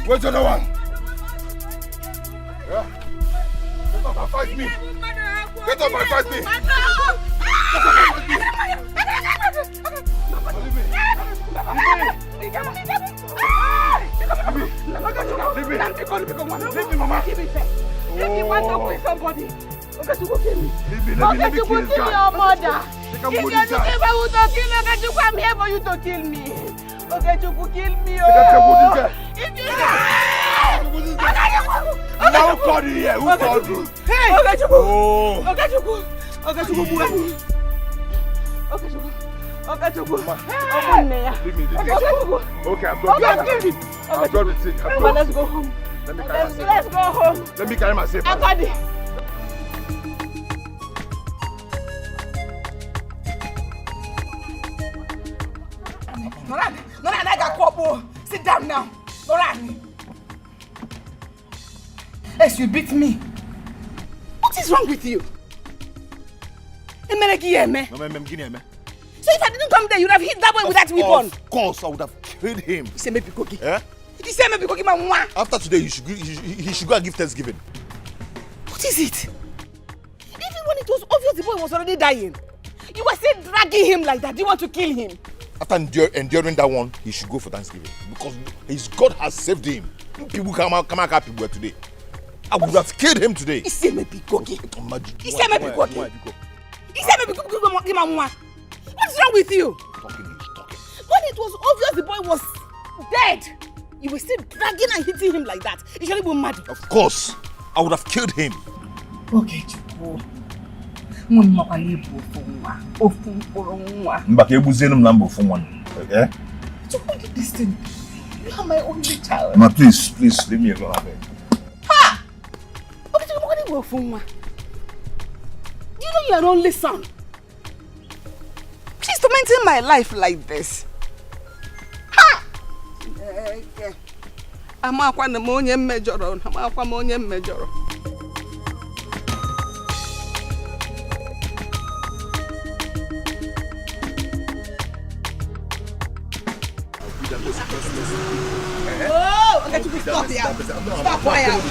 Where's the other one? Yeah. Get up and fight me. Get up and fight me. Leave me, Mama. Let me want to with somebody. Okay, to go kill me. Leave me, let me kill your mother. If you I'm here for you to kill me. Okay, to kill me. If you now who called you here? Who called you? Hey! Okay, to go. Okay, to go. Okay, to go. Okay, to go. Okay, to go. Leave me. Okay, I'm done. I'm done with it. Let's go home. Let's go home. Let me carry myself. I got it. Sit down now. Yes, you beat me. What is wrong with you? So if I didn't come there, you'd have hit that boy with that weapon. Of course, I would have killed him. You say maybe cookie. Eh? You say maybe cookie, man. After today, he should go and give Thanksgiving. What is it? Even when it was obvious the boy was already dying, you were still dragging him like that. You want to kill him? After enduring that one, he should go for Thanksgiving because his God has saved him. People come out happy today. I would have killed him today. He said maybe cookie. He said maybe cookie. He said maybe cookie. What's wrong with you? Talking. When it was obvious the boy was dead, you were still dragging and hitting him like that. You should be mad. Of course, I would have killed him. Okay, Chupo. Eh? Chupo did this thing. You are my only child. Ma, please, leave me alone. Ha! Okay, Chupo, what do you want? Do you know you are only son? She's tormenting my life like this. Ha! I'm a major. Oh, okay, to stop here. Stop quiet.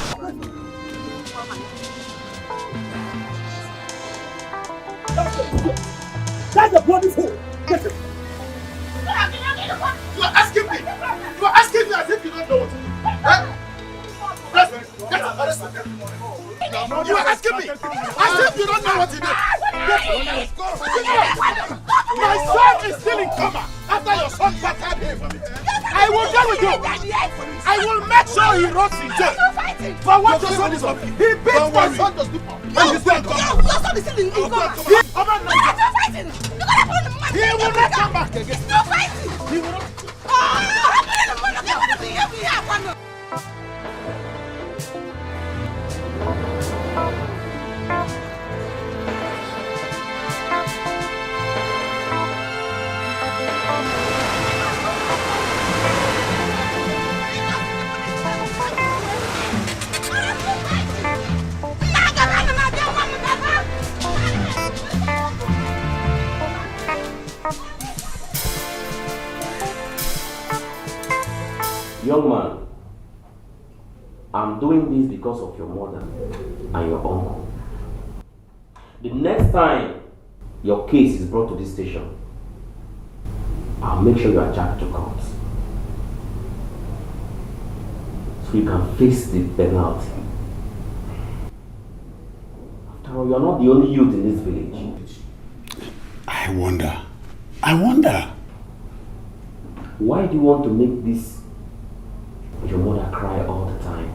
That's a bloody fool. Listen. You are asking me as if you don't know what to do. You are asking me as if you don't know what to do. My son is still in coma after your son battered him. I will deal with you. I will make sure he rots in jail. For what your son is up. He beat my son to sleep. And he's still in coma. Your son is still in coma. He will not come back again. No fighting. He will not. Young man, I'm doing this because of your mother and your uncle. The next time your case is brought to this station, I'll make sure you are charged to court. So you can face the penalty. After all, you're not the only youth in this village. I wonder. Why do you want to make this your mother cry all the time?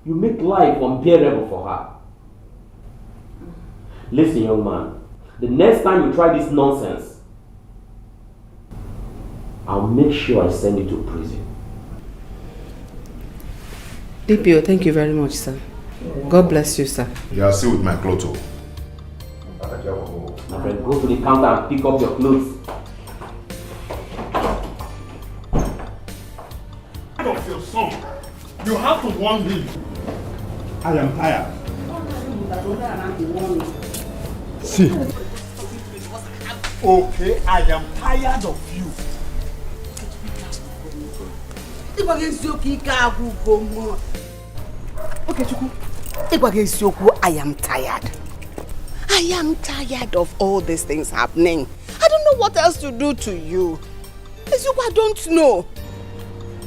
You make life unbearable for her. Listen, young man, the next time you try this nonsense, I'll make sure I send you to prison. DPO, thank you very much, sir. God bless you, sir. You are still with my clothes. My friend, go to the counter and pick up your clothes. Of your son, you have to warn him. I am tired. See. Okay, I am tired of you. Okay, Chuku. I am tired. I am tired of all these things happening. I don't know what else to do to you. I don't know.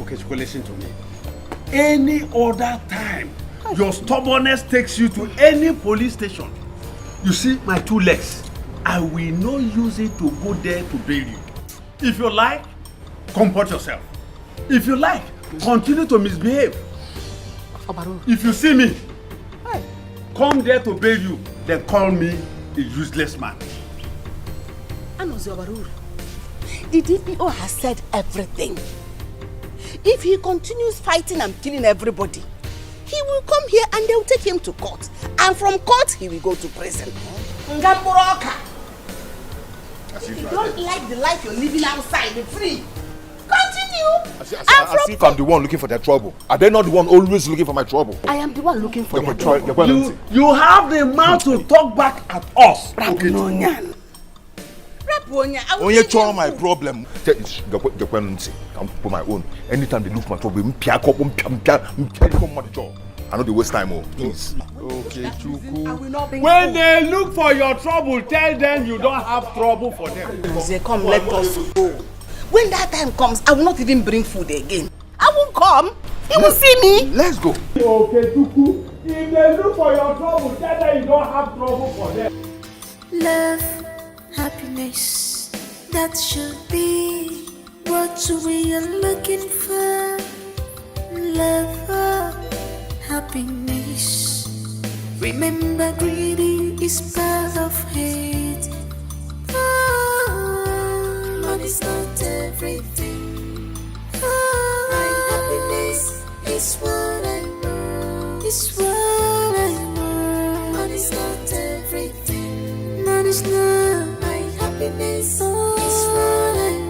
Okay, Chuku, listen to me. Any other time, your stubbornness takes you to any police station. You see my 2 legs. I will not use it to go there to bail you. If you like, comport yourself. If you like, continue to misbehave. If you see me, come there to bail you, then call me a useless man. The DPO has said everything. If he continues fighting and killing everybody, he will come here and they'll take him to court. And from court, he will go to prison. If you don't like the life you're living outside, be free. Continue. As if I'm the one looking for their trouble. Are they not the one always looking for my trouble? I am the one looking for their trouble. You have the mouth to talk back at us. Only solve my problem. I'm for my own. Anytime they look for my trouble, I know they waste time. Please. Okay, Chuku. When they look for your trouble, tell them you don't have trouble for them. Come, let us go. When that time comes, I will not even bring food again. I won't come. He will see me. Let's go. Okay, Chuku. If they look for your trouble, tell them you don't have trouble for them. Love, happiness, that should be what we are looking for. Love, happiness. Remember, greedy is part of hate. Money's not everything. My happiness is what I want. It's what I want. Money's not everything. Money's not my happiness. Is what I want.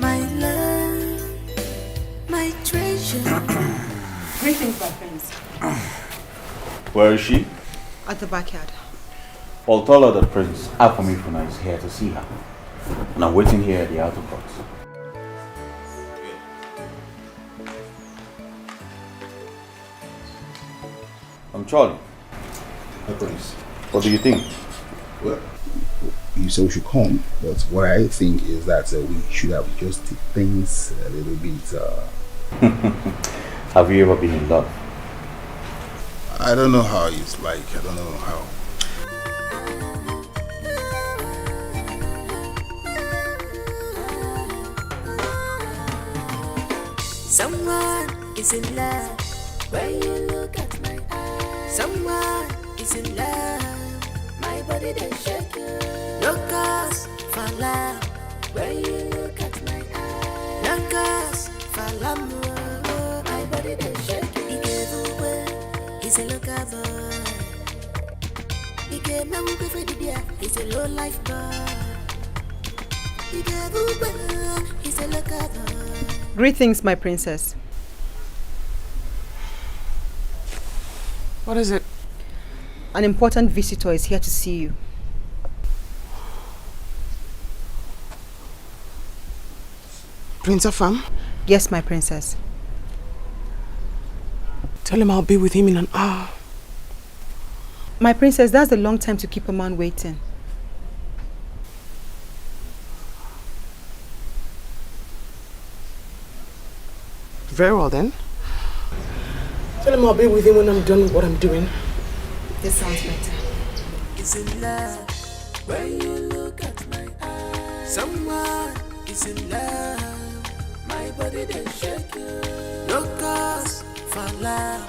My love, my treasure. Greetings, my friends. Where is she? At the backyard. I'll tell her that Prince Afamifuna is here to see her. And I'm waiting here at the outer court. I'm Charlie. Hi, Prince. What do you think? Well, you said we should come, but what I think is that we should have just take things a little bit. Have you ever been in love? I don't know how it's like. I don't know how. Someone is in love when you look at my eyes. Someone is in love, my body they shake you. No cause for love when you look at my eyes. No cause for love, my body they shake you. He gave away, he's a local boy. He gave no good for the dear, he's a low life boy. He gave away, he's a local boy. Greetings, my princess. What is it? An important visitor is here to see you. Prince Afam? Yes, my princess. Tell him I'll be with him in an hour. My princess, that's a long time to keep a man waiting. Very well then. Tell him I'll be with him when I'm done with what I'm doing. This sounds better. Is in love when you look at my eyes. Someone is in love, my body they shake you. No cause for love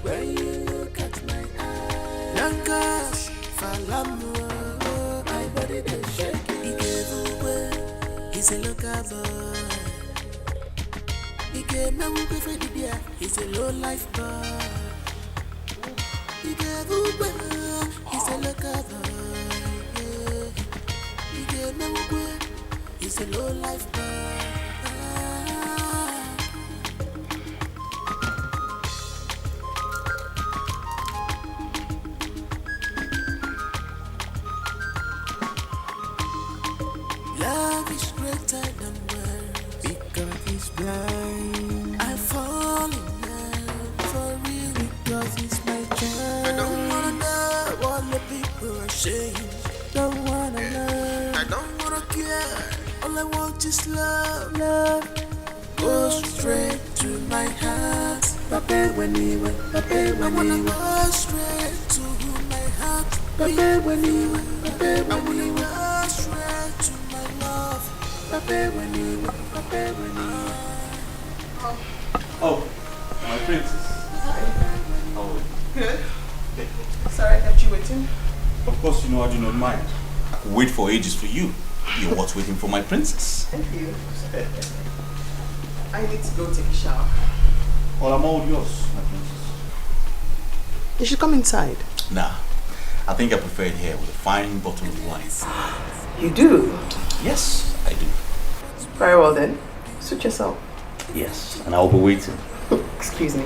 when you look at my eyes. No cause for love, my body they shake you. He gave away, he's a local boy. He gave He's a low life boy. He's a local boy. He's a low life boy. Love is greater than words because he's blind. I fall in love for real because he's my child. I don't wanna know what the people are saying. Don't wanna learn. I don't wanna care. All I want is love. Love goes straight to my heart. Papa when he went. Papa when he went. I wanna go straight to my heart. Papa when he went. Papa when he went. Straight to my love. Papa when he went. Papa when he went. Oh, my princess. Oh, Good. Sorry I kept you waiting. of course, you know I do not mind. I could wait for ages for you. You're what's waiting for my princess. Thank you. I need to go take a shower. Well, I'm all yours, my princess. You should come inside. Nah, I think I prefer it here with a fine bottle of wine. You do? Yes, I do. Very well then. Suit yourself. Yes, and I'll be waiting. Excuse me.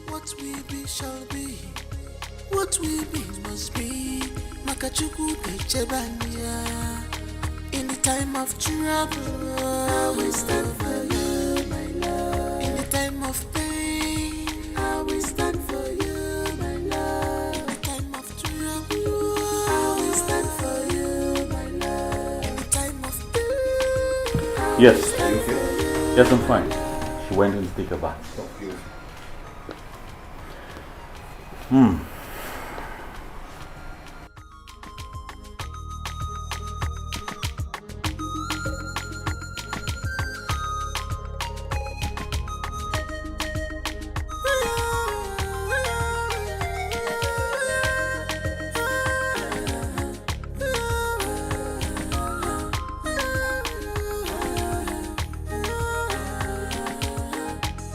What we be shall be. What we be must be. Makachuku Pechebania. In the time of trouble, I will stand for you, my love. In the time of pain, I will stand for you, my love. In the time of trouble, I will stand for you, my love. In the time of pain, Yes, thank you. Yes, I'm fine. She went in to take a bath.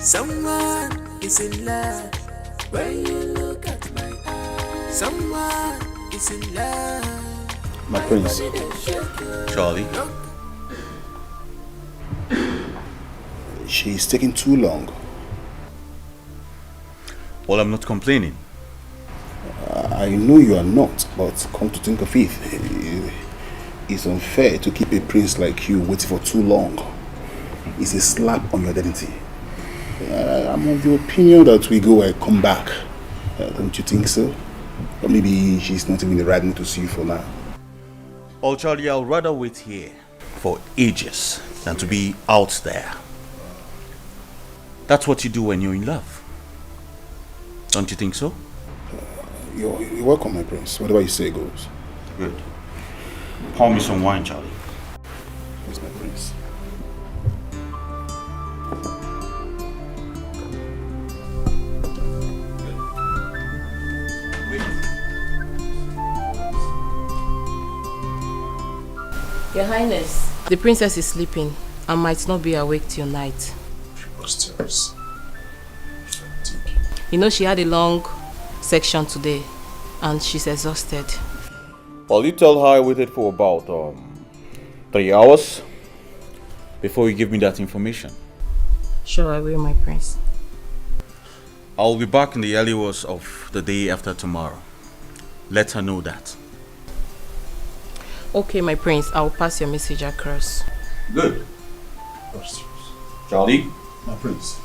Someone is in love when you look at my eyes. Someone is in love. My prince. Charlie? She's taking too long. Well, I'm not complaining. I know you are not, but come to think of it, it's unfair to keep a prince like you waiting for too long. It's a slap on your identity. I'm of the opinion that we go and come back. Don't you think so? Or maybe she's not even the right mood to see you for now. Oh, Charlie, I'll rather wait here for ages than to be out there. That's what you do when you're in love. Don't you think so? You're welcome, my prince. Whatever you say goes. Good. Pour me some wine, Charlie. Yes, my prince. Your Highness, the princess is sleeping and might not be awake till night. Preposterous. You know she had a long section today and she's exhausted. Well, you tell her I waited for about 3 hours before you give me that information. Sure, I will, my prince. I'll be back in the early hours of the day after tomorrow. Let her know that. Okay, my prince, I'll pass your message across. Good. Charlie, My prince.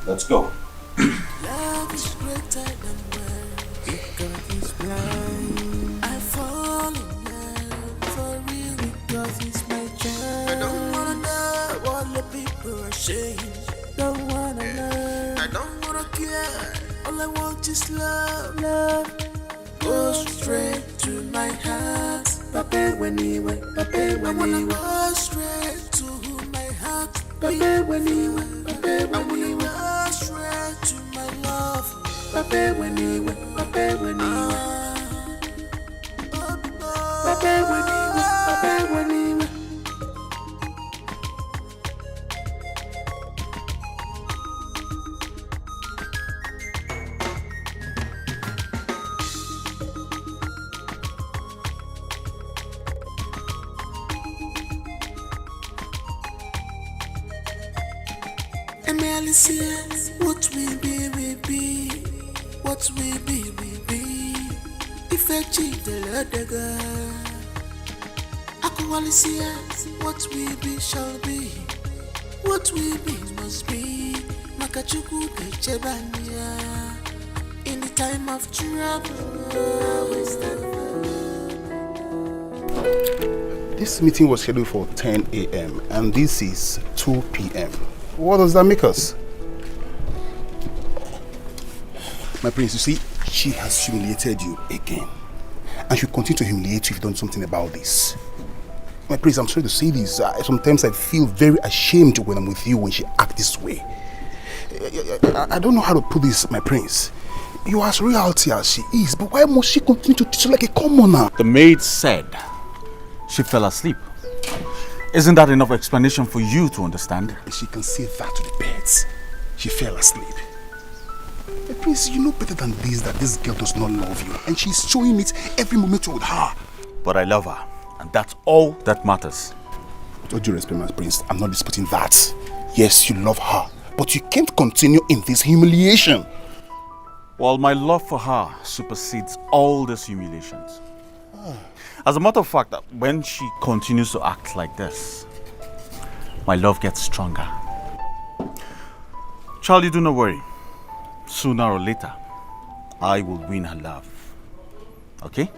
let's go. love is greater than words because he's blind. I fall in love for real because he's my child. I don't wanna know what the people are saying. Don't wanna learn. I don't wanna care. All I want is love. Love goes straight to my heart. Papa when he went. Papa when he went. Go straight to my heart. Papa when he went. Papa when he went. Go straight to my love. Papa when he went. Papa when he went. Papa when he went. Papa when he went. What we be, we be. What we be, we be. If I cheat the ladder, Aqualisia, what we be shall be. What we be must be. Makachuku de Chebania. In the time of trouble, we stand. This meeting was scheduled for 10 a.m. and this is 2 p.m. What does that make us? My prince, you see, she has humiliated you again. And she'll continue to humiliate you if you've done something about this. My prince, I'm sorry to say this. Sometimes I feel very ashamed when I'm with you when she acts this way. I don't know how to put this, my prince. You are as reality as she is, but why must she continue to treat you like a commoner? The maid said she fell asleep. Isn't that enough explanation for you to understand? She can say that to the birds. She fell asleep. My prince, you know better than this that this girl does not love you, and she's showing it every moment you're with her. But I love her, and that's all that matters. With all due respect, my prince, I'm not disputing that. Yes, you love her, but you can't continue in this humiliation. Well, my love for her supersedes all these humiliations. As a matter of fact, when she continues to act like this, my love gets stronger. Charlie, do not worry. Sooner or later, I will win her love. Okay?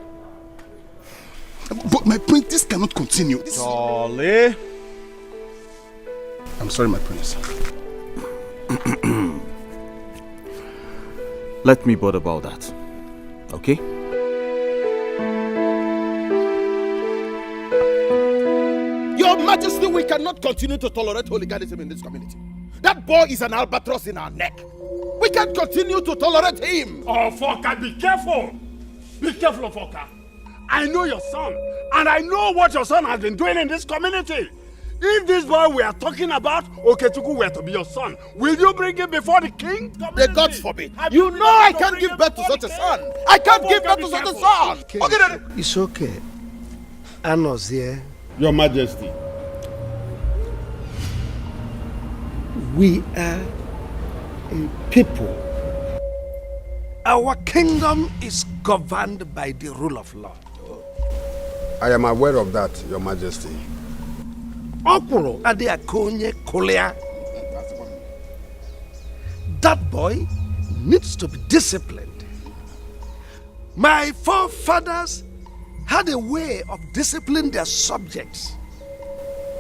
But my prince, this cannot continue. Charlie! I'm sorry, my prince. Let me bother about that. Okay? Your Majesty, we cannot continue to tolerate hooliganism in this community. That boy is an albatross in our neck. We can't continue to tolerate him. Oh, Foka, be careful. Be careful, Foka. I know your son, and I know what your son has been doing in this community. If this boy we are talking about, Okechukwu were to be your son, will you bring him before the king? The gods forbid. You know I can't give birth to such a son. I can't give birth to such a son. Okay. It's okay. Anna's here. Your Majesty. We are a people. Our kingdom is governed by the rule of law. I am aware of that, Your Majesty. Okoro ade akonye kolea. That boy needs to be disciplined. My forefathers had a way of disciplining their subjects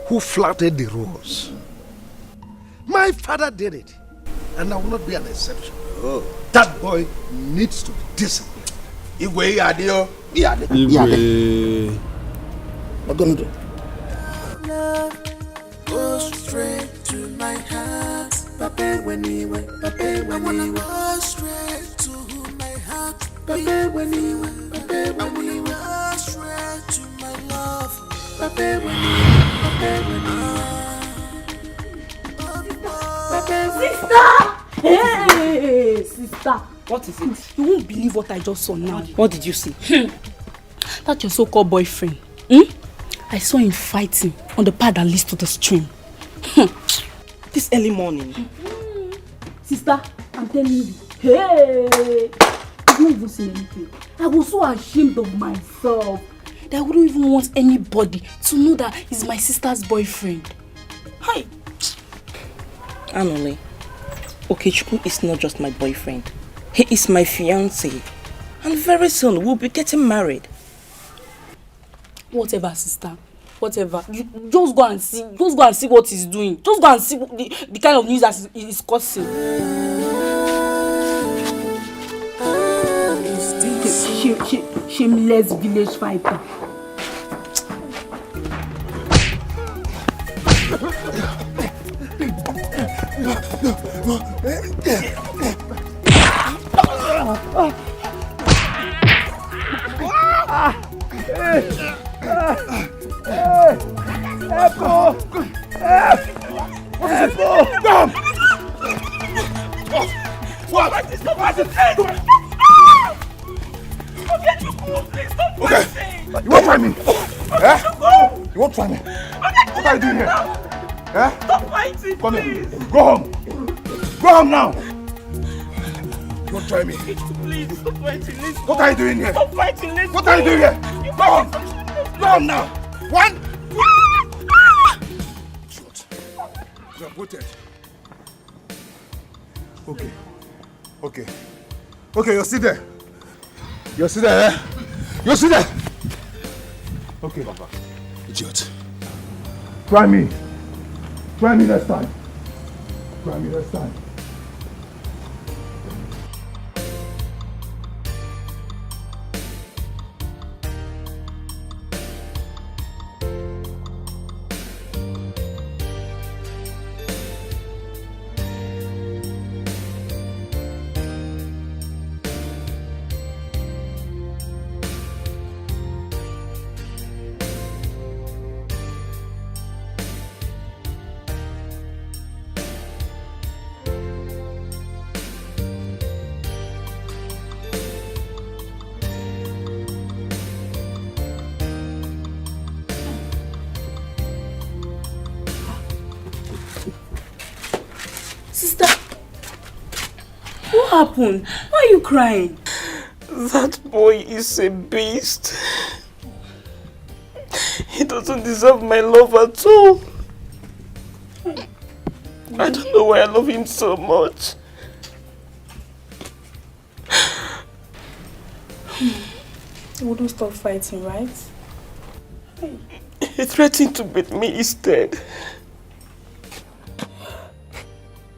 who flouted the rules. My father did it, and I will not be an exception. Oh. That boy needs to be disciplined. Igwe adio. Igwe. What gonna do? Love goes straight to my heart. Papa when he went, Papa when he went straight to my heart. Papa when he went, Papa when he went straight to my love. Papa when he went, Papa when he went. Sister! Hey, sister! What is it? You won't believe what I just saw now. What did you see? That's your so-called boyfriend. I saw him fighting on the path that leads to the stream. This early morning. Sister, I'm telling you. Hey! I've not even seen anything. I was so ashamed of myself that I wouldn't even want anybody to know that he's my sister's boyfriend. Hi! Anole, Okechukwu is not just my boyfriend. He is my fiancé. And very soon we'll be getting married. Whatever, sister. Whatever. You just go and see. Just go and see what he's doing. Just go and see the kind of news that he's causing. Shameless village fighter. Okay, you won't try me. Eh? You won't try me. What are you doing here? Eh? Stop fighting, Come here. Go home. Go home now. Don't try me. Please, stop fighting. Let's What are you doing here? Stop fighting. Let's What are you doing here? Go home. Go home now. One. Shut. You are voted. Okay. Okay. Okay, you're still there. You're still there, eh? You're still there. Okay, Baba. Idiot. Try me. Try me next time. Try me next time. Sister, what happened? Why are you crying? That boy is a beast. He doesn't deserve my love at all. I don't know why I love him so much. You wouldn't stop fighting, right? He threatened to beat me instead.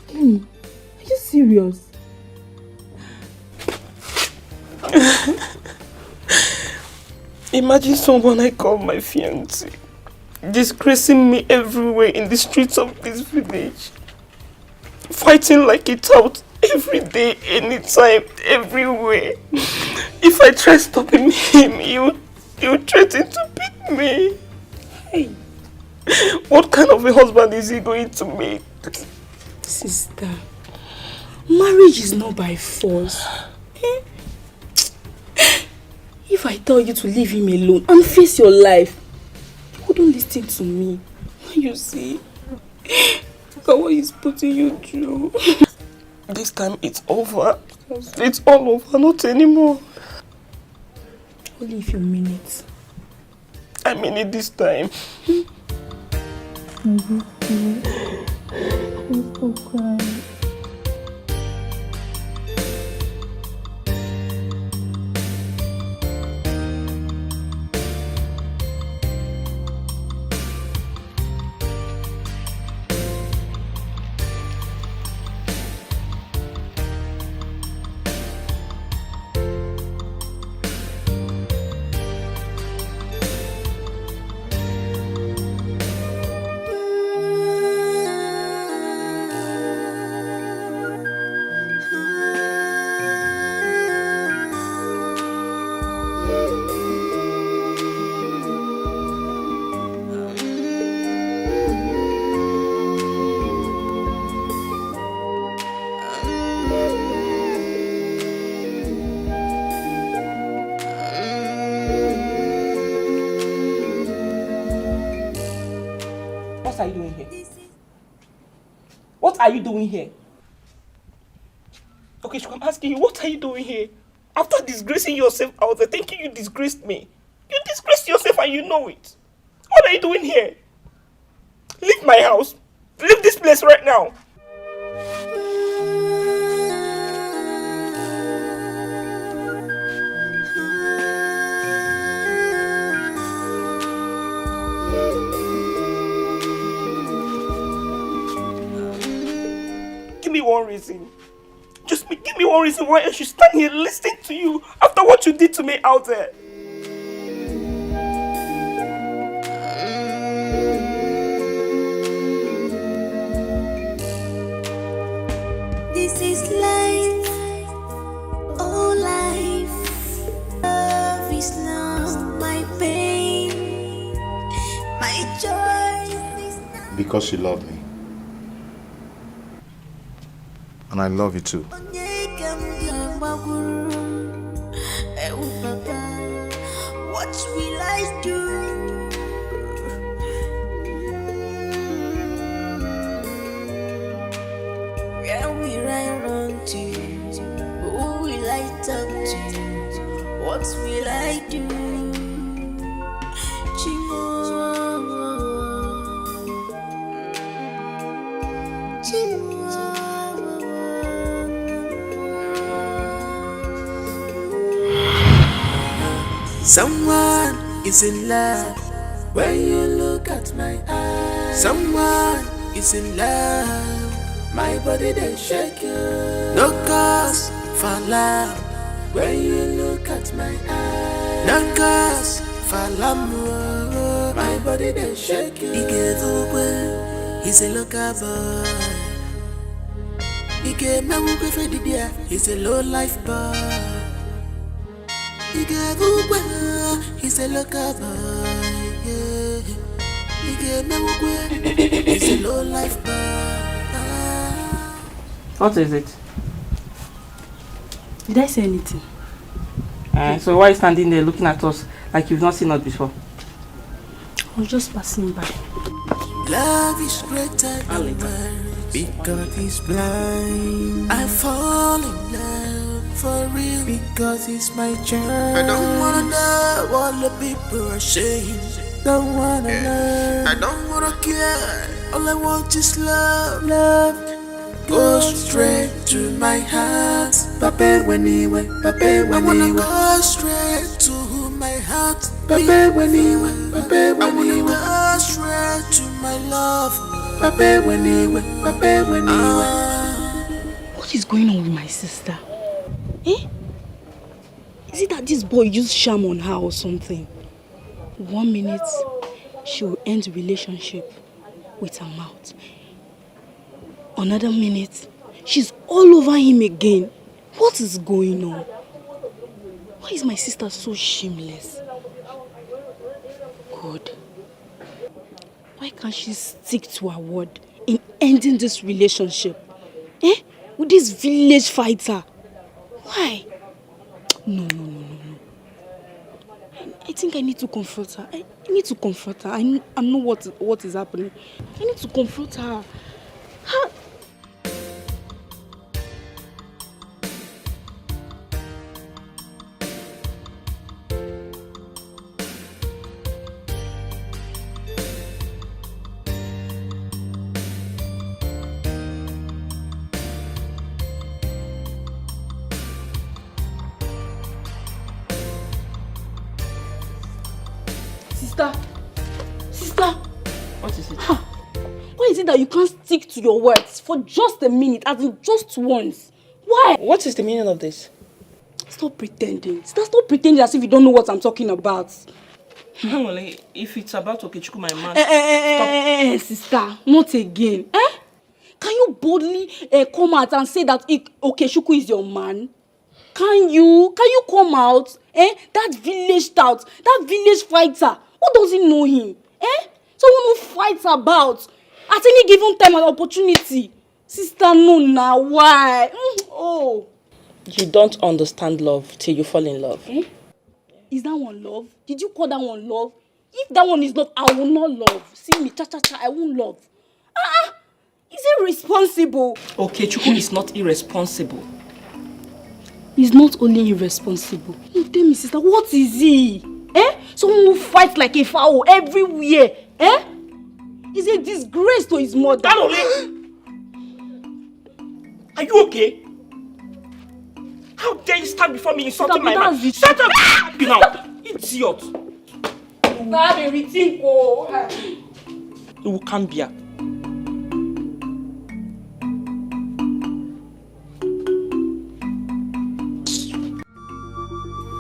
Are you serious? Imagine someone I call my fiancé disgracing me everywhere in the streets of this village. Fighting like a tout every day, anytime, everywhere. If I try stopping him, he would threaten to beat me. Hey. What kind of a husband is he going to make? Sister, marriage is not by force. If I tell you to leave him alone and face your life, you wouldn't listen to me. You see, look at what he's putting you through. This time it's over. It's all over, not anymore. Only if you mean it. I mean it this time. Stop crying. What are you doing here? What are you doing here? Okay, I'm asking you, what are you doing here? After disgracing yourself out there, thinking you disgraced me. You disgraced yourself and you know it. What are you doing here? Leave my house. Leave this place right now. Give me one reason. Just give me one reason why I should stand here listening to you after what you did to me out there. This is life, oh life. Love is not my pain, my joy is not. Because you love me. And I love you too. What will I do? Where will Someone is in love when you look at my eyes. Someone is in love, my body they shake you. No cause for love when you look at my eyes. No cause for love, my body they shake you. He's a local boy. He's a low life boy. He's a local boy. He's a low life boy. What is it? Did I say anything? So why are you standing there looking at us like you've not seen us before? I was just passing by. Love is greater than words because it's blind. I fall in love for real because it's my child. I don't wanna know what the people are saying. Don't wanna learn. I don't wanna care. All I want is love. Love goes straight to my heart. Pape when he went. Pape when he went. I wanna go straight to my heart. Pape when he went. Pape when he went. I wanna go straight to my love. Pape when he went. Pape when he went. What is going on with my sister? Eh? Is it that this boy used charm on her or something? 1 minute, she will end the relationship with her mouth. Another minute, she's all over him again. What is going on? Why is my sister so shameless? God. Why can't she stick to her word in ending this relationship? Eh? With this village fighter? Why? No. I think I need to confront her. I need to confront her. I know what is happening. I need to confront her. Sister! What is it? Why is it that you can't stick to your words for just a minute, as in just once? Why? What is the meaning of this? Stop pretending. Sister, stop pretending as if you don't know what I'm talking about. Well, if it's about Okechukwu, my man, stop. Sister, not again. Can you boldly come out and say that Okechukwu is your man? Can you come out? That village tout, that village fighter, who doesn't know him? Someone who fights about at any given time and opportunity. Sister, no now, why? You don't understand love till you fall in love. Is that one love? Did you call that one love? If that one is love, I will not love. See me, cha-cha-cha, I won't love. Is it responsible? Okechukwu is not irresponsible. He's not only irresponsible. You tell me, sister, what is he? Someone who fights like a fowl everywhere. He's a disgrace to his mother. Are you okay? How dare you stand before me insulting my man? Shut up! Now, idiot! You can't be.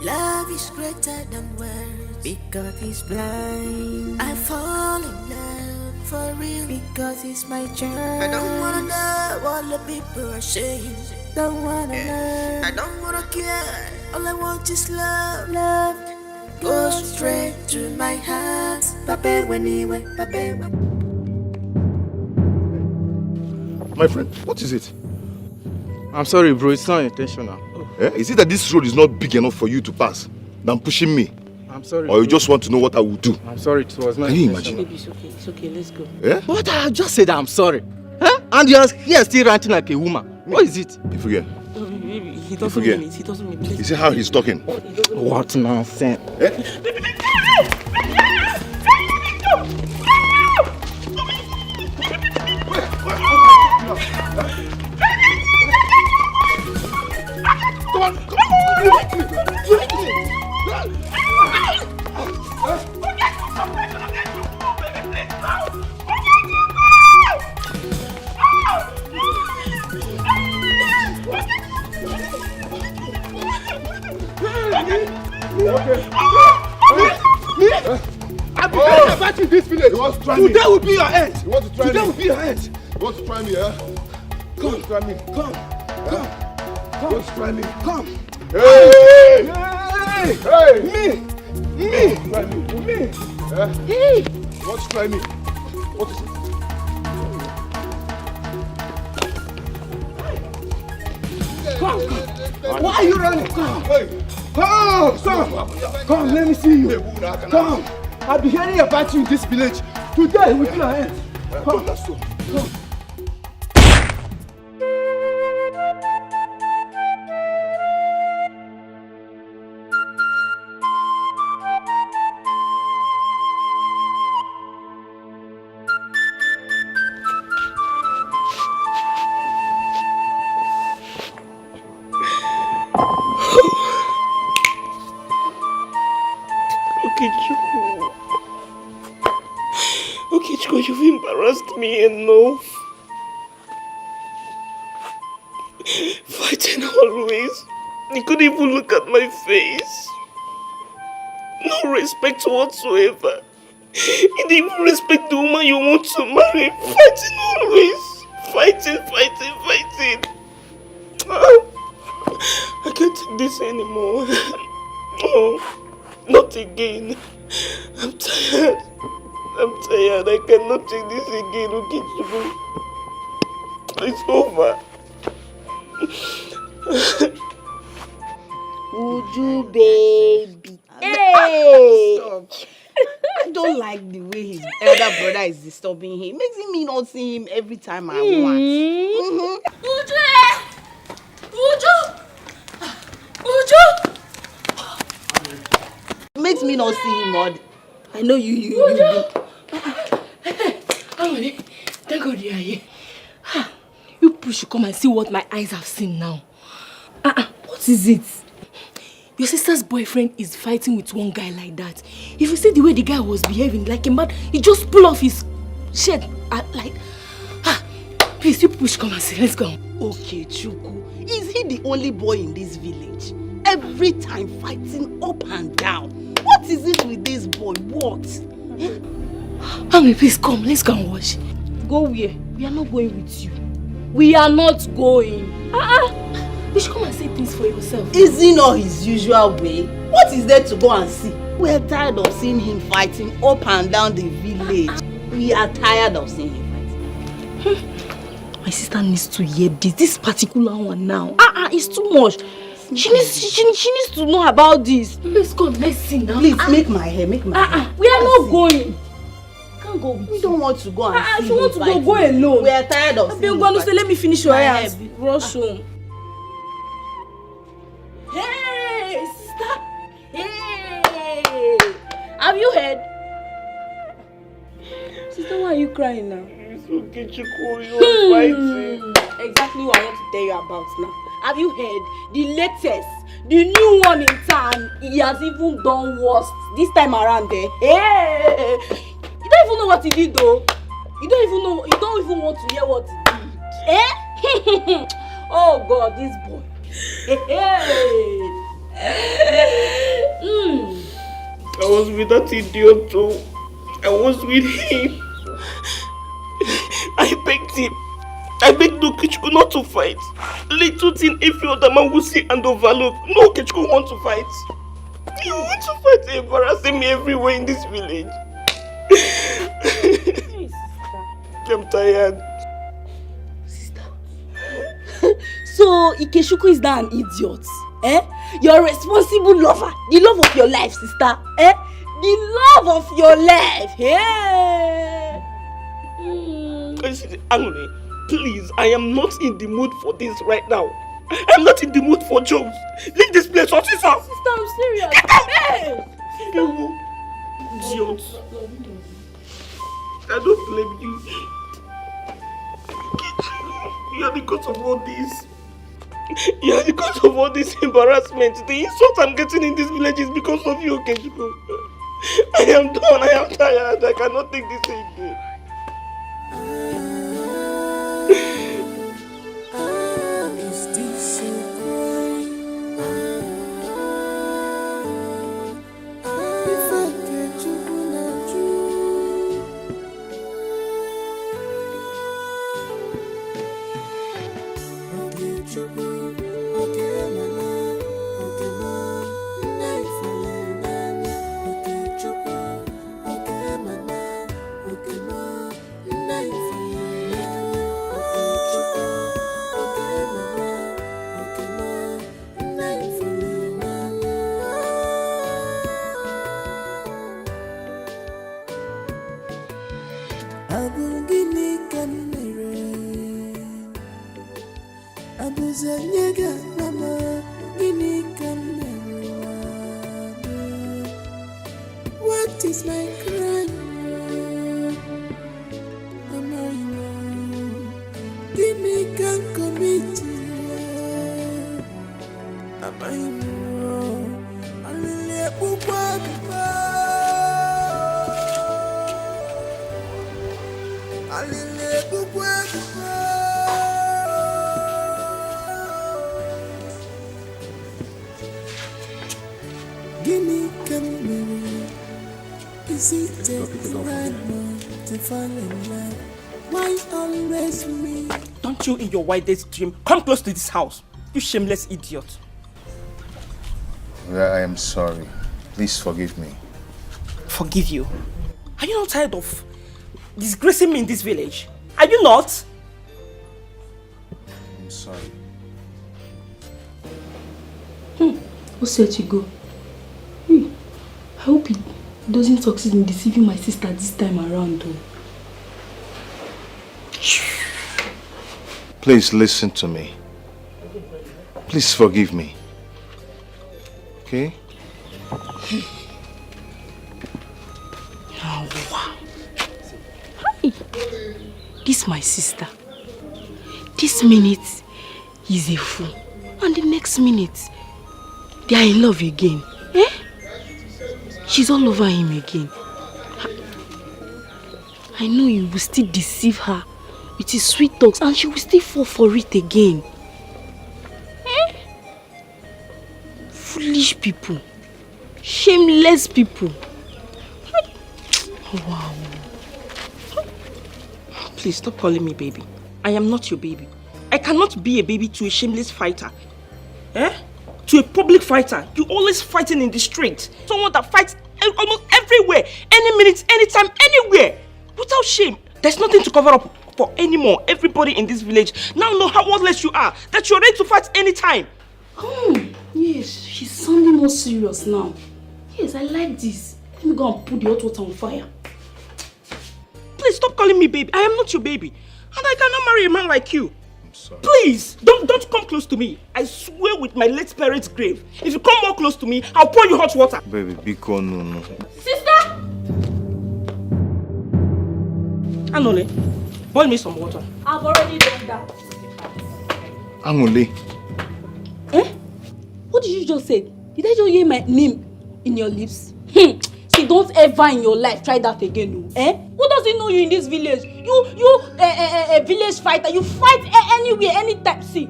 Love is greater than words because he's blind. I fall in love for real because he's my child. I don't wanna know what the people are saying. Don't wanna learn. I don't wanna care. All I want is love. Love goes straight to my heart. Pape when he went. Pape. My friend, what is it? I'm sorry, bro. It's not intentional. Is it that this road is not big enough for you to pass than pushing me? I'm sorry. Or you just want to know what I will do? I'm sorry, it was not Can you intentional. imagine? Baby, it's okay, let's go. But I just said I'm sorry. And you're here still ranting like a woman. What is it? If again. Baby, he doesn't mean it. He doesn't mean it. You see how he's talking? What nonsense. Come on! fight in this village. You want to try me? Today will be your end. You want to try Today me? will be your end. You want to try me, yeah? Come. You want to try me? Come. Yeah? Come. You want to try me? Come. Hey! Hey! Hey! Me! Try me. Me! Yeah? Hey! You want to try me? What is it? Come. Why are you running? Come. Hey! Come. Come, let me see you. Come. I've been hearing about you in this village. Today will be your end. Come. Come. Okechukwu, you've embarrassed me enough. Fighting always. You couldn't even look at my face. No respect whatsoever. You didn't even respect the woman you want to marry. Fighting always. Fighting. I can't take this anymore. No, not again. I'm tired. I cannot take this again, Okechukwu. It's over. Uju baby. Hey! I don't like the way his elder brother is disturbing him. Makes me not see him every time I want. Uju! Makes me not see him all. I know you. Onny, thank God you are here. You people should come and see what my eyes have seen now. What is it? Your sister's boyfriend is fighting with one guy like that. If you see the way the guy was behaving like a man, he just pulled off his shirt please, you people should come and see. Let's go. Okay, Chuku. Is he the only boy in this village? Every time fighting up and down. What is it with this boy? What? Onny, please come. Let's go and watch. Go where? We are not going with you. We are not going. You should come and say things for yourself. Isn't not his usual way? What is there to go and see? We are tired of seeing him fighting up and down the village. We are tired of seeing him fighting. My sister needs to hear this particular one now. It's too much. She needs to know about this. Let's go. Let's see now. Please make my hair. Make my hair. We are not going. Can't go. We don't want to go and see if you want to fighting. go alone. We are tired of seeing him fighting. Let me finish your hair and rush home. Hey, sister. Hey. Have you heard? Sister, why are you crying now? It's okay, Chukwu. You're fighting. Exactly what I want to tell you about now. Have you heard? The latest, the new one in town, he has even done worse this time around there. Hey! You don't even know what he did though. You don't even want to hear what he did. Eh? Oh God, this boy. I was with that idiot too. I was with him. I begged him. I begged Okechukwu not to fight. Little thing every other man will see and overlook. No, Okechukwu want to fight. He wants to fight, embarrassing me everywhere in this village. I'm tired. Sister. So Okechukwu is now an idiot? Eh? You're a responsible lover. The love of your life, sister. Eh? The love of your life. Hey! Onny, please, I am not in the mood for this right now. I'm not in the mood for jokes. Leave this place, officer. Sister, I'm serious. Get out! Hey! Idiot. I don't blame you. You are the cause of all this. You are the cause of all this embarrassment. The insult I'm getting in this village is because of you, Okechukwu. I am done. I am tired. I cannot take this again. Abugini kamere, abuzanyega mama, gini kamere. What is my crime? Mama, give me can commit. Mama, I'm in the Gimme come. Is it the right one to fall in love? Why always me? Don't you in your wildest dream come close to this house, you shameless idiot. I am sorry. Please forgive me. Forgive you? Are you not tired of disgracing me in this village? Are you not? I'm sorry. Who said you go? I hope he doesn't succeed in deceiving my sister this time around though. Please listen to me. Please forgive me. Okay? Oh, wow. Hi. This my sister. This minute he's a fool. And the next minute they are in love again. Eh? She's all over him again. I know you will still deceive her with his sweet talks and she will still fall for it again. Eh? Foolish people. Shameless people. Wow. Please stop calling me baby. I am not your baby. I cannot be a baby to a shameless fighter. Eh? To a public fighter. You always fighting in the street. Someone that fights almost everywhere, any minute, anytime, anywhere. Without shame. There's nothing to cover up for anymore. Everybody in this village now know how worthless you are. That you're ready to fight anytime. Oh, yes. She's sounding more serious now. Yes, I like this. Let me go and put the hot water on fire. Please stop calling me baby. I am not your baby. And I cannot marry a man like you. I'm sorry. Please, don't come close to me. I swear with my late parents' grave. If you come more close to me, I'll pour you hot water. Baby, Biko, no. Sister! Anole, boil me some water. I've already done that. Angole. Eh? What did you just say? Did I just hear my name in your lips? See, don't ever in your life try that again. Eh? Who doesn't know you in this village? You a village fighter. You fight anywhere, anytime. See,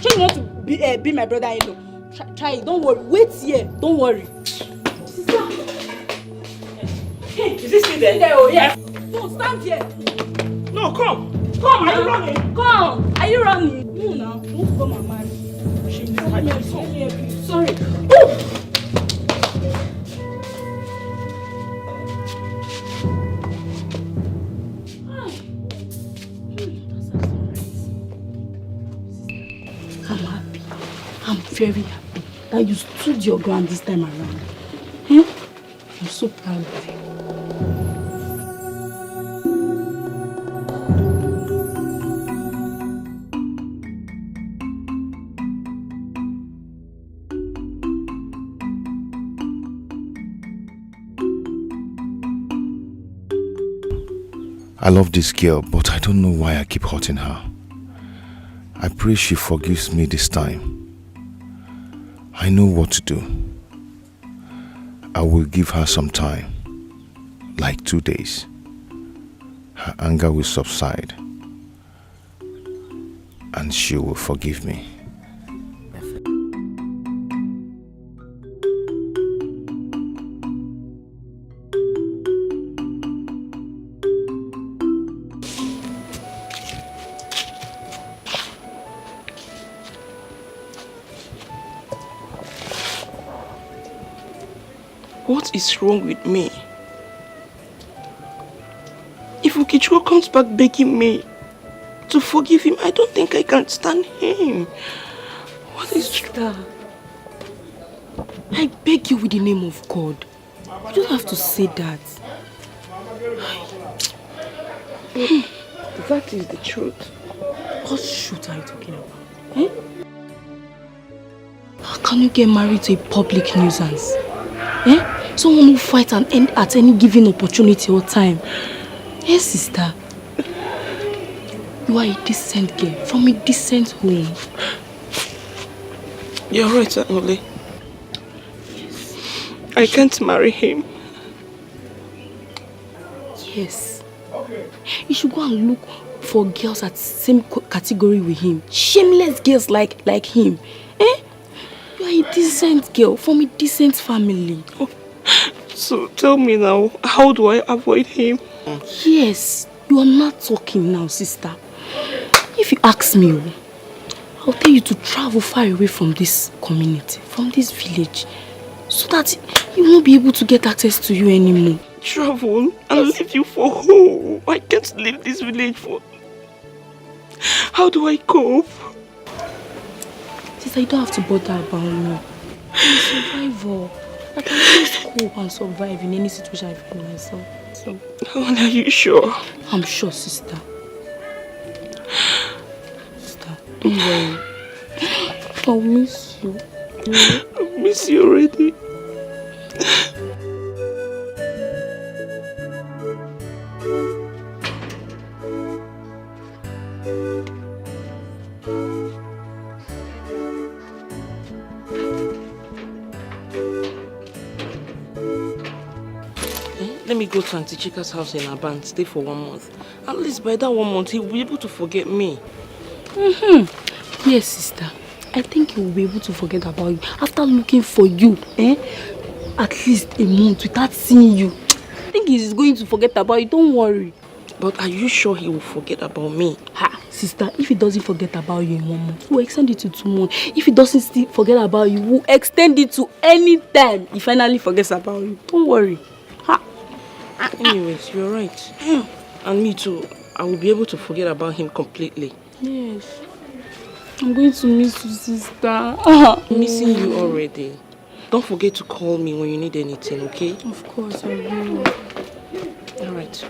sure you want to be my brother-in-law. Try it. Don't worry. Wait here. Don't worry. Sister. Hey, is this me there? Oh, yeah. No, stand here. No, come. Come, are you running? Come. Are you running? No, now. Don't come and marry. Sorry. Oh! I'm happy. I'm very happy that you stood your ground this time around. Eh? I'm so proud of you. I love this girl, but I don't know why I keep hurting her. I pray she forgives me this time. I know what to do. I will give her some time, like 2 days. Her anger will subside, and she will forgive me. What is wrong with me? If Ukichukwu comes back begging me to forgive him, I don't think I can stand him. What is that? I beg you with the name of God. You don't have to say that. That is the truth. What shoot are you talking about? Eh? How can you get married to a public nuisance? Eh? Someone who fights and end at any given opportunity or time. Yes, sister. You are a decent girl from a decent home. You're right, Only. I can't marry him. Yes. You should go and look for girls at the same category with him. Shameless girls like him. Eh? You are a decent girl from a decent family. Oh. So tell me now, how do I avoid him? Yes, you are not talking now, sister. If you ask me, I'll tell you to travel far away from this community, from this village, so that he won't be able to get access to you anymore. Travel and leave you for who? I can't leave this village for... How do I cope? Sister, you don't have to bother about me. I'm a survivor. I can just cope and survive in any situation I find myself. So, are you sure? I'm sure, sister. Sister, don't worry. I'll miss you. I miss you already. Let me go to Auntie Chika's house in Aba and stay for 1 month. At least by that 1 month, he will be able to forget me. Yes, sister. I think he will be able to forget about you after looking for you, at least a month without seeing you. I think he's going to forget about you. Don't worry. But are you sure he will forget about me? Ha, sister, if he doesn't forget about you in 1 month, we'll extend it to 2 months. If he doesn't still forget about you, we'll extend it to any time he finally forgets about you. Don't worry. Ha. Anyways, you're right. And me too. I will be able to forget about him completely. Yes. I'm going to miss you, sister. I'm missing you already. Don't forget to call me when you need anything, okay? Of course, I will. Alright.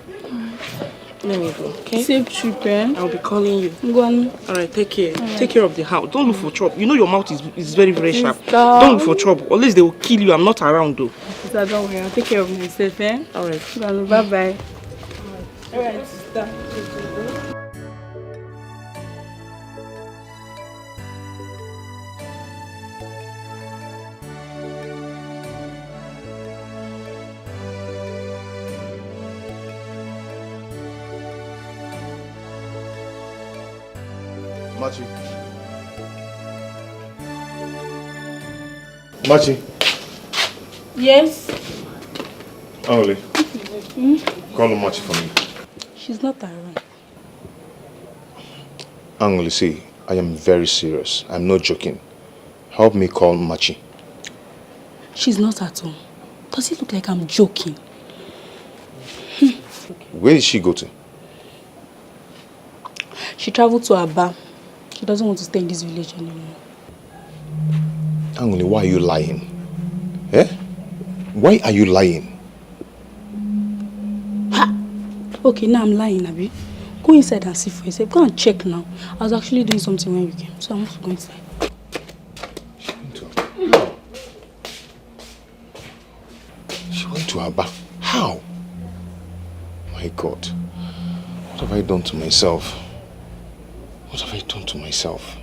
Let me go, okay? Safe trip, eh? I'll be calling you. Go on. Alright, take care. Right. Take care of the house. Don't look for trouble. You know your mouth is very, very sharp. Sister. Don't look for trouble. At least they will kill you. I'm not around though. Sister, don't worry. I'll take care of myself, eh? Alright. Bye-bye. Alright, sister. Machi. Yes? Only. Call on Machi for me. She's not around. Angoli, see, I am very serious. I'm not joking. Help me call Machi. She's not at home. Does it look like I'm joking? Where did she go to? She traveled to Aba. She doesn't want to stay in this village anymore. Angoli, why are you lying? Eh? Why are you lying? Ha! Okay, now I'm lying, Abi. Go inside and see for yourself. Go and check now. I was actually doing something when you came, so I want to go inside. She went to Aba. How? My God. What have I done to myself? What have I done to myself?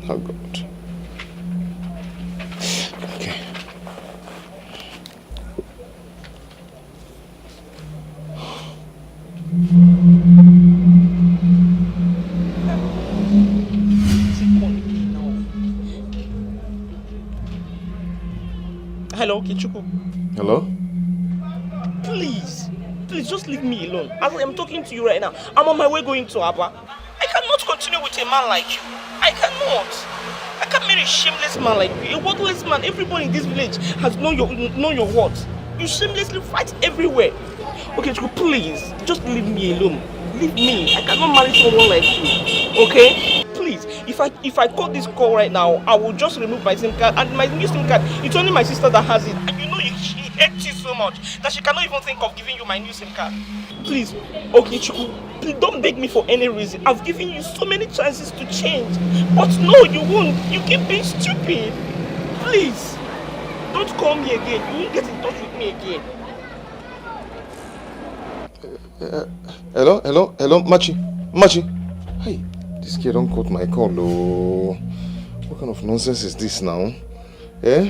Oh God. Okay. Hello, Kichuku. Hello? Please just leave me alone. As I am talking to you right now, I'm on my way going to Aba. I cannot continue with a man like you. I cannot. I can't marry a shameless man like you. A worthless man. Everybody in this village has known your words. You shamelessly fight everywhere. Okay, Chiku, please, just leave me alone. Leave me. I cannot marry someone like you. Okay? Please, if I call this call right now, I will just remove my SIM card. And my new SIM card, it's only my sister that has it. And you know she hates you so much that she cannot even think of giving you my new SIM card. Please, okay, Chuku, please don't beg me for any reason. I've given you so many chances to change. But no, you won't. You keep being stupid. Please, don't call me again. You won't get in touch with me again. Hello, Machi. Hey, this kid don't cut my call, oh. What kind of nonsense is this now? Eh?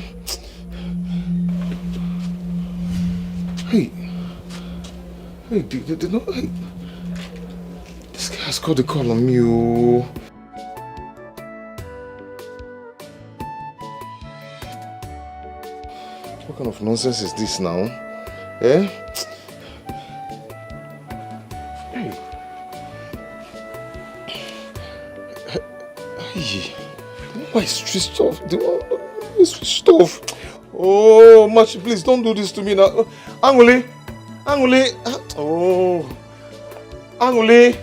Hey, hey, this guy has got the call on me, oh. What kind of nonsense is this now? Eh? Hey. Hey. Why is switched off? It's switched off. Oh, Machi, please don't do this to me now. Angule. Oh. Angule.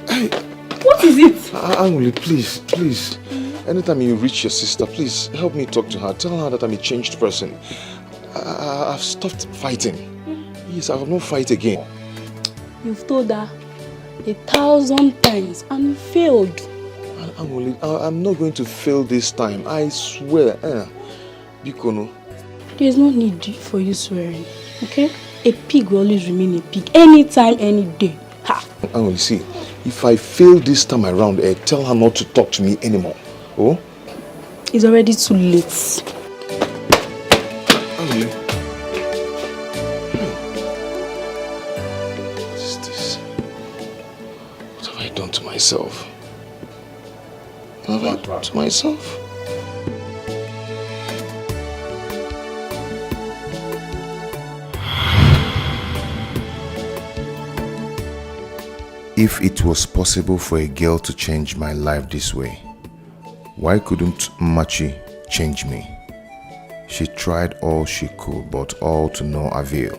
Hey. What is it? Angule, please. Anytime you reach your sister, please help me talk to her. Tell her that I'm a changed person. I've stopped fighting. Yes, I will not fight again. You've told her 1,000 times and failed. I'm not going to fail this time. I swear. Bikono. There's no need for you swearing, okay? A pig will always remain a pig, anytime, any day. Ha! Angole, see, if I fail this time around, tell her not to talk to me anymore. Oh? It's already too late. Angole. What is this? What have I done to myself? What have I done to myself? If it was possible for a girl to change my life this way, why couldn't Machi change me? She tried all she could, but all to no avail.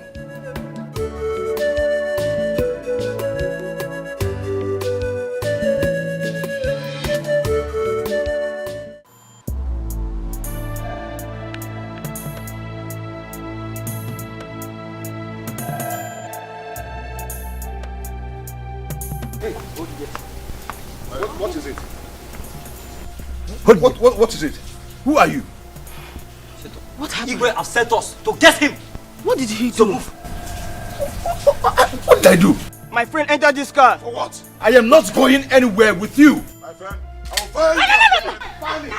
What is it? What is it? Who are you? What happened? Igwe have sent us to get him. What did he do? What did I do? My friend entered this car. For what? I am not going anywhere with you. My friend, I will find you.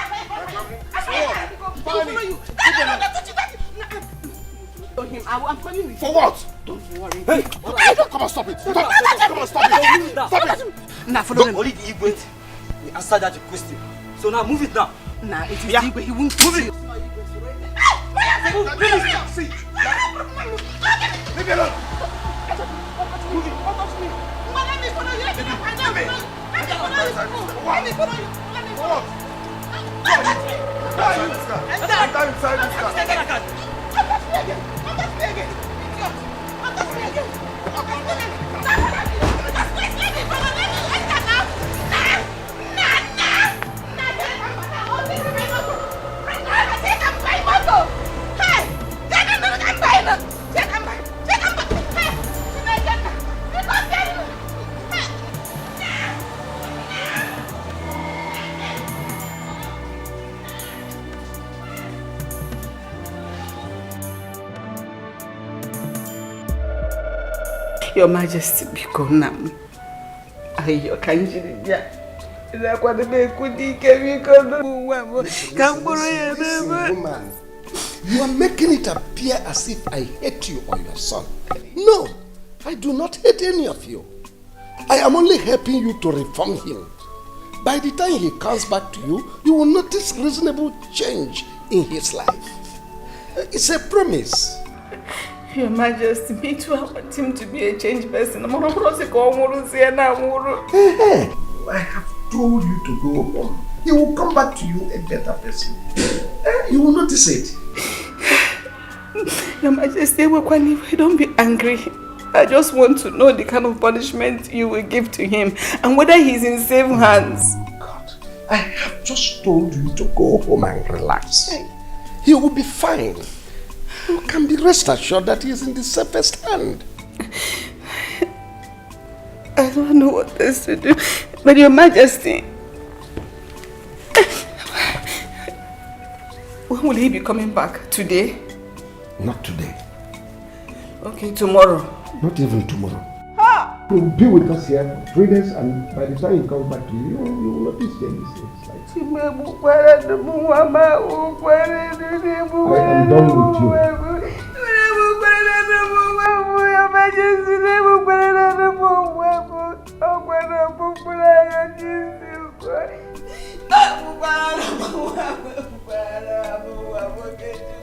Find me. I'm coming with you. For what? Don't worry. Hey, come on, stop it. Come on, stop it. Stop it. Nah, follow him. Only the Igwe. We answered that question. So now move it now. Nah, it is Igwe. He won't move it. See. Leave me alone. Move it. Enter inside this car. Your Majesty, Bikonam. Ayo kanjiriya. Ila kwa debe kudike bikono. Woman, you are making it appear as if I hate you or your son. No, I do not hate any of you. I am only helping you to reform him. By the time he comes back to you, you will notice reasonable change in his life. It's a promise. Your Majesty, me too, I want him to be a changed person. I have told you to go home. He will come back to you a better person. You will notice it. Your Majesty, don't be angry. I just want to know the kind of punishment you will give to him and whether he's in safe hands. God, I have just told you to go home and relax. he will be fine. You can be rest assured that he is in the safest hand. I don't know what else to do. But Your Majesty, when will he be coming back? Today? Not today. Okay, tomorrow. Not even tomorrow. Ha! He will be with us here for 3 days, and by the time he comes back to you, you will notice changes. I am done with you. Your Majesty,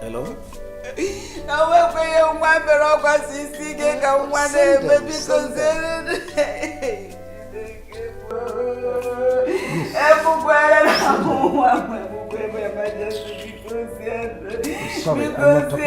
hello? Sorry, I'm not talking.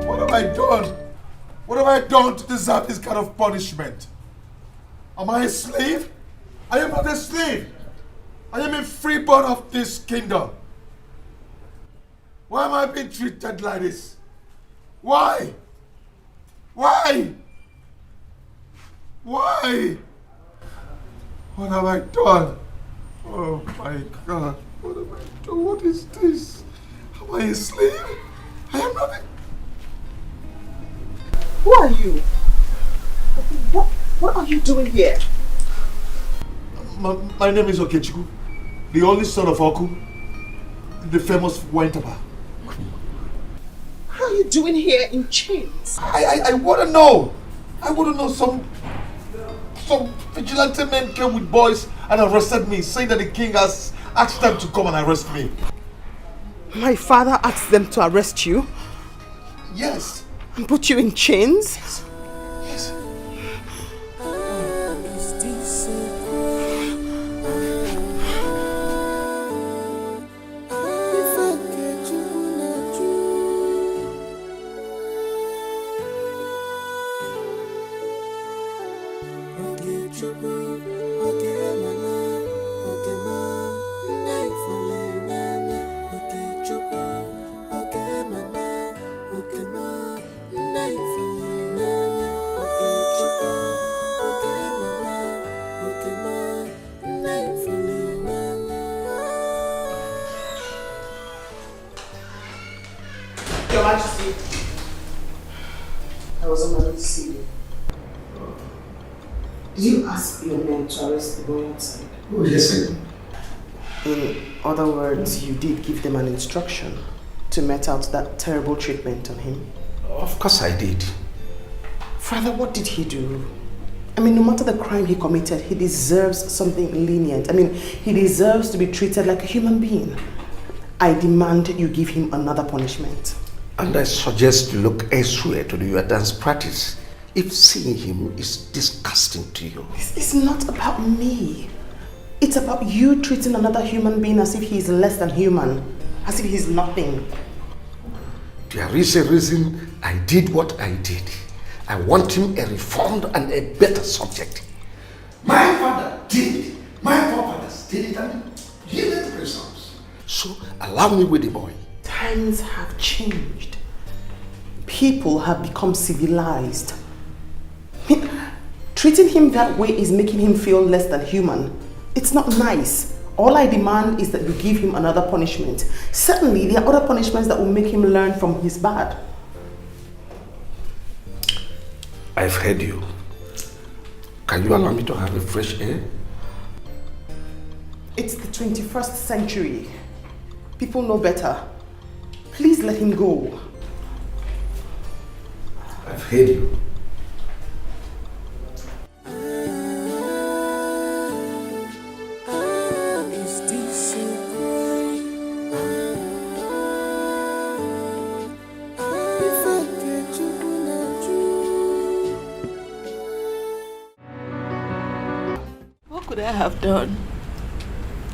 What have I done? What have I done to deserve this kind of punishment? Am I a slave? I am not a slave. I am a freeborn of this kingdom. Why am I being treated like this? Why? Why? Why? What have I done? Oh my God. What have I done? What is this? Am I a slave? I am not a... Who are you? What are you doing here? My name is Okechukwu, the only son of Oku, the famous wine tapper. How are you doing here in chains? I want to know. I want to know. Some vigilante men came with boys and arrested me, saying that the king has asked them to come and arrest me. My father asked them to arrest you? Yes. And put you in chains? Yes. Your Majesty, I was on my way to see you. Did you ask your men to arrest the boy outside? Oh, yes, I did. In other words, you did give them an instruction to met out that terrible treatment on him? Of course I did. Father, what did he do? I mean, no matter the crime he committed, he deserves something lenient. I mean, he deserves to be treated like a human being. I demand you give him another punishment. And I suggest you look elsewhere to do your dance practice if seeing him is disgusting to you. It's not about me. It's about you treating another human being as if he is less than human, as if he's nothing. There is a reason I did what I did. I want him a reformed and a better subject. My father did it. My forefathers did it and yielded results. So allow me with the boy. Times have changed. People have become civilized. Treating him that way is making him feel less than human. It's not nice. All I demand is that you give him another punishment. Certainly, there are other punishments that will make him learn from his bad. I've heard you. Can you allow me to have a fresh air? It's the 21st century. People know better. Please let him go. I've heard you. could I have done?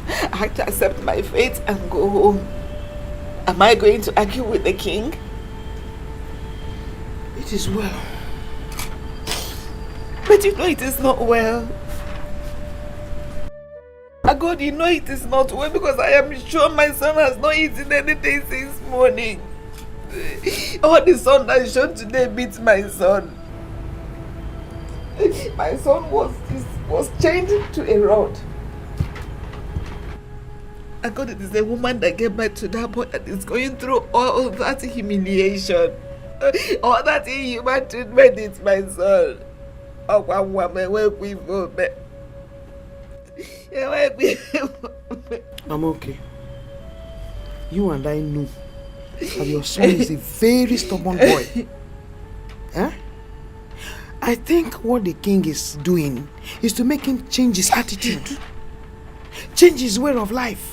I had to accept my fate and go home. Am I going to argue with the king? It is well. But you know it is not well. God, you know it is not well because I am sure my son has not eaten anything since morning. All the sun that shone today beats my son. My son was chained to a rod. God, it is a woman that gave birth to that boy that is going through all that humiliation. All that inhuman treatment is my son. Oh, one woman, where we go, I'm okay. You and I know that your son is a very stubborn boy. Huh? I think what the king is doing is to make him change his attitude, change his way of life.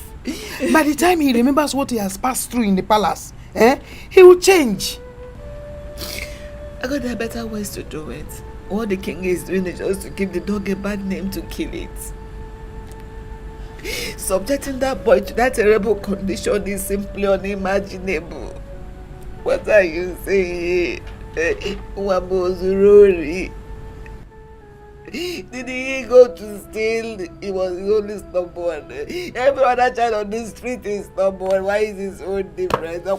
By the time he remembers what he has passed through in the palace, he will change. I got there are better ways to do it. What the king is doing is just to give the dog a bad name to kill it. Subjecting that boy to that terrible condition is simply unimaginable. What are you saying? Wabozurori. Did he go to steal? He was only stubborn. Every other child on the street is stubborn. Why is his own different? Oh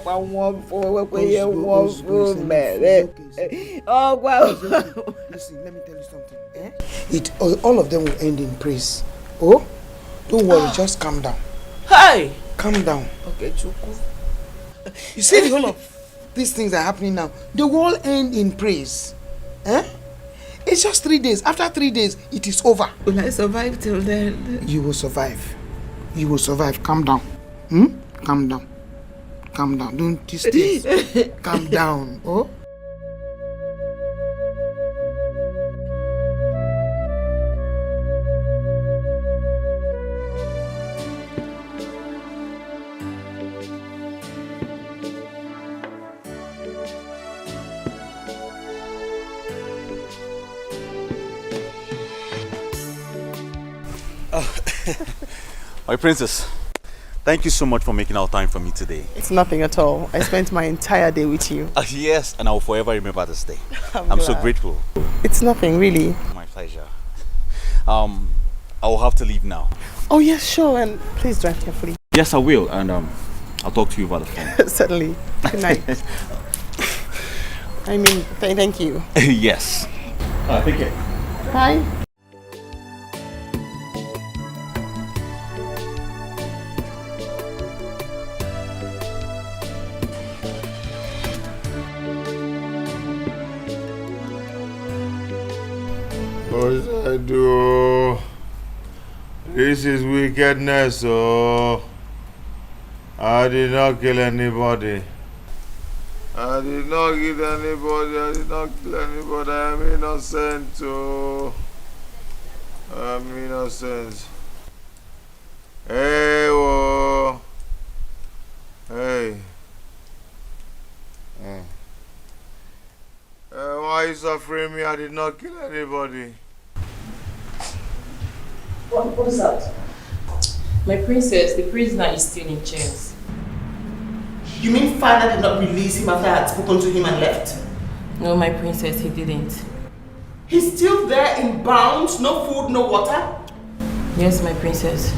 wow. Listen, let me tell you something. All of them will end in praise. Oh? Don't worry, just calm down. Hi! Calm down. Okay, Chuku. You see the whole of these things are happening now. They will all end in praise. It's just 3 days. After 3 days, it is over. Will I survive till then? You will survive. You will survive. Calm down. Calm down. Calm down. Don't twist this. Calm down. Oh? My princess, thank you so much for making our time for me today. It's nothing at all. I spent my entire day with you. Yes, and I will forever remember this day. I'm so grateful. It's nothing, really. My pleasure. I will have to leave now. Oh, yes, sure. And please drive carefully. Yes, I will. And I'll talk to you over the phone. Certainly. Good night. I mean, thank you. Yes. Take care. Bye. What should I do? This is wickedness, oh. I did not kill anybody. I did not kill anybody. I did not kill anybody. I am innocent, oh. I am innocent. Hey, whoa. Hey. Why are you suffering me? I did not kill anybody. What is that? My princess, the prisoner is still in chains. You mean father did not release him after I had spoken to him and left? No, my princess, he didn't. He's still there in bounds, no food, no water? Yes, my princess.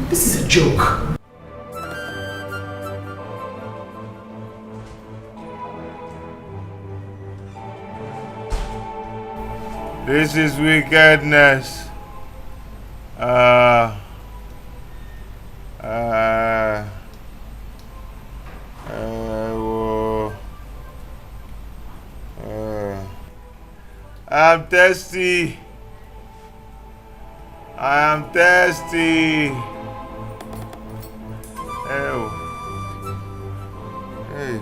This is a joke. This is wickedness. I'm thirsty. I am thirsty. Ew. Hey.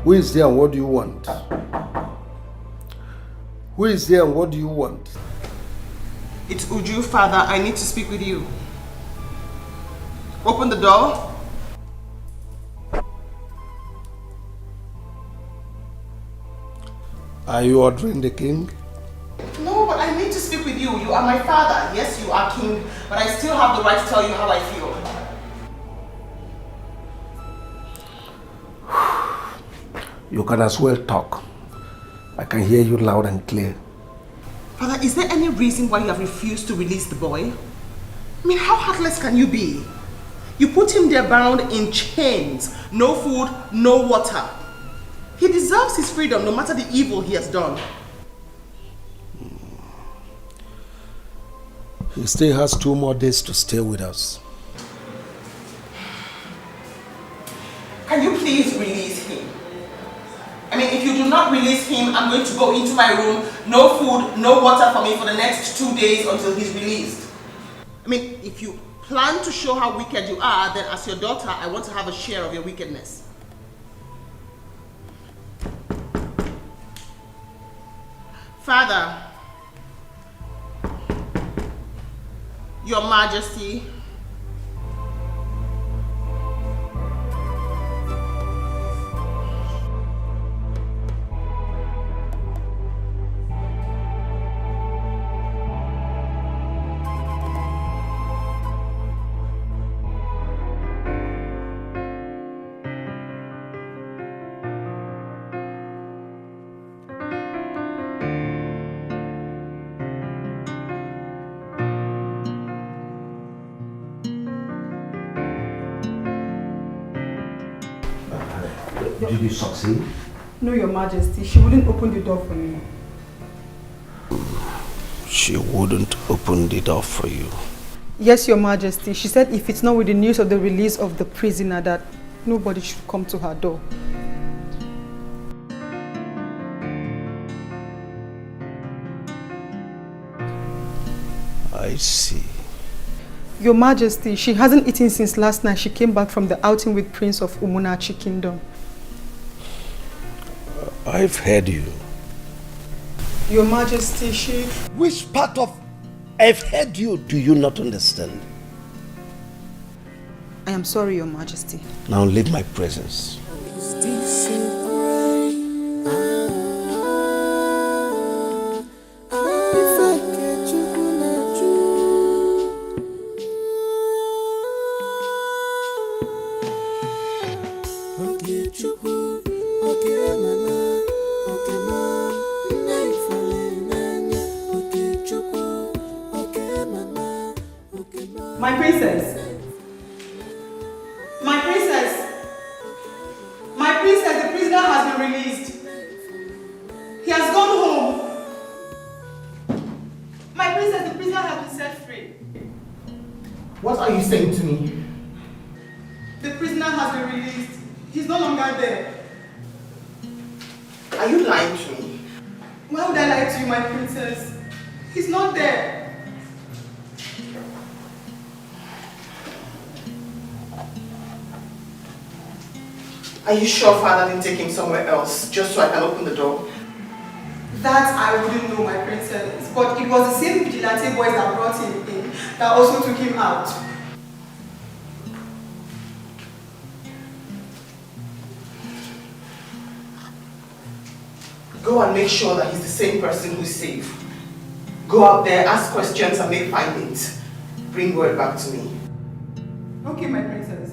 Who is there and what do you want? Who is here and what do you want? It's Uju, father. I need to speak with you. Open the door. Are you ordering the king? No, but I need to speak with you. You are my father. Yes, you are king, but I still have the right to tell you how I feel. You can as well talk. I can hear you loud and clear. Father, is there any reason why you have refused to release the boy? I mean, how heartless can you be? You put him there bound in chains. No food, no water. He deserves his freedom no matter the evil he has done. He still has 2 more days to stay with us. Can you please release him? I mean, if you do not release him, I'm going to go into my room. No food, no water for me for the next 2 days until he's released. I mean, if you plan to show how wicked you are, then as your daughter, I want to have a share of your wickedness. Father, Your Majesty, Did you succeed? No, Your Majesty. She wouldn't open the door for me. She wouldn't open the door for you. Yes, Your Majesty. She said if it's not with the news of the release of the prisoner that nobody should come to her door. I see. Your Majesty, she hasn't eaten since last night. She came back from the outing with Prince of Umunachi Kingdom. I've heard you. Your Majesty, she... Which part of I've heard you do you not understand? I am sorry, Your Majesty. Now leave my presence. My princess! My princess! My princess, the prisoner has been released. He has gone home. My princess, the prisoner has been set free. What are you saying to me? The prisoner has been released. He's no longer there. Are you lying to me? Why would I lie to you, my princess? He's not there. Are you sure father didn't take him somewhere else just so I can open the door? That I wouldn't know, my princess. But it was the same vigilante boys that brought him in that also took him out. Go and make sure that he's the same person who's safe. Go out there, ask questions and make findings. Bring word back to me. Okay, my princess.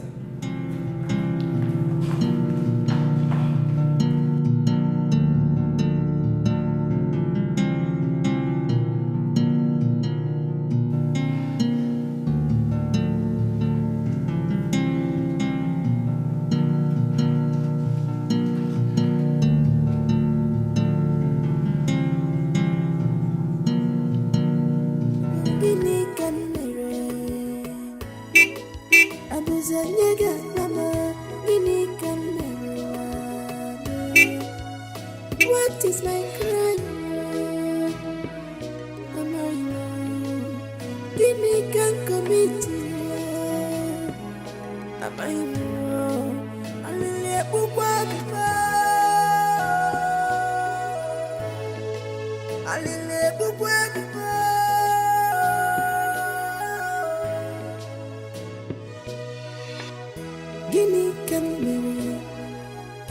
What is my crime? Give me can commit. Am I wrong? I will let you walk. I Guinea can be.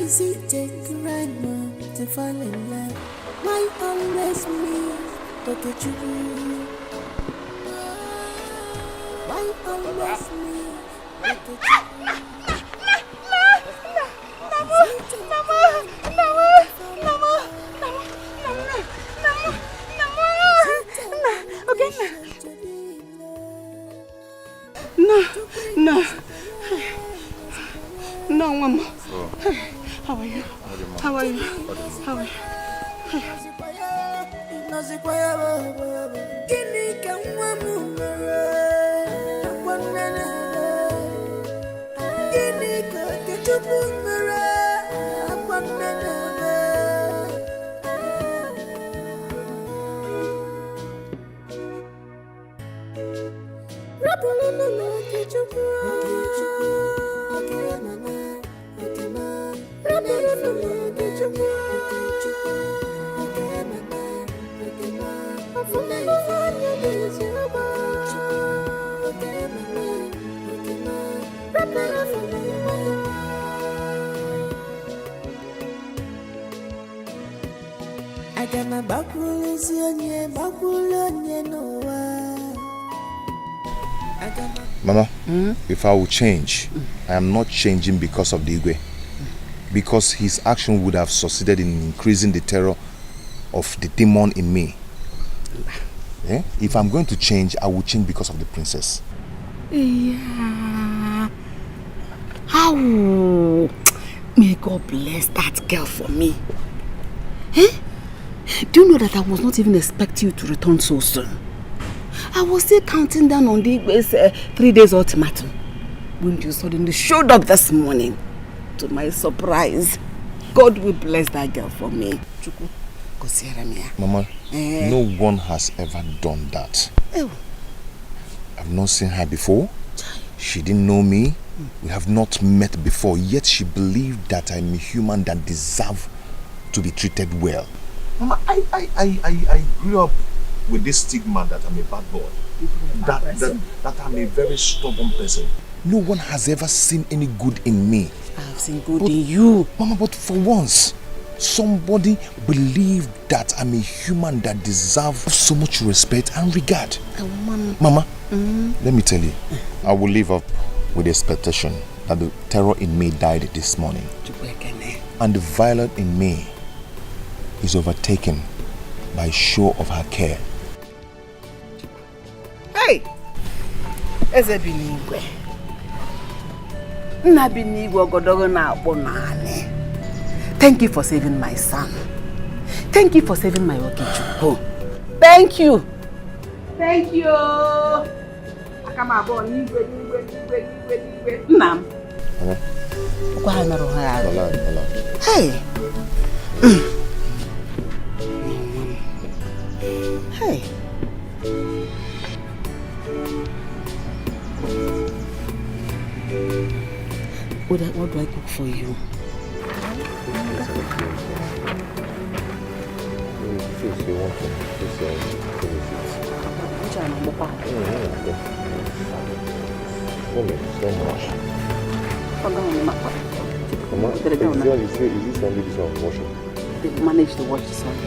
Is it a crime to fall in love? Why always me? Look at you. Why always me? Look at you. No, Mama. How are you? How are you? How are you? Mama, if I will change, I am not changing because of the Igwe. Because his action would have succeeded in increasing the terror of the demon in me. Yeah? If I'm going to change, I will change because of the princess. Yeah. How? May God bless that girl for me. Eh? Do you know that I was not even expecting you to return so soon? I was still counting down on the 3 days ultimatum when you suddenly showed up this morning. To my surprise, God will bless that girl for me. Mama, no one has ever done that. Oh. I've not seen her before. She didn't know me. We have not met before, yet she believed that I'm a human that deserves to be treated well. Mama, I grew up with this stigma that I'm a bad boy. That I'm a very stubborn person. No one has ever seen any good in me. I've seen good in you. Mama, but for once, somebody believed that I'm a human that deserves so much respect and regard. Mama, let me tell you, I will live up with the expectation that the terror in me died this morning. And the violence in me is overtaken by show of her care. Hey! Ezebinigwe. Thank you for saving my son. Thank you for saving my Okichukwu. Thank you. Thank you. Nam. Hey. Hey. What do I cook for you? If you want to, so much. Mama, is this only this one washing? They've managed to wash this one.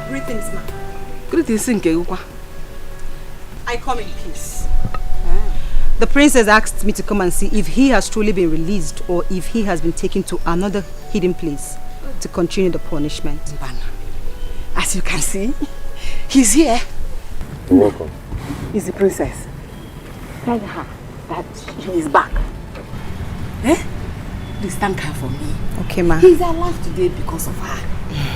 Greetings, ma'am. Greetings, Nkegukwa. I come in peace. The princess asked me to come and see if he has truly been released or if he has been taken to another hidden place to continue the punishment. As you can see, he's here. You're welcome. He's the princess. Tell her that he is back. Eh? Please thank her for me. Okay, ma. He's alive today because of her.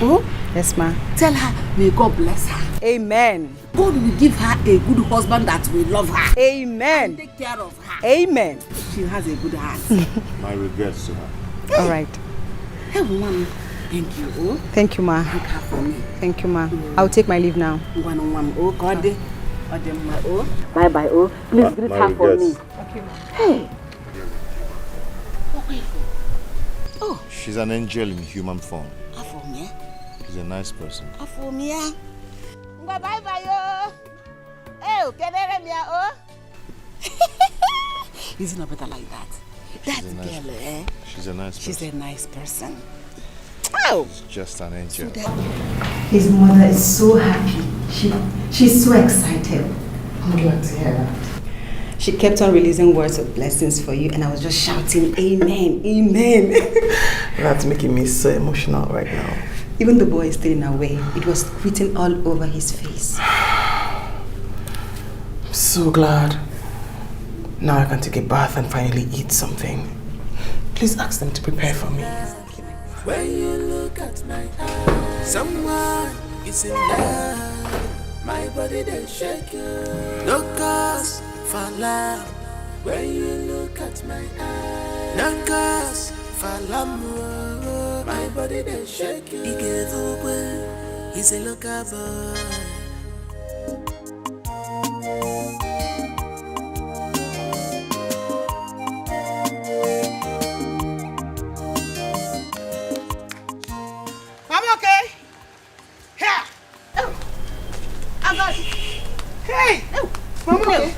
Oh? Yes, ma. Tell her, may God bless her. Amen. God will give her a good husband that will love her. Amen. And take care of her. Amen. She has a good heart. My regrets to her. All right. Hey, woman. Thank you. Oh. Thank you, ma. Thank her for me. Thank you, ma. I'll take my leave now. Oh, God. Oh. Bye-bye. Oh. Please greet her for me. Okay, ma. Hey. Oh. She's an angel in human form. Afomia. She's a nice person. Afomia. Bye-bye, yo. Hey, can oh. Is it not better like that? That girl, eh? She's a nice person. She's a nice person. Oh! She's just an angel. His mother is so happy. She's so excited. I'm glad to hear that. She kept on releasing words of blessings for you, and I was just shouting, Amen, Amen. That's making me so emotional right now. Even the boy is still in our way. It was written all over his face. I'm so glad. Now I can take a bath and finally eat something. Please ask them to prepare for me. When you look at my eyes, someone is in love. My body they shake you. No cause for love. When you look at my eyes, no cause for love. My body they shake you. He gave away. He's a local boy. I'm okay. Here. Oh. I got it. Hey. Oh. I'm okay.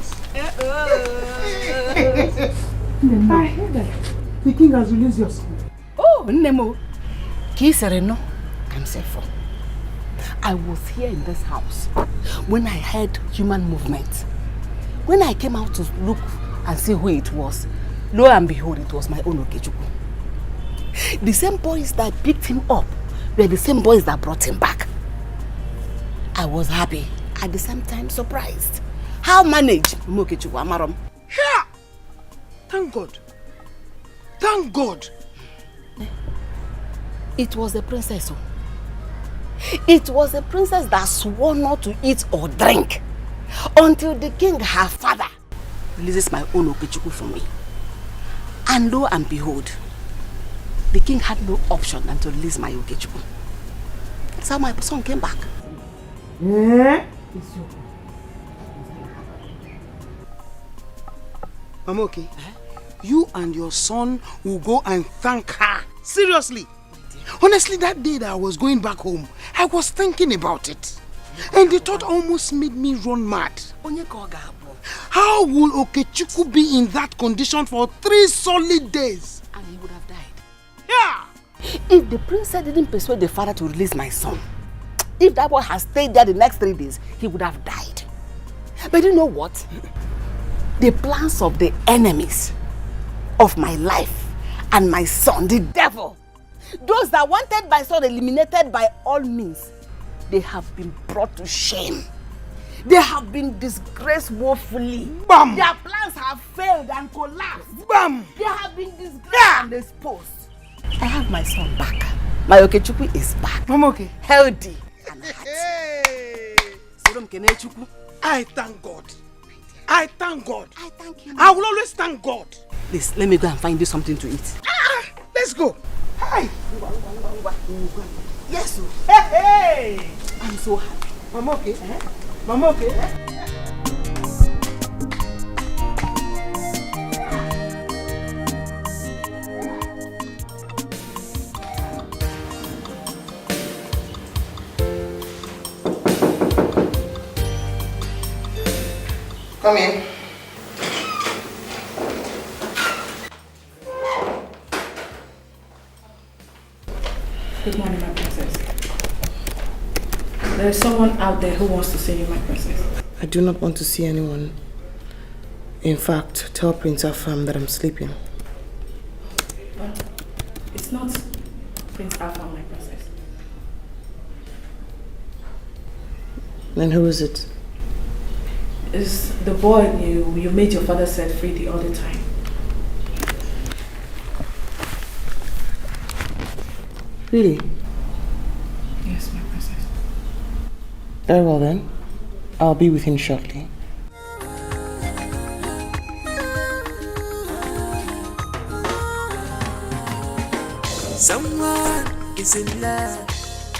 I hear that the king has released your son. Oh, Nemo. Kisereno. I'm safe for. I was here in this house when I heard human movement. When I came out to look and see who it was, lo and behold, it was my own Okechukwu. The same boys that picked him up were the same boys that brought him back. I was happy, at the same time surprised. How managed Okechukwu Amarom? Here! Thank God. Thank God. It was a princess. It was a princess that swore not to eat or drink until the king, her father, releases my own Okechukwu for me. And lo and behold, the king had no option than to release my Okechukwu. That's how my son came back. I'm okay. You and your son will go and thank her. Seriously. Honestly, that day that I was going back home, I was thinking about it. And the thought almost made me run mad. How will Okechukwu be in that condition for 3 solid days? And he would have died. Yeah! If the princess didn't persuade the father to release my son, if that boy had stayed there the next 3 days, he would have died. But you know what? The plans of the enemies of my life and my son, the devil, those that wanted my son eliminated by all means, they have been brought to shame. They have been disgraced woefully. Bam! Their plans have failed and collapsed. Bam! They have been disgraced and exposed. I have my son back. My Okechukwu is back. I'm okay. Healthy and happy. I thank God. I thank God. I thank him. I will always thank God. Please, let me go and find you something to eat. Let's go. Hi. Yes. Hey. I'm so happy. I'm okay. I'm okay. Come in. Good morning, my princess. There is someone out there who wants to see you, my princess. I do not want to see anyone. In fact, tell Prince Afam that I'm sleeping. But it's not Prince Afam, my princess. Then who is it? It's the boy you made your father set free the other time. Really? Very well then. I'll be with him shortly. Someone is in love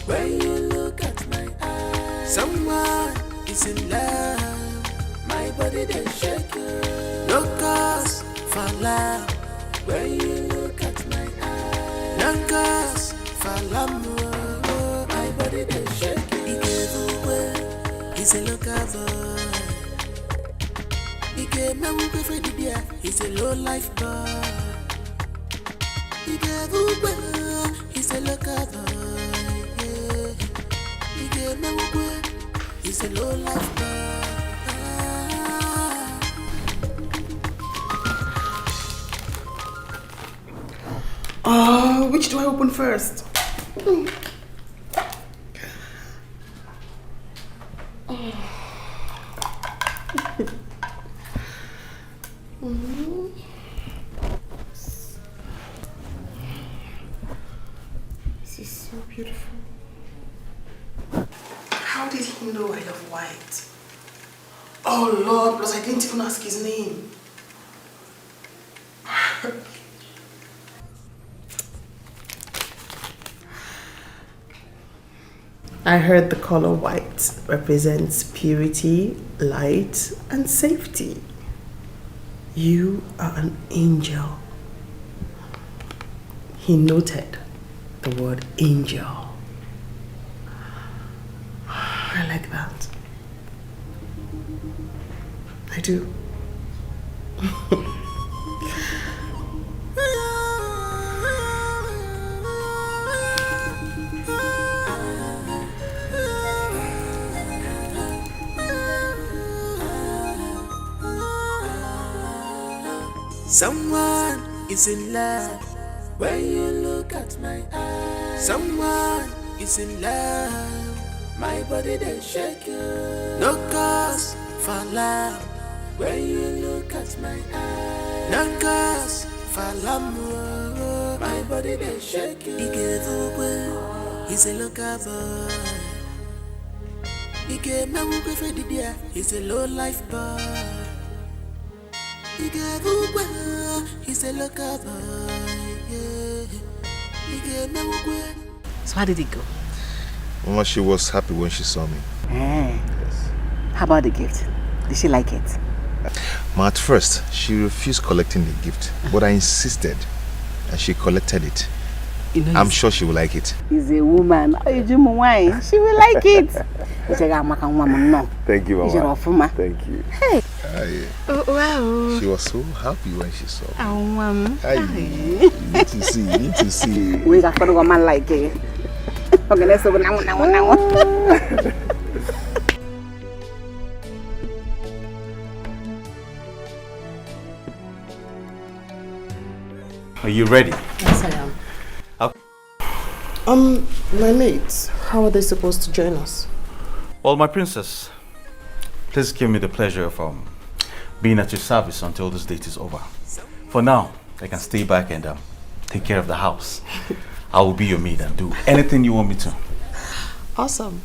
when you look at my eyes. Someone is in love, my body they shake you. No cause for love when you look at my eyes. No cause for love, my body they shake you. He gave away, he's a local boy. He gave me a for the beer, he's a low life boy. He gave away, he's a local boy. Yeah. He gave me away, he's a low life boy. Which do I open first? This is so beautiful. How did he know I love white? Oh Lord, plus I didn't even ask his name. I heard the color white represents purity, light, and safety. You are an angel. He noted the word angel. I like that. I do. Someone is in love when you look at my eyes. Someone is in love, my body they shake you. No cause for love when you look at my eyes. No cause for love, my body they shake you. He gave away, he's a local boy. He gave me a for the beer, he's a low life boy. He gave away, he's a local boy. Yeah. He gave me away. So how did it go? Mama, she was happy when she saw me. Yes. How about the gift? Did she like it? Ma, at first, she refused collecting the gift, but I insisted, and she collected it. You know, I'm sure she will like it. He's a woman. Oh, you do wine. She will like it. Thank you, Mama. Thank you. Hey. Oh, wow. She was so happy when she saw me. Oh, Mom. You need to see, you need to see. We got a woman like it. Okay, let's go now. Are you ready? Yes, I am. Okay. My mates, how are they supposed to join us? Well, my princess, please give me the pleasure of being at your service until this date is over. For now, I can stay back and take care of the house. I will be your maid and do anything you want me to. Awesome.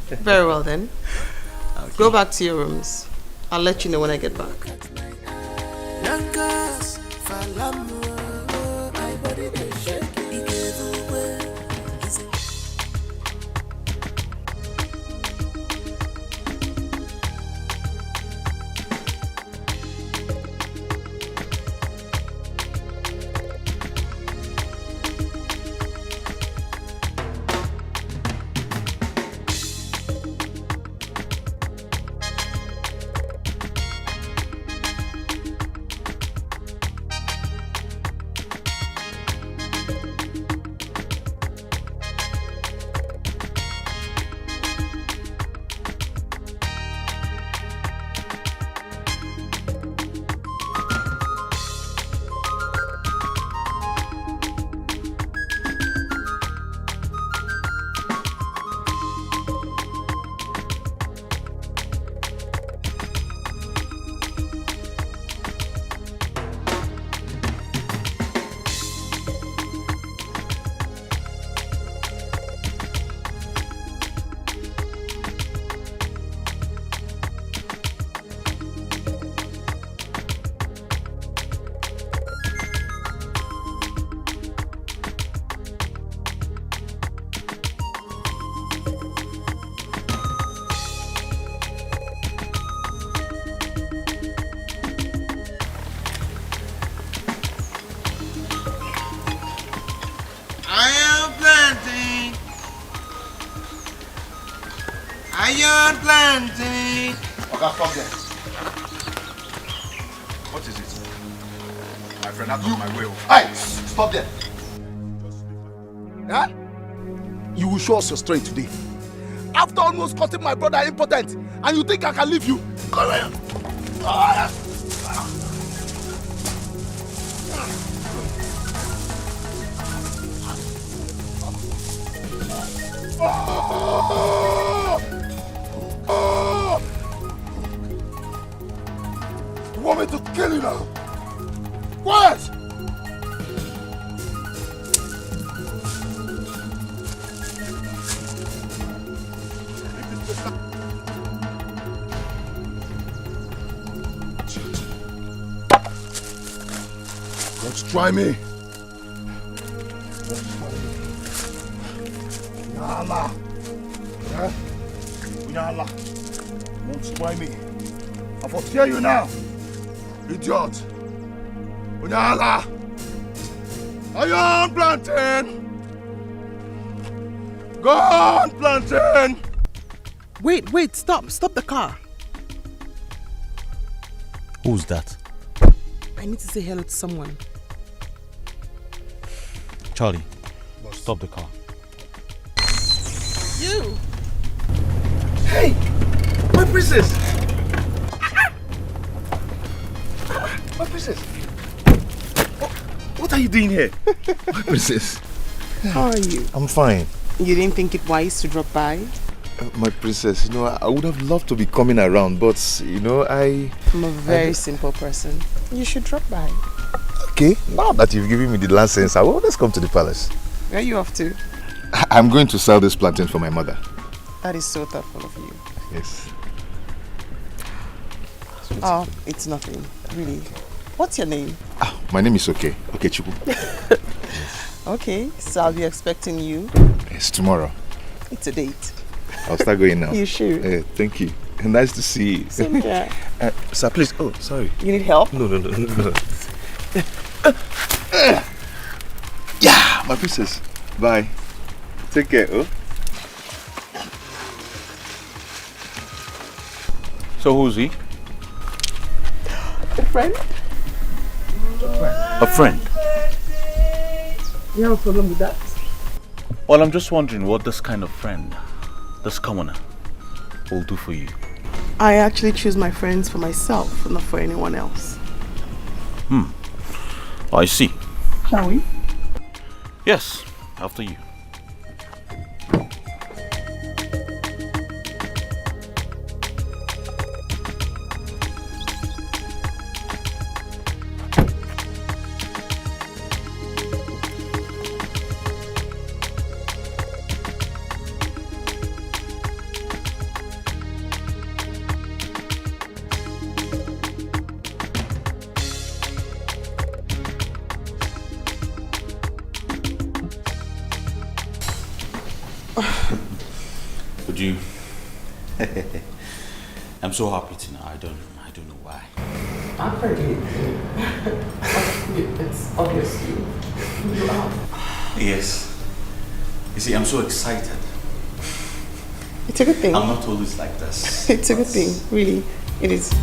Very well then. Okay. Go back to your rooms. I'll let you know when I get back. Iron planting. Okay, stop there. What is it? My friend, out of my way. Hey, stop there. Huh? You will show us your strength today. After almost cutting my brother impotent, and you think I can leave you? Come here. You want me to kill you now? Quiet! Don't try me. Unyala. Yeah? Unyala. Don't try me. I will tear you now. Idiot. Unyala. Iron plantain. Gone plantain. Wait, stop the car. Who's that? I need to say hello to someone. Charlie, stop the car. You! Hey! My princess! My princess! What are you doing here? My princess. How are you? I'm fine. You didn't think it wise to drop by? My princess, I would have loved to be coming around, but, I'm a very simple person. You should drop by. Okay, now that you've given me the license, let's come to the palace. Where are you off to? I'm going to sell this plantain for my mother. That is so thoughtful of you. Yes. Oh, it's nothing, really. What's your name? My name is Okay Chuku. Okay, so I'll be expecting you. Yes, tomorrow. It's a date. I'll start going now. You should. Thank you. Nice to see you. Same here. Sir, please. Oh, sorry. You need help? No. Yeah, my princess. Bye. Take care, oh. So who's he? A friend? A friend? You have a problem with that? Well, I'm just wondering what this kind of friend, this commoner, will do for you. I actually choose my friends for myself, not for anyone else. I see. Shall we? Yes, after you. Would you? I'm so happy tonight. I don't know why. I'm pretty. It's obvious you are. Yes. You see, I'm so excited. It's a good thing. I'm not always like this. It's a good thing, really. It is.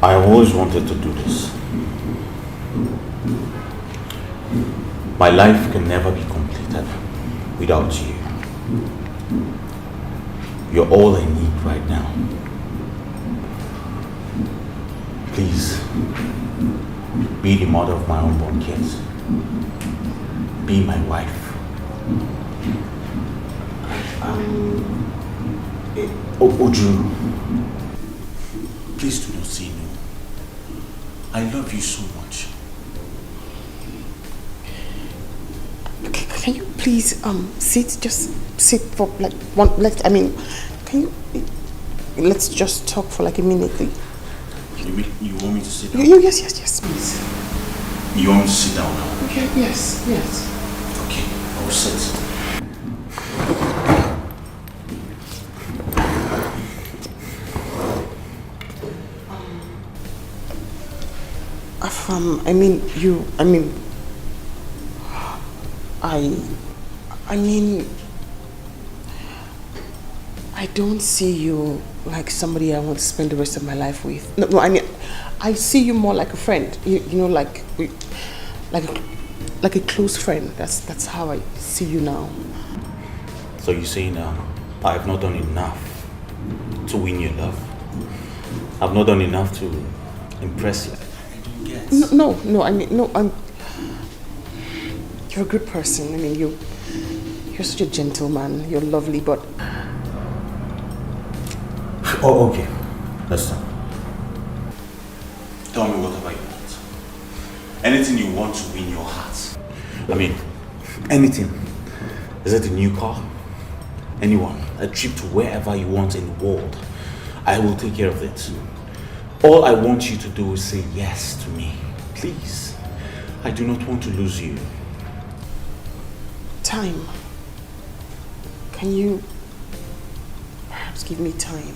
I always wanted to do this. My life can never be completed without you. You're all I need right now. Please, be the mother of my unborn kids. Be my wife. Oju, please do not say no. I love you so much. Can you please sit? Just sit for like can you? Let's just talk for like a minute. You want me to sit down? Yes, please. You want me to sit down now? Okay, yes. Okay, I will sit. Afam, I mean, I don't see you like somebody I want to spend the rest of my life with. No, I mean, I see you more like a friend. You know, like a close friend. That's how I see you now. So you're saying I have not done enough to win your love? I've not done enough to impress you? No, I mean, no, you're a good person. I mean, you're such a gentleman. You're lovely, but... Oh, okay. That's done. Tell me whatever you want. Anything you want to win your heart. I mean, anything. Is it a new car? Anyone? A trip to wherever you want in the world. I will take care of it. All I want you to do is say yes to me. Please. I do not want to lose you. Time. Can you perhaps give me time?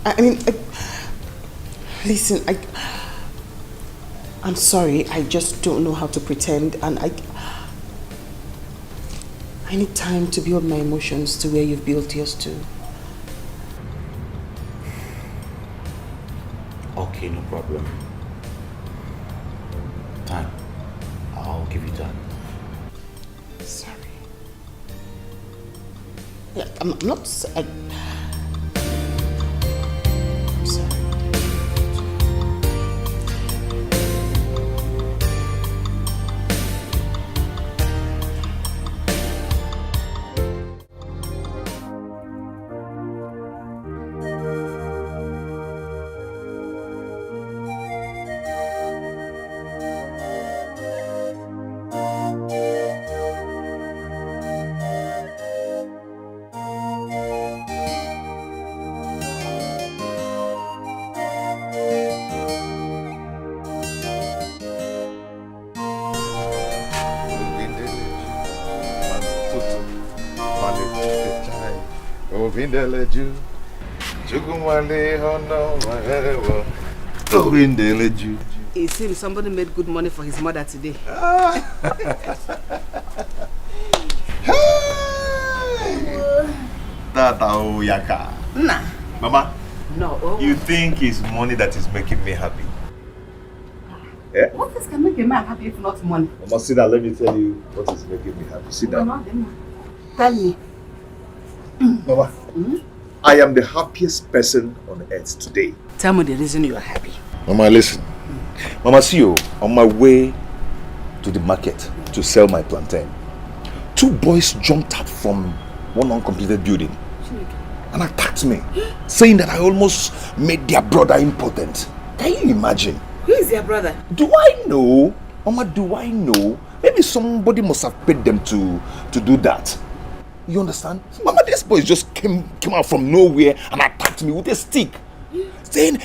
I mean, listen, I'm sorry, I just don't know how to pretend, and I need time to build my emotions to where you've built yours to. Okay, no problem. Time. I'll give you time. Sorry. Yeah, I'm not... I'm sorry. It seems somebody made good money for his mother today. Tata Yaka. Nah. Mama? No. Oh. You think it's money that is making me happy? Eh? What else can make a man happy if not money? Mama, sit down. Let me tell you what is making me happy. Sit down. Tell me. Mama, I am the happiest person on earth today. Tell me the reason you are happy. Mama, listen. Mama, see you on my way to the market to sell my plantain. Two boys jumped out from one uncompleted building and attacked me, saying that I almost made their brother impotent. Can you imagine? Who is your brother? Do I know? Mama, do I know? Maybe somebody must have paid them to do that. You understand? Mama, these boys just came out from nowhere and attacked me with a stick. Saying,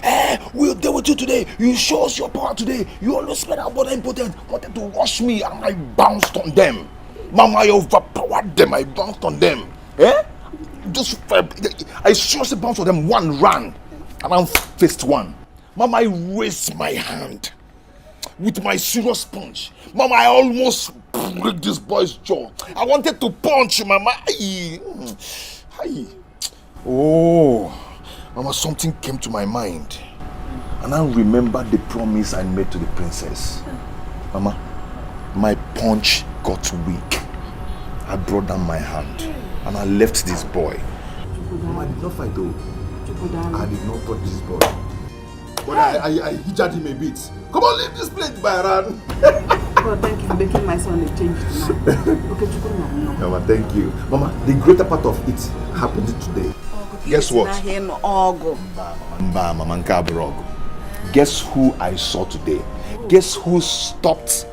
we'll deal with you today. You show us your power today. You always made our brother impotent. Wanted to rush me and I bounced on them. Mama, I overpowered them. I bounced on them. I seriously bounced on them. One ran and I faced one. Mama, I raised my hand with my serious punch. Mama, I almost break this boy's jaw. I wanted to punch Mama. Oh. Mama, something came to my mind. And I remembered the promise I made to the princess. Mama, my punch got weak. I brought down my hand and I left this boy. Mama, I did not fight though. I did not touch this boy. But I hit him a bit. Come on, leave this place, Byron. Oh, thank you for making my son a change tonight. Okay, Mama, thank you. Mama, the greater part of it happened today. Guess what? Guess who I saw today? Guess who stopped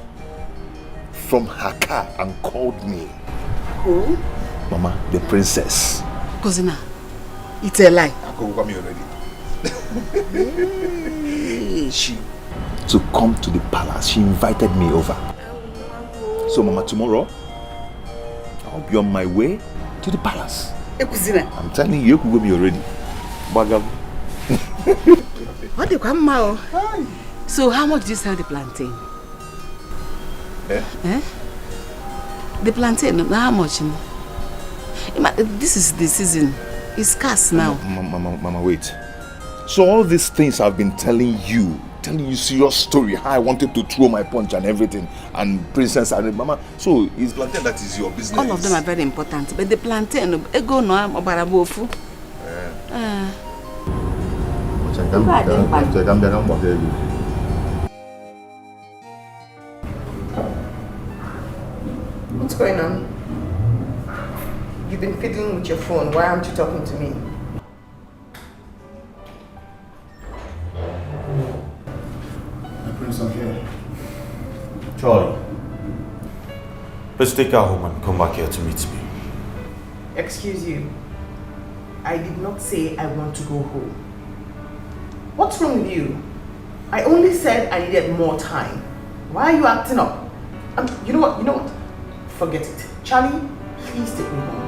from her car and called me? Who? Mama, the princess. Cousin, it's a lie. Me already. She to come to the palace. She invited me over. So, Mama, tomorrow I'll be on my way to the palace. I'm telling you, you could go me already. Bagam. What do you come now? So how much do you sell the plantain? Eh? The plantain, how much? This is the season. It's scarce now. Mama, wait. So all these things I've been telling you serious story, how I wanted to throw my punch and everything, and Princess and Mama. So it's plantain that is your business. All of them are very important, but the plantain, ego no abarabofu. What's going on? You've been fiddling with your phone. Why aren't you talking to me? Prince, I'm here. Charlie, let's take her home and come back here to meet me. Excuse you. I did not say I want to go home. What's wrong with you? I only said I needed more time. Why are you acting up? You know what? Forget it. Charlie, please take me home.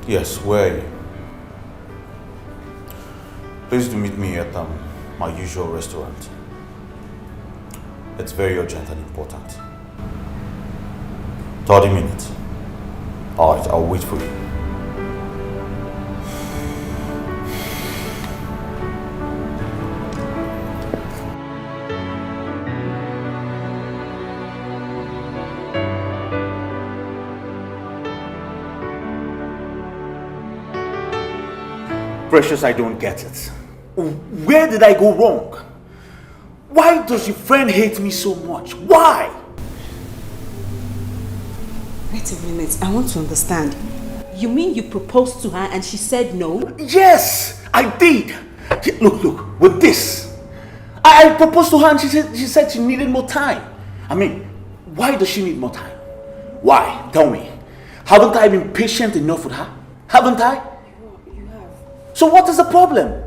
Yes, where are you? Please do meet me at my usual restaurant. It's very urgent and important. 30 minutes. Alright, I'll wait for you. Precious, I don't get it. Where did I go wrong? Why does your friend hate me so much? Why? Wait a minute, I want to understand. You mean you proposed to her and she said no? Yes, I did. Look, with this. I proposed to her and she said she needed more time. I mean, why does she need more time? Why? Tell me. Haven't I been patient enough with her? Haven't I? So what is the problem?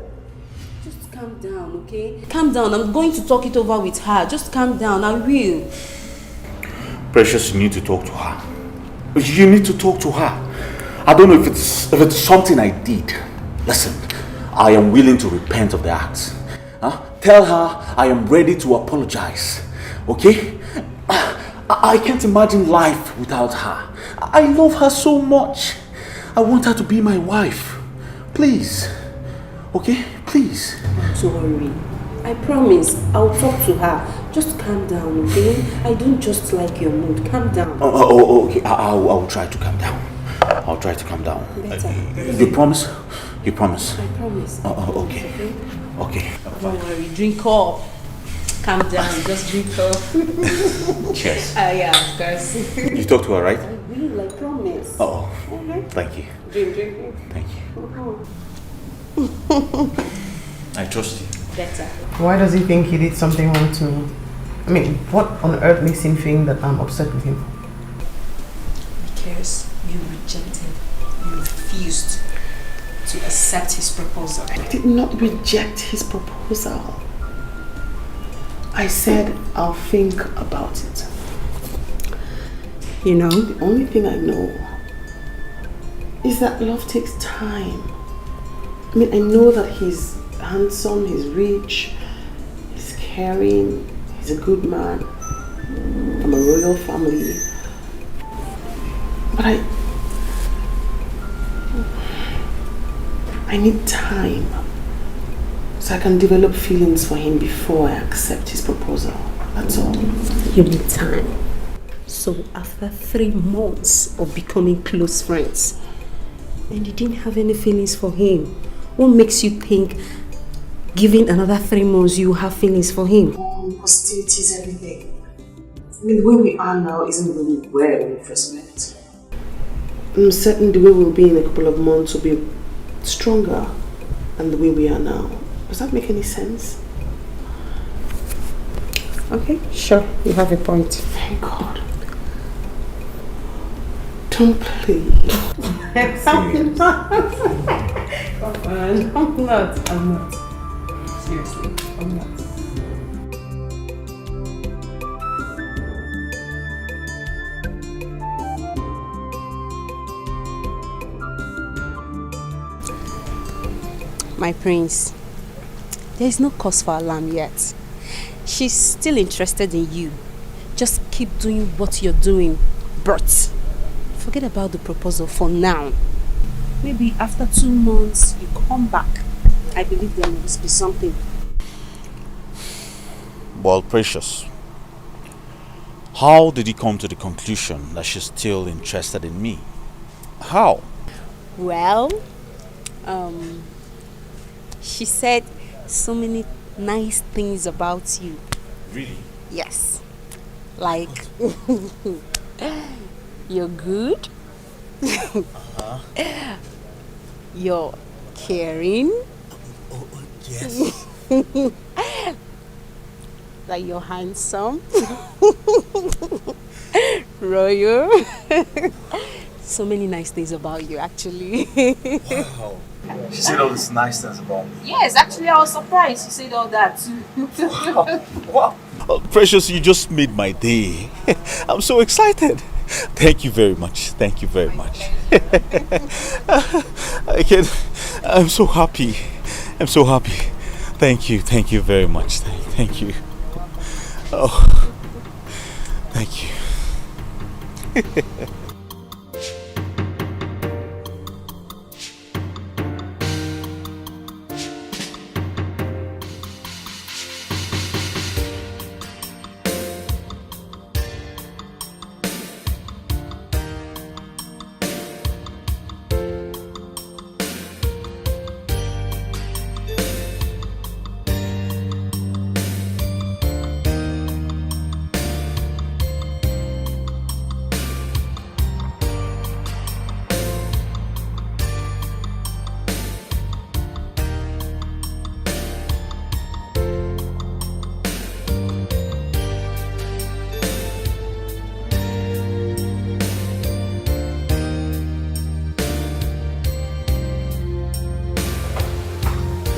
Just calm down, okay? Calm down. I'm going to talk it over with her. Just calm down. I will. Precious, you need to talk to her. You need to talk to her. I don't know if it's something I did. Listen, I am willing to repent of the act. Tell her I am ready to apologize. Okay? I can't imagine life without her. I love her so much. I want her to be my wife. Please. Okay? Please. Don't worry. I promise I'll talk to her. Just calm down, okay? I don't just like your mood. Calm down. Okay. I'll try to calm down. I'll try to calm down. Better. You promise? You promise? I promise. Okay. Okay. Don't worry. Drink up. Calm down. Just drink up. Cheers. Yeah, of course. You talked to her, right? I will, I promise. Thank you. Drink. Thank you. I trust you. Better. Why does he think he did something wrong to me? I mean, what on earth makes him think that I'm upset with him? Because you rejected, you refused to accept his proposal. I did not reject his proposal. I said I'll think about it. You know, the only thing I know is that love takes time. I mean, I know that he's handsome, he's rich, he's caring, he's a good man from a royal family. But I need time so I can develop feelings for him before I accept his proposal. That's all. You need time. So after 3 months of becoming close friends, and you didn't have any feelings for him, what makes you think giving another 3 months you have feelings for him? Hostilities, everything. I mean, where we are now isn't really where we first met. I'm certain the way we'll be in a couple of months will be stronger than the way we are now. Does that make any sense? Okay, sure. You have a point. Thank God. Don't play. I'm not. Come on. I'm not. Seriously, I'm not. My prince, there is no cause for alarm yet. She's still interested in you. Just keep doing what you're doing, but forget about the proposal for now. Maybe after 2 months, you come back. I believe there must be something. Well, Precious, how did he come to the conclusion that she's still interested in me? How? Well, she said so many nice things about you. Really? Yes. Like, you're good. You're caring. Yes. Like you're handsome. Royal. So many nice things about you, actually. Wow. She said all these nice things about me. Yes, actually I was surprised you said all that. Wow. Oh, Precious, you just made my day. I'm so excited. Thank you very much. Thank you very much. I'm so happy. I'm so happy. Thank you. Thank you very much. Thank you. Oh, thank you.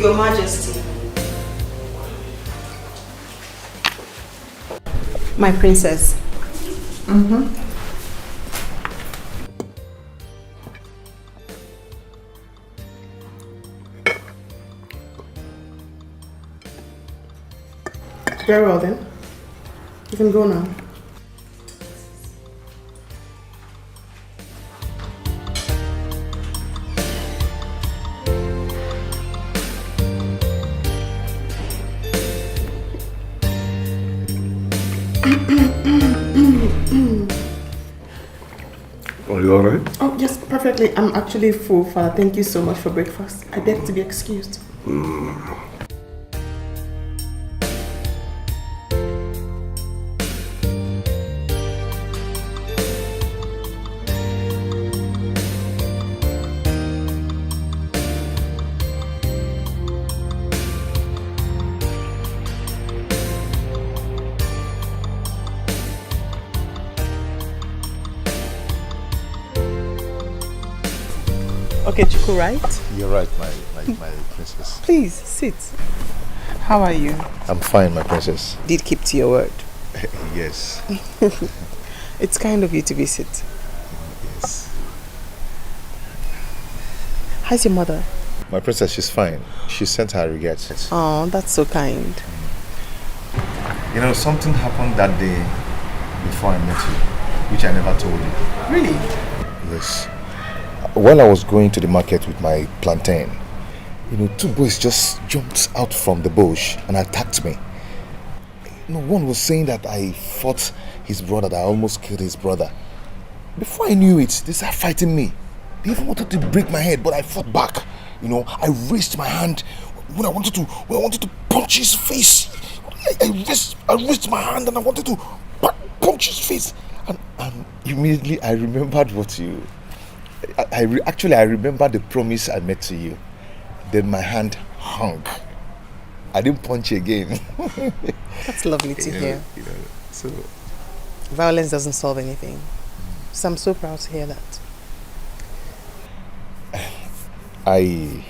Your Majesty. My princess. Very well then. You can go now. Are you alright? Oh, yes, perfectly. I'm actually full, Father. Thank you so much for breakfast. I beg to be excused. Okay, Chiku, right? You're right, my princess. Please, sit. How are you? I'm fine, my princess. Did keep to your word. Yes. It's kind of you to visit. Yes. How's your mother? My princess, she's fine. She sent her regrets. Oh, that's so kind. You know, something happened that day before I met you, which I never told you. Really? Yes. While I was going to the market with my plantain, you know, two boys just jumped out from the bush and attacked me. You know, one was saying that I fought his brother, that I almost killed his brother. Before I knew it, they started fighting me. They even wanted to break my head, but I fought back. You know, I raised my hand when I wanted to punch his face. I raised my hand and I wanted to punch his face. And immediately I remembered what you Actually, I remember the promise I made to you. Then my hand hung. I didn't punch again. That's lovely to hear. So violence doesn't solve anything. So I'm so proud to hear that. I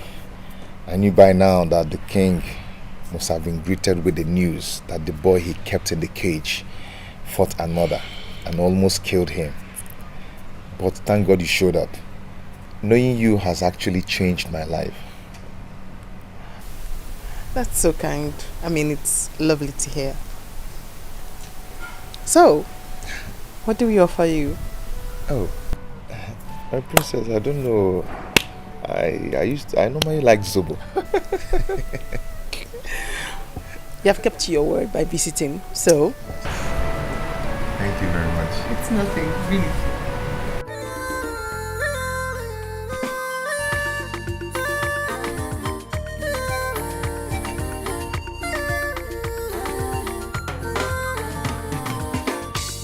knew by now that the king must have been greeted with the news that the boy he kept in the cage fought another and almost killed him. But thank God you showed up. Knowing you has actually changed my life. That's so kind. I mean, it's lovely to hear. So, what do we offer you? Oh, my princess, I don't know. I normally like Zobo. You have kept your word by visiting, so... Thank you very much. It's nothing, really.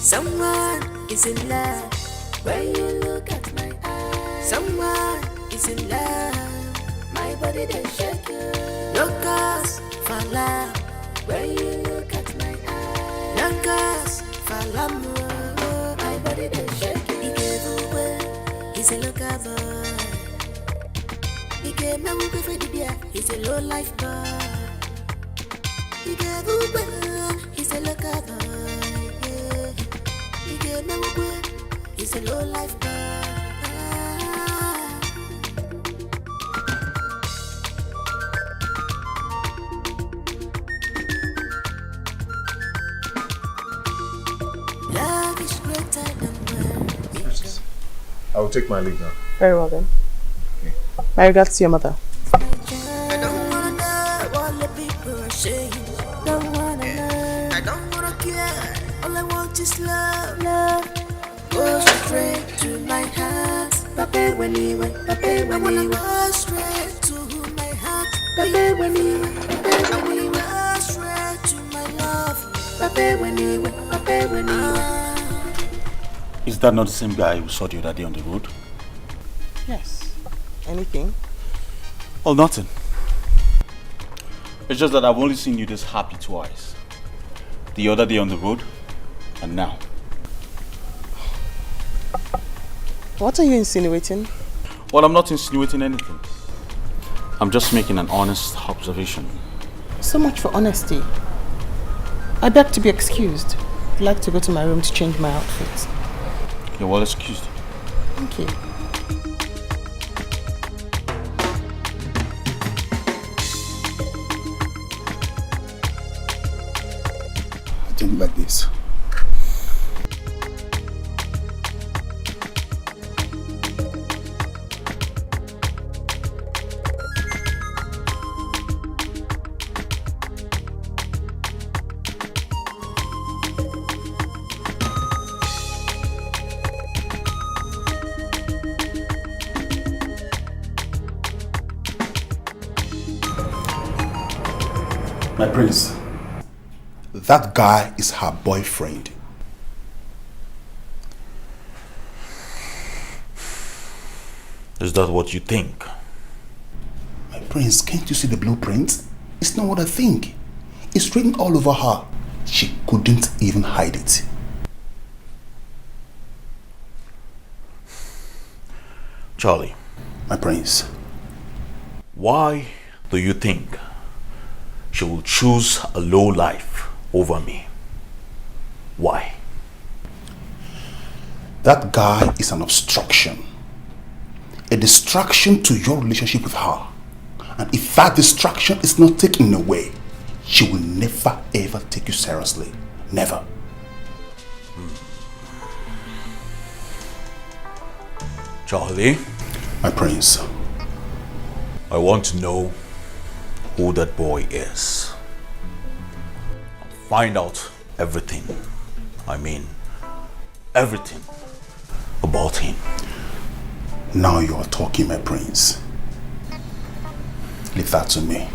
Someone is in love when you look at my eyes. Someone is in love, my body they shake you. No cause for love when you look at my eyes. No cause for love, my body they shake you. He gave away, he's a local boy. He gave me a for the beer, he's a low life boy. He gave away, he's a local boy. He's a low life boy. Love is greater than words. I will take my leave now. Very well then. Okay. My regards to your mother. I don't wanna know what the people are saying. Don't wanna know. I don't wanna care. All I want is love, love. Go straight to my heart. Pape when you went, Pape when you go straight to my heart. Pape when you went, Pape when you go straight to my love. Pape when you went, Pape when you went. Is that not the same guy who saw you that day on the road? Yes. Anything? Well, nothing. It's just that I've only seen you this happy twice. The other day on the road, and now. What are you insinuating? Well, I'm not insinuating anything. I'm just making an honest observation. So much for honesty. I beg to be excused. I'd like to go to my room to change my outfit. You're well excused. Thank you. Think like this. My prince, that guy is her boyfriend. Is that what you think? My prince, can't you see the blueprint? It's not what I think. It's written all over her. She couldn't even hide it. Charlie. My prince. Why do you think she will choose a low life over me? Why? That guy is an obstruction. A distraction to your relationship with her. And if that distraction is not taken away, she will never ever take you seriously. Never. Charlie? My prince. I want to know who that boy is. Find out everything. I mean, everything about him. Now you are talking, my prince. Leave that to me.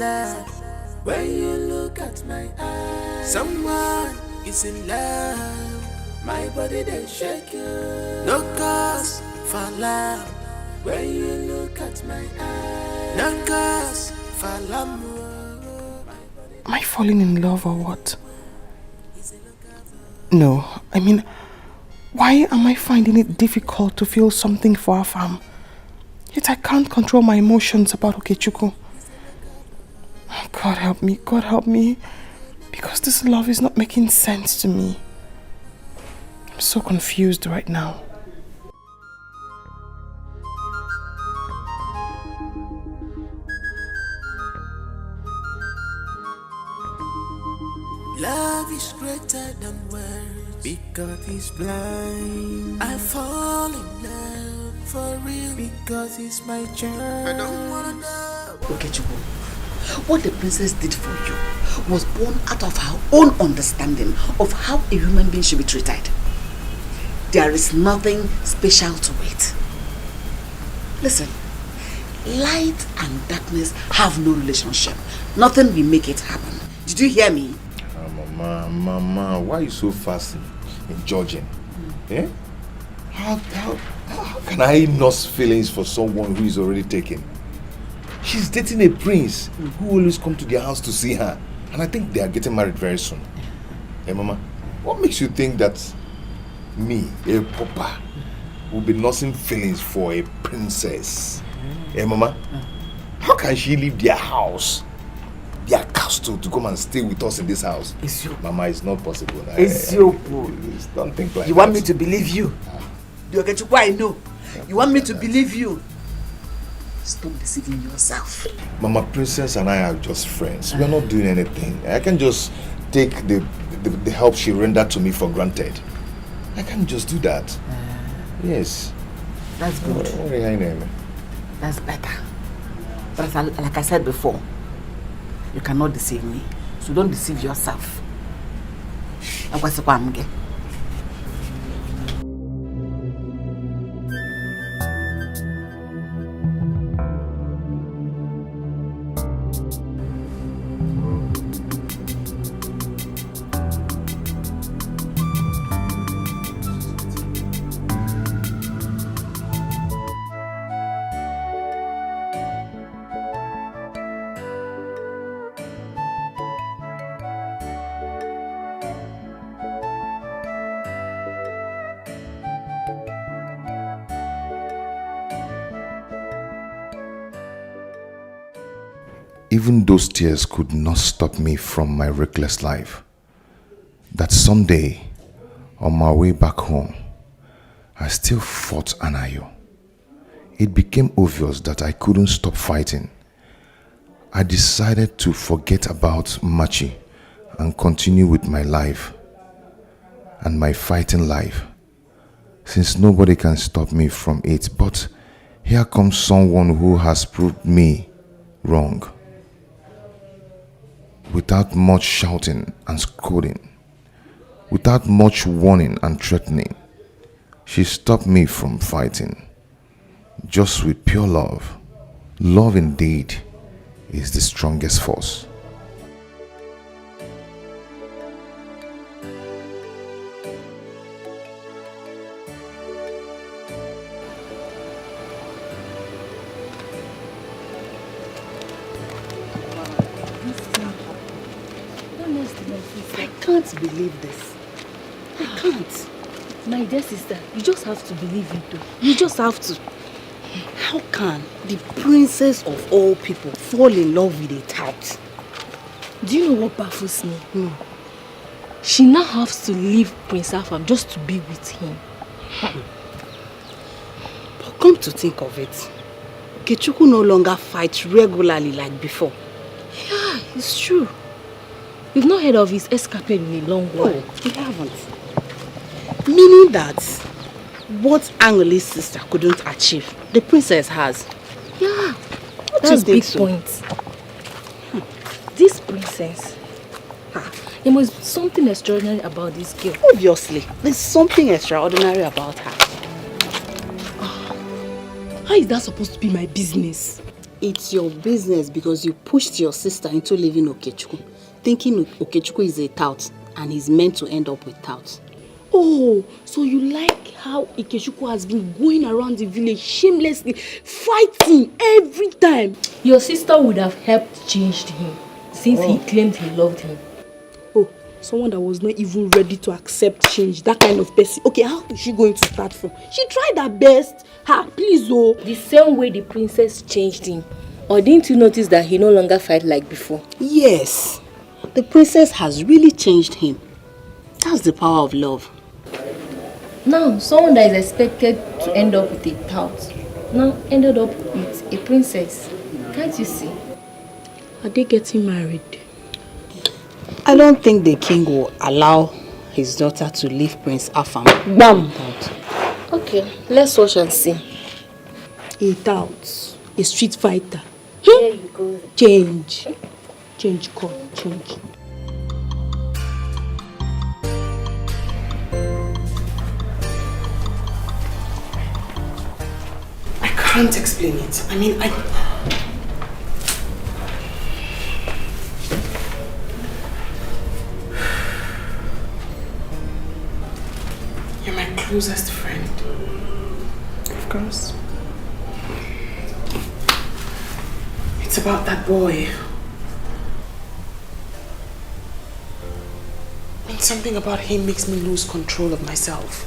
love. When you look at my eyes, someone is in love. My body they shake you. No cause for love. When you look at my eyes, no cause for love. Am I falling in love or what? No, I mean, why am I finding it difficult to feel something for our farm? Yet I can't control my emotions about Okechukwu. God help me, because this love is not making sense to me. I'm so confused right now. Love is greater than words because it's blind. I fall in love for real because it's my child. I don't wanna know. Okechukwu, what the princess did for you was born out of her own understanding of how a human being should be treated. There is nothing special to it. Listen, light and darkness have no relationship. Nothing will make it happen. Did you hear me? Mama, why are you so fast in judging? Eh? How can I nurse feelings for someone who is already taken? She's dating a prince who always come to their house to see her. And I think they are getting married very soon. Hey, Mama, what makes you think that me, a papa, will be nursing feelings for a princess? Hey, Mama, how can she leave their house, their castle, to come and stay with us in this house? Mama, it's not possible. Don't think like that. You want me to believe you? Okechukwu, I know. You want me to believe you? Stop deceiving yourself. Mama, Princess and I are just friends. We are not doing anything. I can just take the help she rendered to me for granted. I can't just do that. Yes. That's good. That's better. But like I said before, you cannot deceive me. So don't deceive yourself. Even those tears could not stop me from my reckless life. That Sunday, on my way back home, I still fought Anayo. It became obvious that I couldn't stop fighting. I decided to forget about Machi and continue with my life and my fighting life, since nobody can stop me from it. But here comes someone who has proved me wrong. Without much shouting and scolding, without much warning and threatening, she stopped me from fighting. Just with pure love. Love indeed is the strongest force. I can't believe this. I can't. My dear sister, you just have to believe it though. You just have to. How can the princess of all people fall in love with a tout? Do you know what baffles me? No. She now has to leave Prince Afam just to be with him. But come to think of it, Okechukwu no longer fights regularly like before. Yeah, it's true. We've not heard of his escapade in a long while. No, we haven't. Meaning that what Angoli's sister couldn't achieve, the princess has. Yeah, that's the big point. This princess, there must be something extraordinary about this girl. Obviously, there's something extraordinary about her. How is that supposed to be my business? It's your business because you pushed your sister into leaving Okechukwu, thinking Okechukwu is a tout and he's meant to end up with touts. Oh, so you like how Ikechukwu has been going around the village shamelessly, fighting every time? Your sister would have helped change him since he claimed he loved him. Oh, someone that was not even ready to accept change, that kind of person. Okay, how is she going to start from? She tried her best. Please, oh. The same way the princess changed him. Or didn't you notice that he no longer fight like before? Yes, the princess has really changed him. That's the power of love. Now, someone that is expected to end up with a tout now ended up with a princess. Can't you see? Are they getting married? I don't think the king will allow his daughter to leave Prince Afam. Bam! Okay, let's watch and see. A tout, a street fighter. There you go. Change. Change, call, change. I can't explain it. I mean, You're my closest friend. Of course. It's about that boy. I mean, something about him makes me lose control of myself.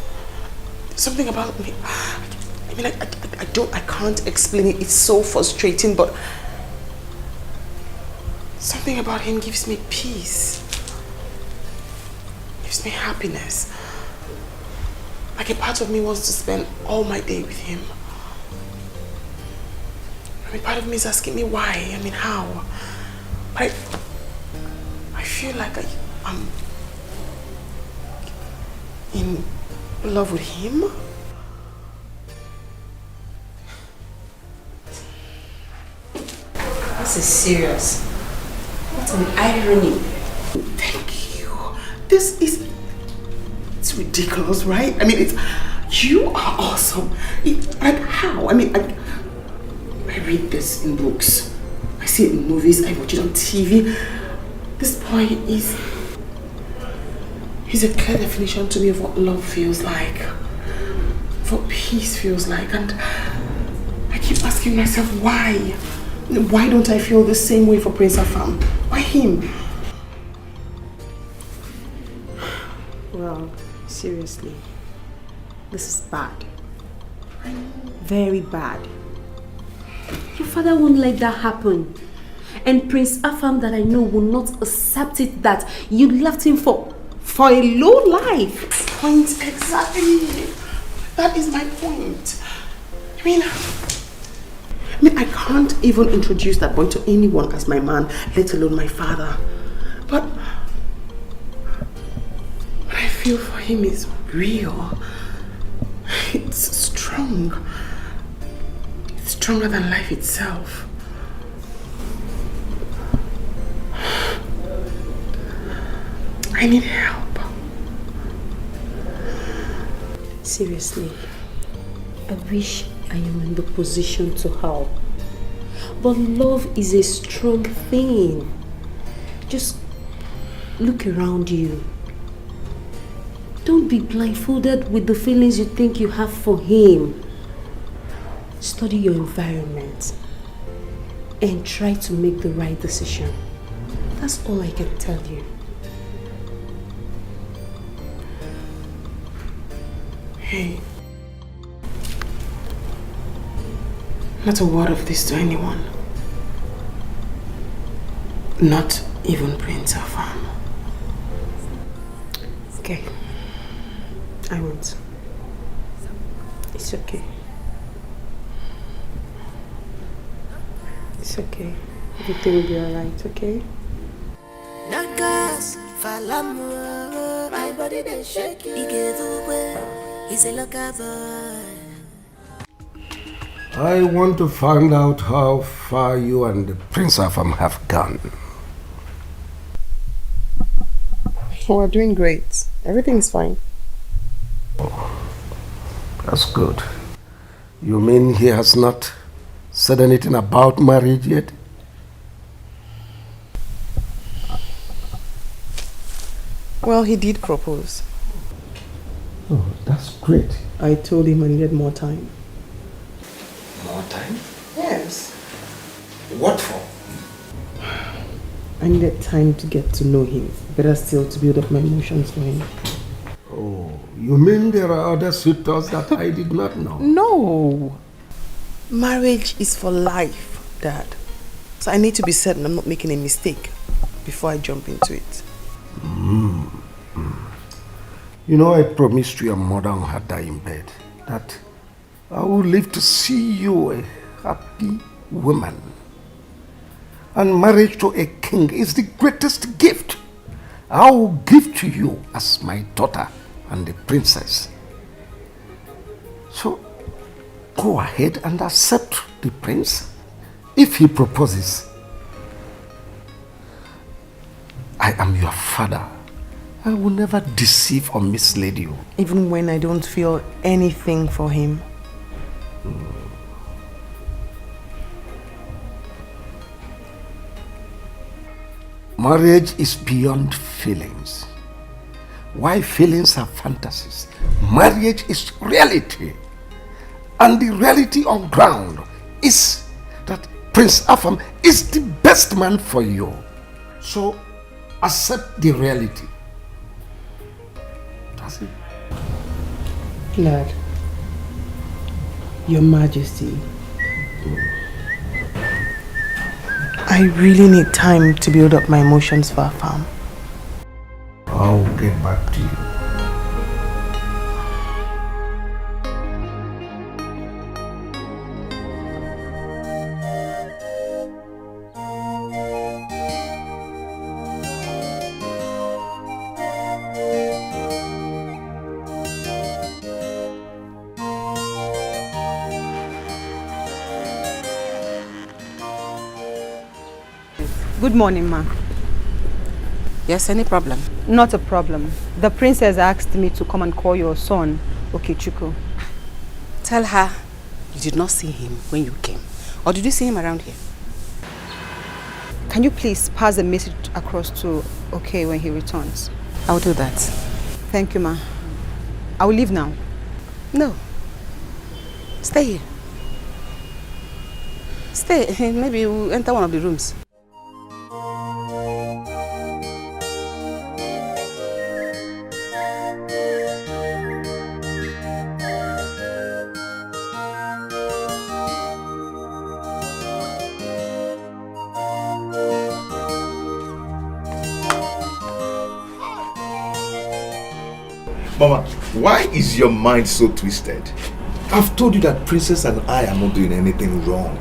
Something about me. I mean, I can't explain it. It's so frustrating, but something about him gives me peace. Gives me happiness. Like a part of me wants to spend all my day with him. I mean, part of me is asking me why. I mean, how? But I feel like I'm in love with him. This is serious. What an irony. Thank you. This is... It's ridiculous, right? I mean, you are awesome. Like how? I mean, I read this in books. I see it in movies. I watch it on TV. This boy he's a clear definition to me of what love feels like. Of what peace feels like. And I keep asking myself, why? Why don't I feel the same way for Prince Afam? Why him? Well, seriously, this is bad. Very bad. Your father won't let that happen. And Prince Afam that I know will not accept it that you left him for a low life. Point exactly. That is my point. I mean, I can't even introduce that boy to anyone as my man, let alone my father. But what I feel for him is real. It's strong. It's stronger than life itself. I need help. Seriously, I wish I am in the position to help. But love is a strong thing. Just look around you. Don't be blindfolded with the feelings you think you have for him. Study your environment and try to make the right decision. That's all I can tell you. Hey, not a word of this to anyone. Not even Prince Afam. Okay, I won't. It's okay. It's okay. Everything will be alright, okay? Nagas, falamu, my body they shake you. He gave away. He's a locker boy. I want to find out how far you and the Prince Afam have gone. We're doing great. Everything's fine. Oh, that's good. You mean he has not said anything about marriage yet? Well, he did propose. Oh, that's great. I told him I needed more time. More time? Yes. What for? I needed time to get to know him. Better still, to build up my emotions for him. Oh, you mean there are other suitors that I did not know? No. Marriage is for life, Dad. So I need to be certain I'm not making a mistake before I jump into it. You know, I promised your mother on her dying bed that I will live to see you a happy woman. And marriage to a king is the greatest gift I will give to you as my daughter and the princess. So, go ahead and accept the prince. If he proposes, I am your father. I will never deceive or mislead you. Even when I don't feel anything for him. Marriage is beyond feelings. Why feelings are fantasies? Marriage is reality. And the reality on ground is that Prince Afam is the best man for you. So accept the reality. That's it. Lad, Your Majesty, I really need time to build up my emotions for our farm. I'll get back to you. Good morning, ma. Yes, any problem? Not a problem. The princess asked me to come and call your son, Okechukwu. Tell her you did not see him when you came. Or did you see him around here? Can you please pass the message across to Okay when he returns? I'll do that. Thank you, ma. I will leave now. No. Stay here. Stay. Maybe we'll enter one of the rooms. Mama, why is your mind so twisted? I've told you that Princess and I are not doing anything wrong.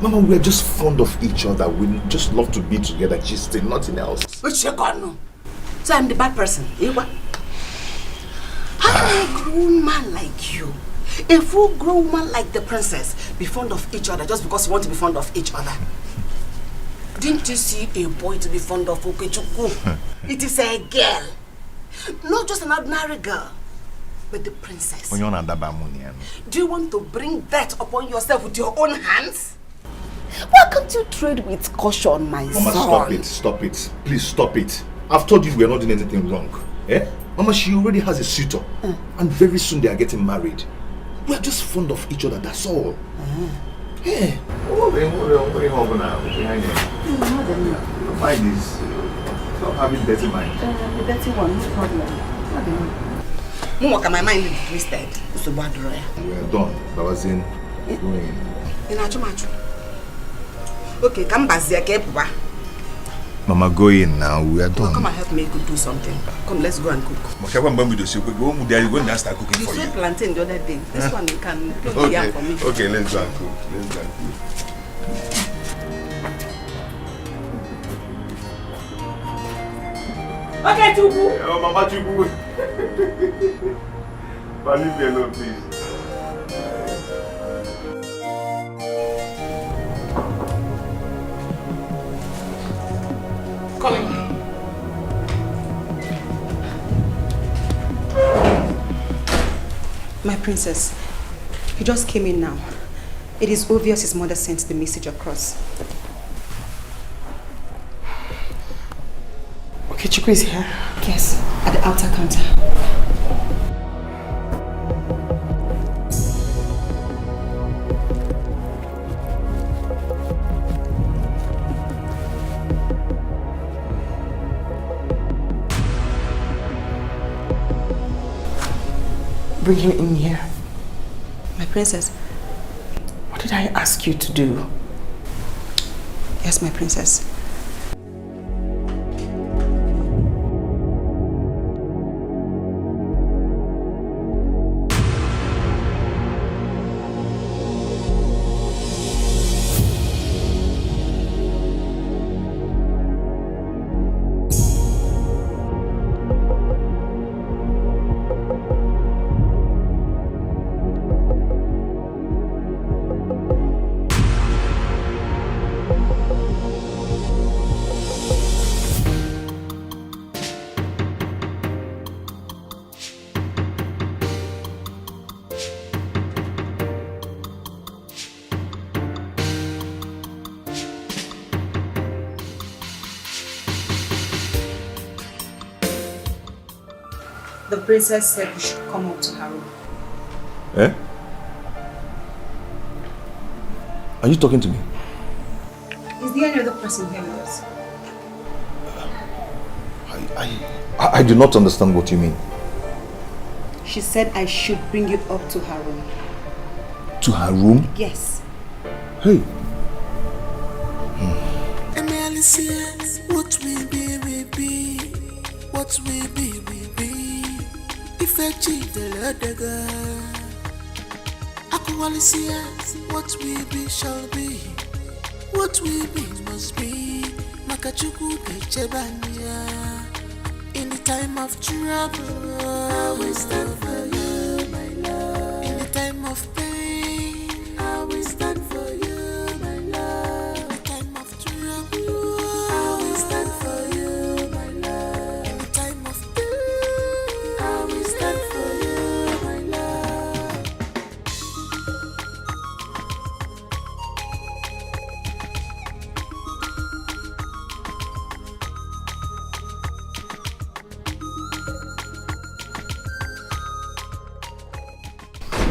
Mama, we're just fond of each other. We just love to be together. She's still nothing else. But you're gone now. So I'm the bad person. How can a grown man like you, a full-grown man like the princess, be fond of each other just because you want to be fond of each other? Didn't you see a boy to be fond of Okechukwu? It is a girl. Not just an ordinary girl, but the princess. Do you want to bring that upon yourself with your own hands? Why can't you trade with caution, my son? Mama, stop it. Please stop it. I've told you we're not doing anything wrong. Eh? Mama, she already has a suitor. And very soon they are getting married. We're just fond of each other, that's all. Yeah. Mind is... Stop having dirty mind. The dirty one, no problem. My mind is twisted. We're done. Babazin, going. Okay, come back here. Mama, go in now. We are done. Come and help me do something. Come, let's go and cook. You go and start cooking You for said plantain the other day. This one you can cook okay. for me. Okay, let's go and cook. Let's go and cook. Okay, Chubu. Oh, Mama Chubu. Leave me alone, please. Come in. My princess, he just came in now. It is obvious his mother sent the message across. Okay, Chiku is here. Yes, at the outer counter. Bring him in here. My princess. What did I ask you to do? Yes, my princess. The princess said we should come up to her room. Eh? Are you talking to me? Is there any other person here with us? I do not understand what you mean. She said I should bring you up to her room. To her room? Yes. Hey. What we be, we be. What we be, we be. If I cheat the other girl, what we be shall be. What we be must be. Makachuku Pechebania. In the time of trouble, I will stand for you, my love. In the time of pain, I will stand for you, my love. In the time of trouble, I will stand for you, my love. In the time of pain, I will stand for you, my love.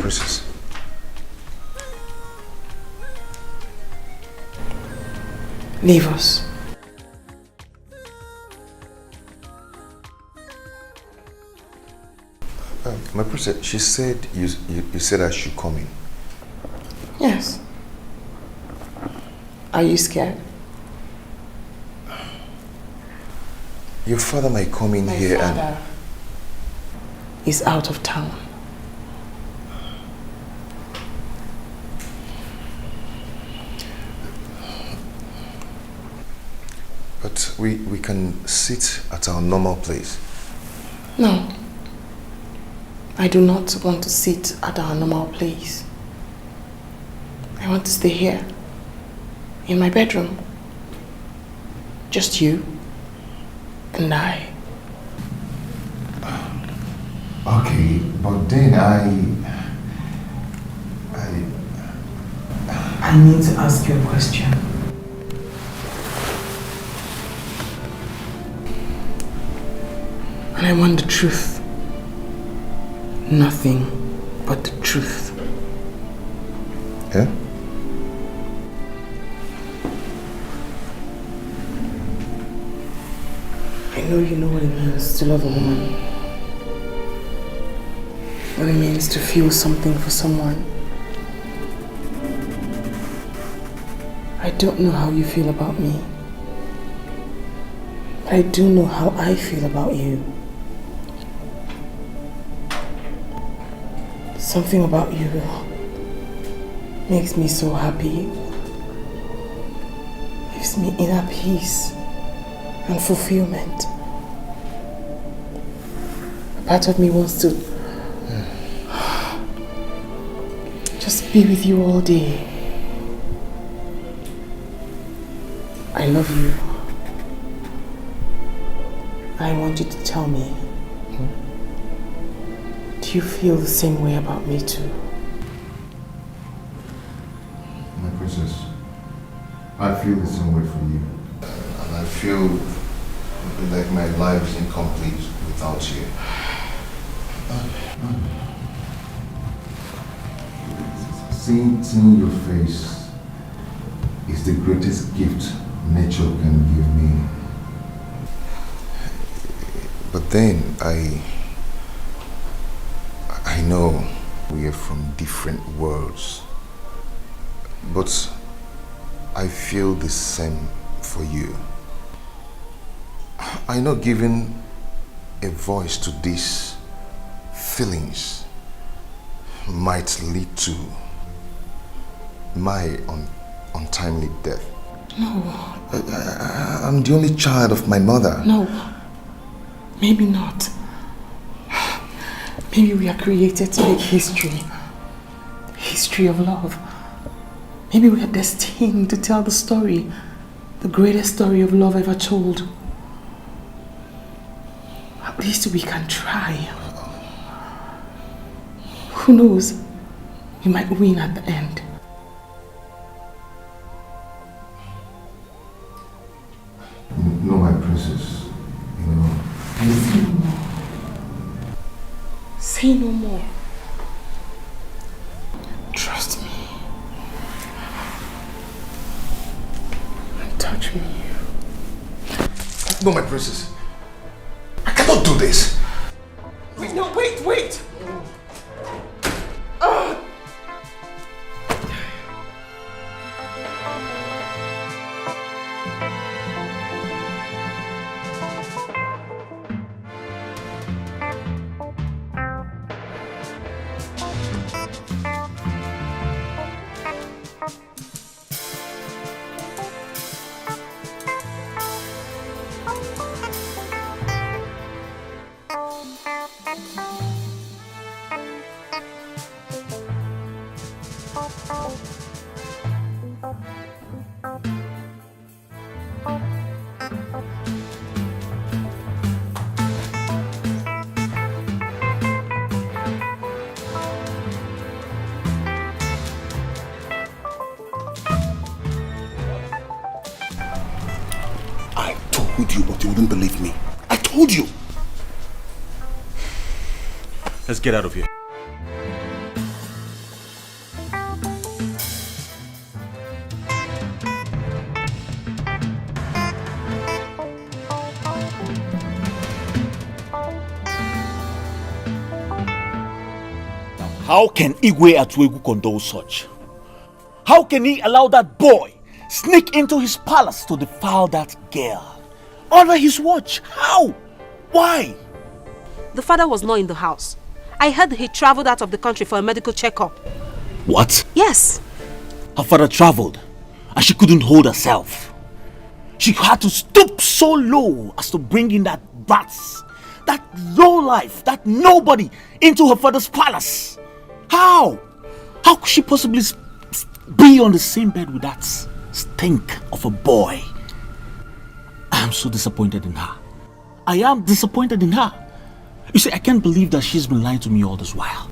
Princess. Leave us. My princess, she said you said I should come in. Yes. Are you scared? Your father might come in here and... Is out of town. But we can sit at our normal place. No. I do not want to sit at our normal place. I want to stay here. In my bedroom. Just you and I. Okay, but then I need to ask you a question. And I want the truth. Nothing but the truth. Yeah? I know you know what it means to love a woman. What it means to feel something for someone. I don't know how you feel about me. But I do know how I feel about you. Something about you makes me so happy. Gives me inner peace and fulfillment. A part of me wants to just be with you all day. I love you. I want you to tell me. Do you feel the same way about me too? I feel the same way for you. And I feel like my life is incomplete without you. Seeing your face is the greatest gift nature can give me. But then I know we are from different worlds, but I feel the same for you. I know giving a voice to these feelings might lead to my untimely death. No. I'm the only child of my mother. No. Maybe not. Maybe we are created to make history. History of love. Maybe we are destined to tell the story. The greatest story of love ever told. At least we can try. Who knows? We might win at the end. No, my princess. You know. Say no more. Say no more. Trust me. And touch me. No, my princess. I cannot do this. Wait, no, wait! But you wouldn't believe me. I told you. Let's get out of here. How can Igwe Atuegu condone such? How can he allow that boy sneak into his palace to defile that girl? Under his watch. How? Why? The father was not in the house. I heard he traveled out of the country for a medical checkup. What? Yes. Her father traveled and she couldn't hold herself. She had to stoop so low as to bring in that brats, that low life, that nobody into her father's palace. How? How could she possibly be on the same bed with that stink of a boy? I am so disappointed in her. I am disappointed in her. You see, I can't believe that she's been lying to me all this while.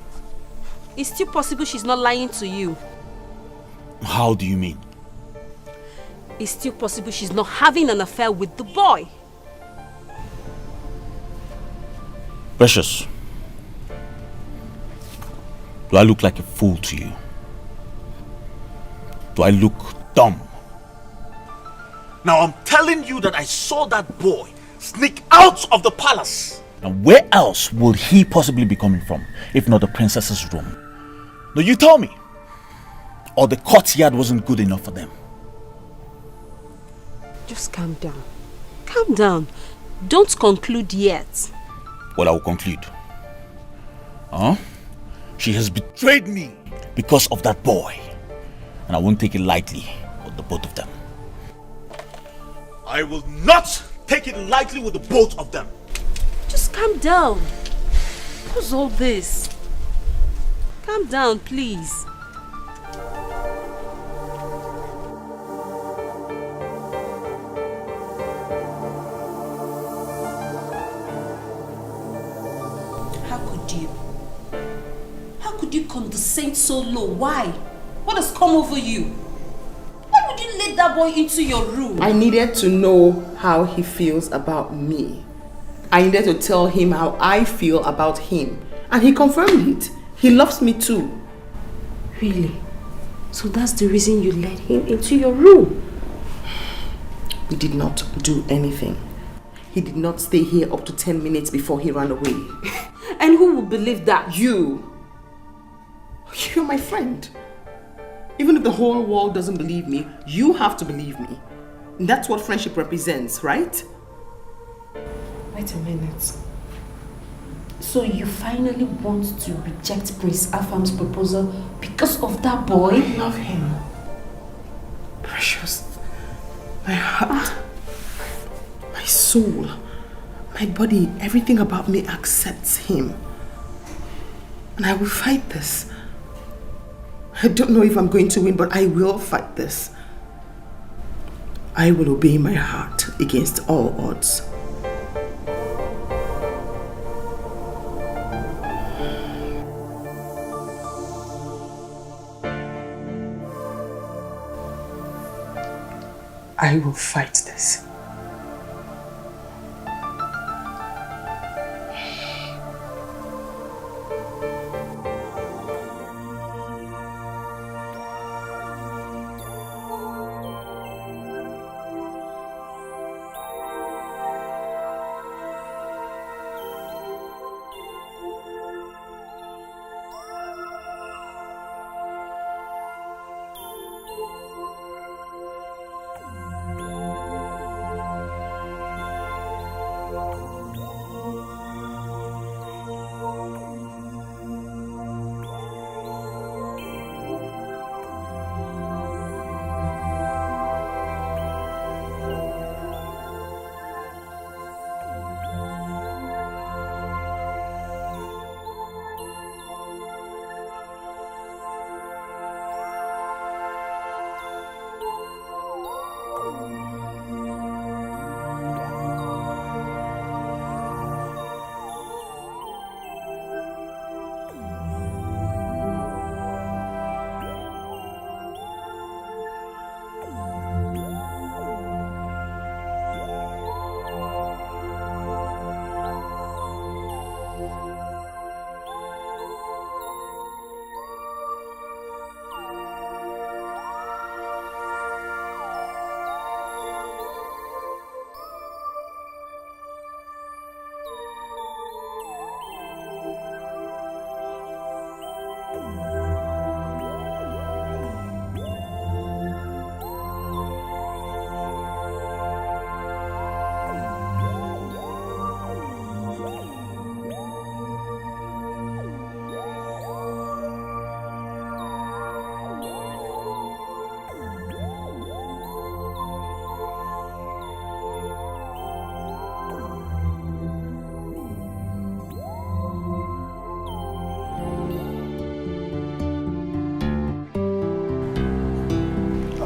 It's still possible she's not lying to you. How do you mean? It's still possible she's not having an affair with the boy. Precious, do I look like a fool to you? Do I look dumb? Now I'm telling you that I saw that boy sneak out of the palace. And where else would he possibly be coming from, if not the princess's room? No, you tell me. Or the courtyard wasn't good enough for them. Just calm down. Calm down. Don't conclude yet. Well, I will conclude. She has betrayed me because of that boy. And I won't take it lightly with the both of them. I will not take it lightly with the both of them. Just calm down. What's all this? Calm down, please. How could you? How could you condescend so low? Why? What has come over you? Why would you let that boy into your room? I needed to know how he feels about me. I needed to tell him how I feel about him. And he confirmed it. He loves me too. Really? So that's the reason you let him into your room? We did not do anything. He did not stay here up to 10 minutes before he ran away. And who would believe that? You. You're my friend. Even if the whole world doesn't believe me, you have to believe me. And that's what friendship represents, right? Wait a minute. So you finally want to reject Prince Afam's proposal because of that boy? I love him. Precious. My heart, my soul, my body, everything about me accepts him. And I will fight this. I don't know if I'm going to win, but I will fight this. I will obey my heart against all odds. I will fight this.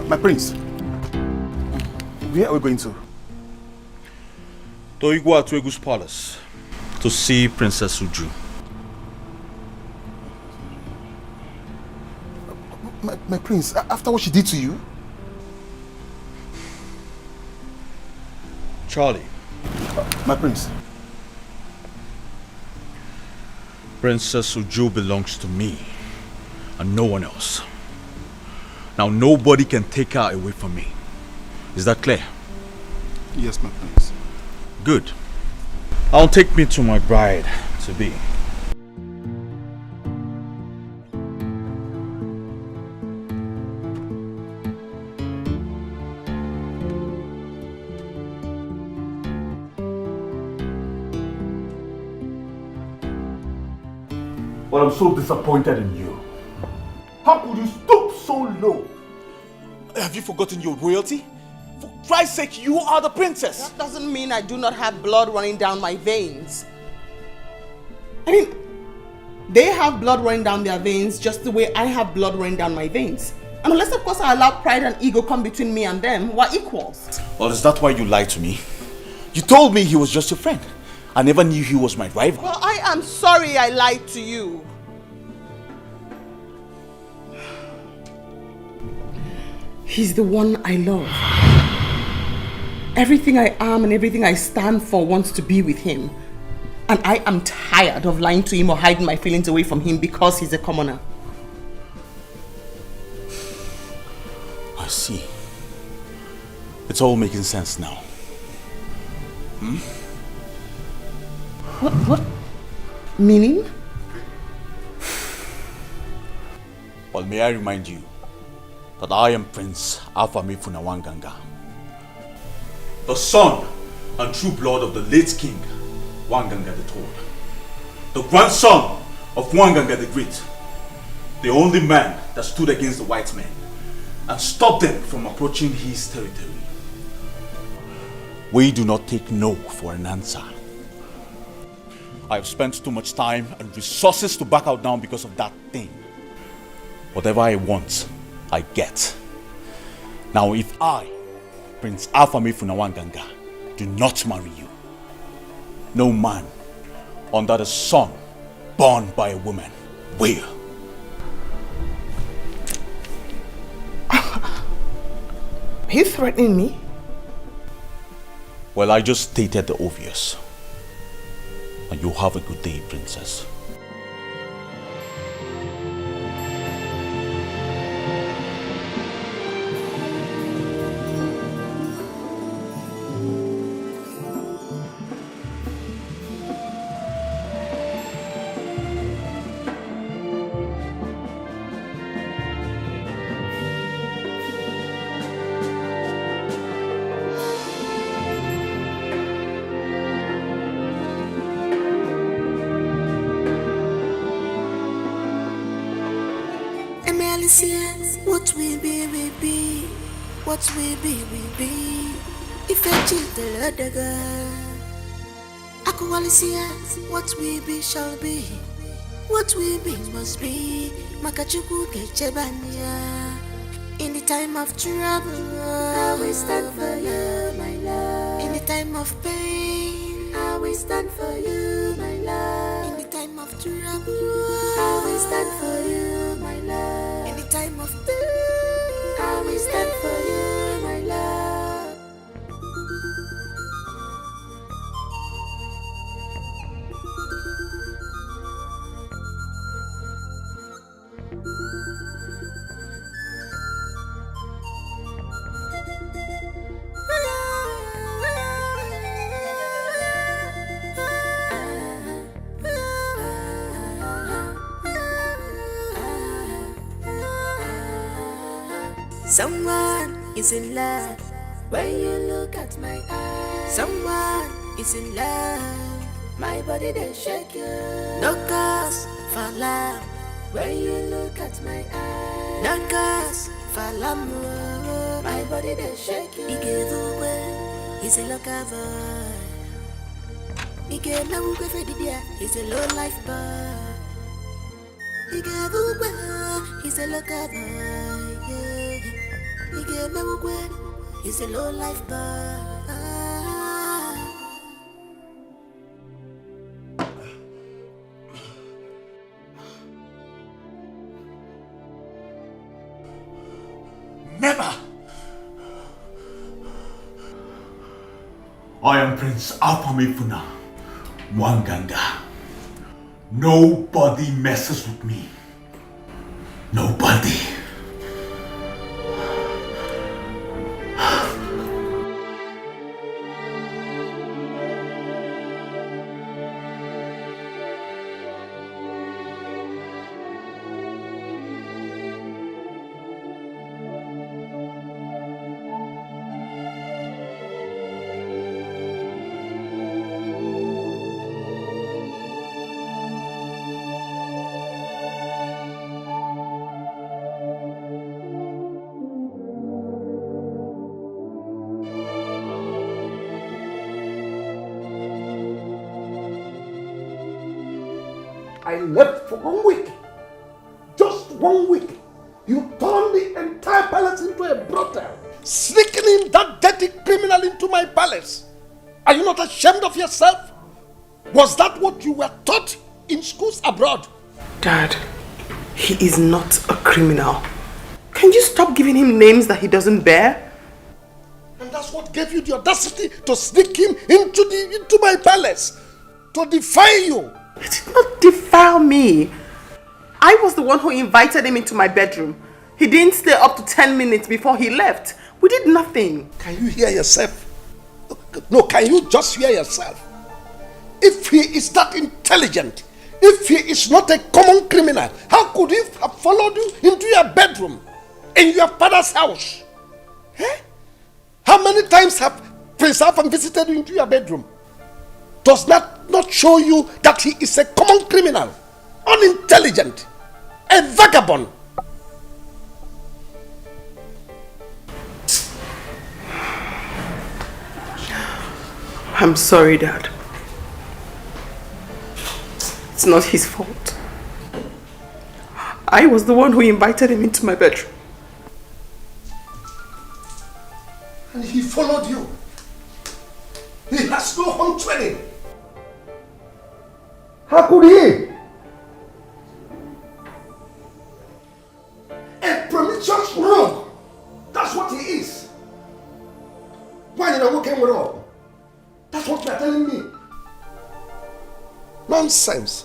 My prince, where are we going to? To Igwa Tuegu's palace to see Princess Uju. My prince, after what she did to you? Charlie. My prince. Princess Uju belongs to me and no one else. Now nobody can take her away from me. Is that clear? Yes, my prince. Good. I'll take me to my bride-to-be. But I'm so disappointed in you. How could you stoop so low? Have you forgotten your royalty? For Christ's sake, you are the princess. That doesn't mean I do not have blood running down my veins. I mean, they have blood running down their veins just the way I have blood running down my veins. And unless, of course, I allow pride and ego come between me and them, we're equals. Well, is that why you lied to me? You told me he was just your friend. I never knew he was my rival. Well, I am sorry I lied to you. He's the one I love. Everything I am and everything I stand for wants to be with him. And I am tired of lying to him or hiding my feelings away from him because he's a commoner. I see. It's all making sense now. What? Meaning? Well, may I remind you that I am Prince Afamefuna Wanganga, the son and true blood of the late king Wanganga the Third, the grandson of Wanganga the Great, the only man that stood against the white men and stopped them from approaching his territory. We do not take no for an answer. I have spent too much time and resources to back out now because of that thing. Whatever I want, I get. Now if I, Prince Afamefuna Wanganga, do not marry you, no man under the sun born by a woman will. Are you threatening me? Well, I just stated the obvious. And you have a good day, princess. What will be, will be. What will be, will be. If I cheat the other girl, Akualisia, what will be, shall be. What will be, must be. Makachuku Kechebania. In the time of trouble, I will stand for you, my love. In the time of pain, I will stand for you, my love. In the time of trouble, I will stand for you, my love. In the time of pain, I will stand for you, my love. Someone is in love when you look at my eyes. Someone is in love, my body they shake you. No cause for love when you look at my eyes. No cause for love, my body they shake you. He's a local boy. He's a low life boy. He's a local boy. He's a low life boy. Never! I am Prince Afamefuna Wanganga. Nobody messes with me. Nobody. I left for 1 week. Just 1 week. You turned the entire palace into a brothel. Sneaking in that dirty criminal into my palace. Are you not ashamed of yourself? Was that what you were taught in schools abroad? Dad, he is not a criminal. Can you stop giving him names that he doesn't bear? And that's what gave you the audacity to sneak him into my palace, to defy you. It did not defile me. I was the one who invited him into my bedroom. He didn't stay up to 10 minutes before he left. We did nothing. Can you hear yourself? No, can you just hear yourself? If he is that intelligent, if he is not a common criminal, how could he have followed you into your bedroom, in your father's house? Eh? How many times have Prince Alpha visited you into your bedroom? Does that not show you that he is a common criminal, unintelligent, a vagabond? I'm sorry, Dad. It's not his fault. I was the one who invited him into my bedroom. And he followed you. He has no home training. How could he? A promiscuous rogue. That's what he is. Why did I walk in with all? That's what you are telling me. Nonsense.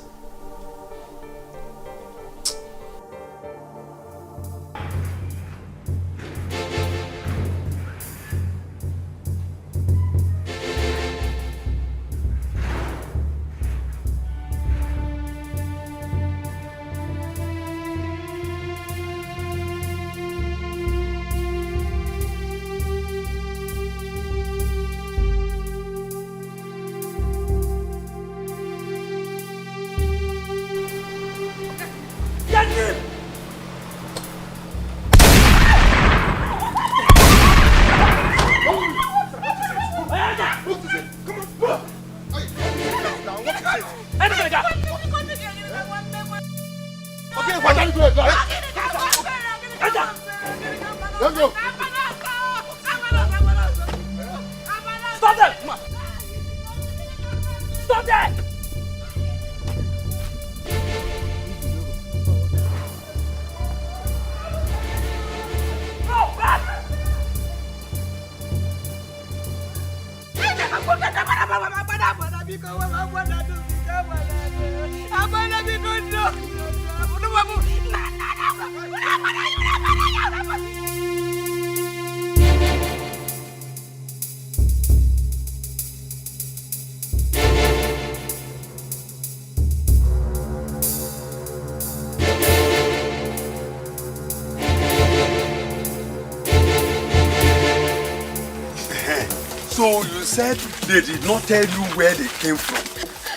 So you said they did not tell you where they came from?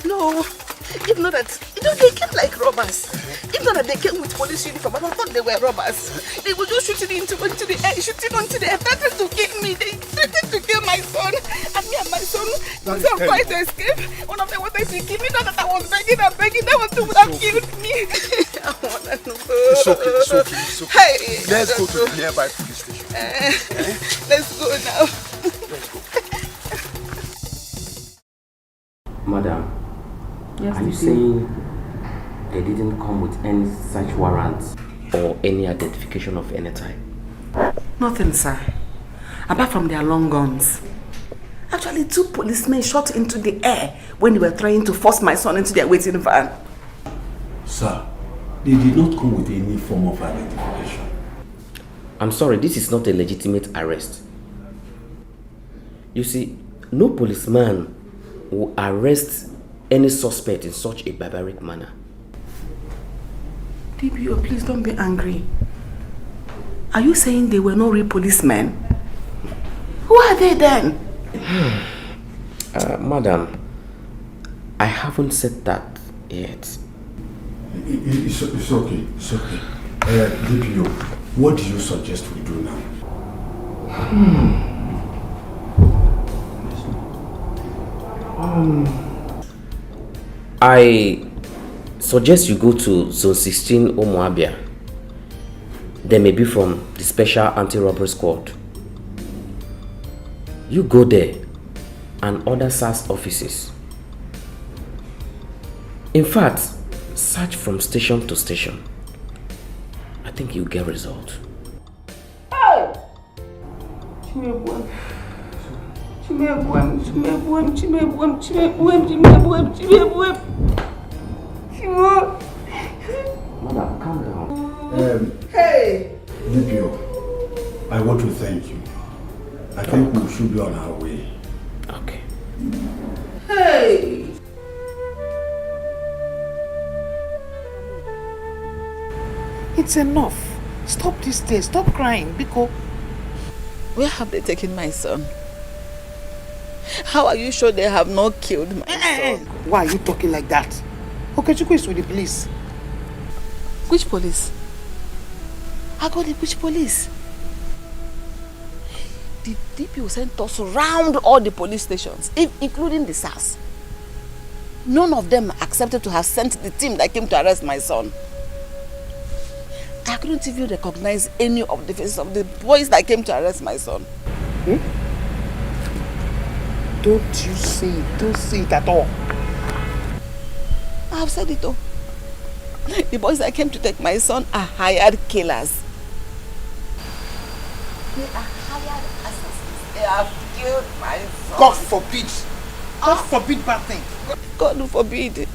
No, if not that, they came like robbers. If not that they came with police uniform, I thought they were robbers. They were just shooting into the air, threatened to kill me. They threatened to kill my son. And me and my son, some tried to escape. One of them wanted to kill me, not that I was begging and begging. That was who would have killed me. I want to know. It's okay. Hey, let's go to the nearby police station. Let's go now. Let's go. Madam, yes, are you saying they didn't come with any search warrants or any identification of any type? Nothing, sir. Apart from their long guns. Actually, 2 policemen shot into the air when they were trying to force my son into their waiting van. Sir, they did not come with any form of identification. I'm sorry, this is not a legitimate arrest. You see, no policeman will arrest any suspect in such a barbaric manner. DPO, please don't be angry. Are you saying they were not real policemen? Who are they then? Madam, I haven't said that yet. It's okay. DPO, what do you suggest we do now? I suggest you go to Zone 16 Umuabia. They may be from the Special Anti-Robbery Squad. You go there and other SAS offices. In fact, search from station to station. I think you'll get result. Mother, calm down. Hey! DPO, I want to thank you. I think we should be on our way. Okay. Hey! It's enough. Stop this day. Stop crying, Biko. Where have they taken my son? How are you sure they have not killed my son? Why are you talking like that? Okechukwu is with the police. Which police? Which police? The DPO sent us around all the police stations, including the SARS. None of them accepted to have sent the team that came to arrest my son. I couldn't even recognize any of the faces of the boys that came to arrest my son. Don't you see it? Don't see it at all. I have said it all. The boys that came to take my son are hired killers. They are hired assassins. They have killed my son. God forbid. God forbid bad thing. God forbid.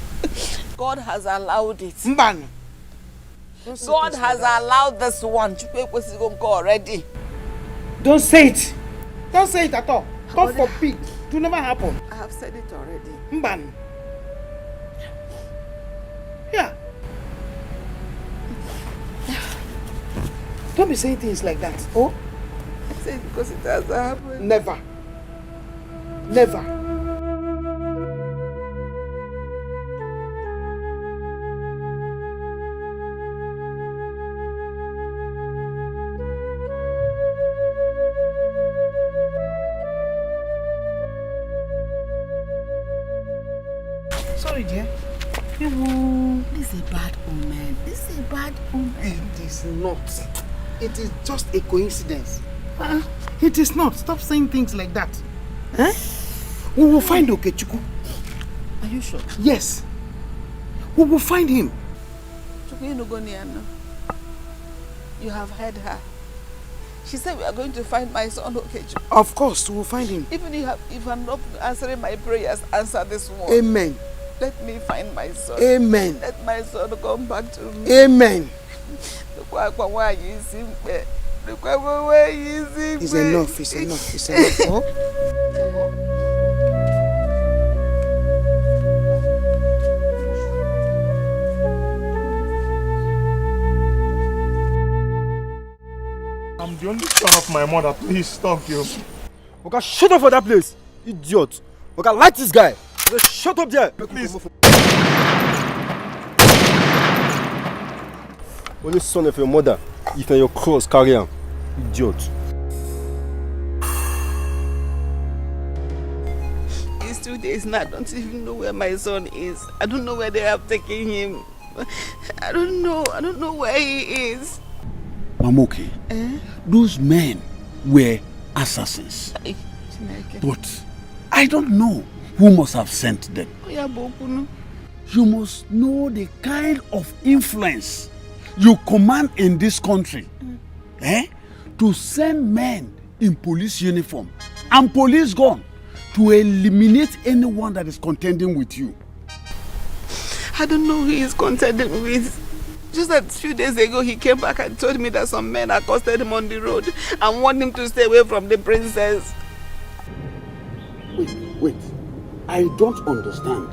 God has allowed it. Mban. God has allowed this one to go already. Don't say it. Don't say it at all. God forbid. It will never happen. I have said it already. Mban. Yeah. Don't be saying things like that. Oh? I say it because it has happened. Never. Never. Sorry, dear. This is a bad omen. This is a bad omen. It is not. It is just a coincidence. It is not. Stop saying things like that. We will find Okechukwu. Are you sure? Yes. We will find him. You have heard her. She said we are going to find my son Okechukwu. Of course, we will find him. Even if I'm not answering my prayers, answer this one. Amen. Let me find my son. Amen. Let my son come back to me. Amen. It's enough. It's enough. It's enough. Oh? I'm the only son of my mother. Please stop you. Okay, shut up for that place, idiot. Okay, light this guy. Okay, shut up there. Please. Only son of your mother. If you're your cross, carry him. Idiot. It's 2 days now. I don't even know where my son is. I don't know where they have taken him. I don't know where he is. Mamoke, those men were assassins. But I don't know who must have sent them. You must know the kind of influence you command in this country. To send men in police uniform and police gun to eliminate anyone that is contending with you. I don't know who he is contending with. Just a few days ago, he came back and told me that some men accosted him on the road and warned him to stay away from the princess. Wait. I don't understand.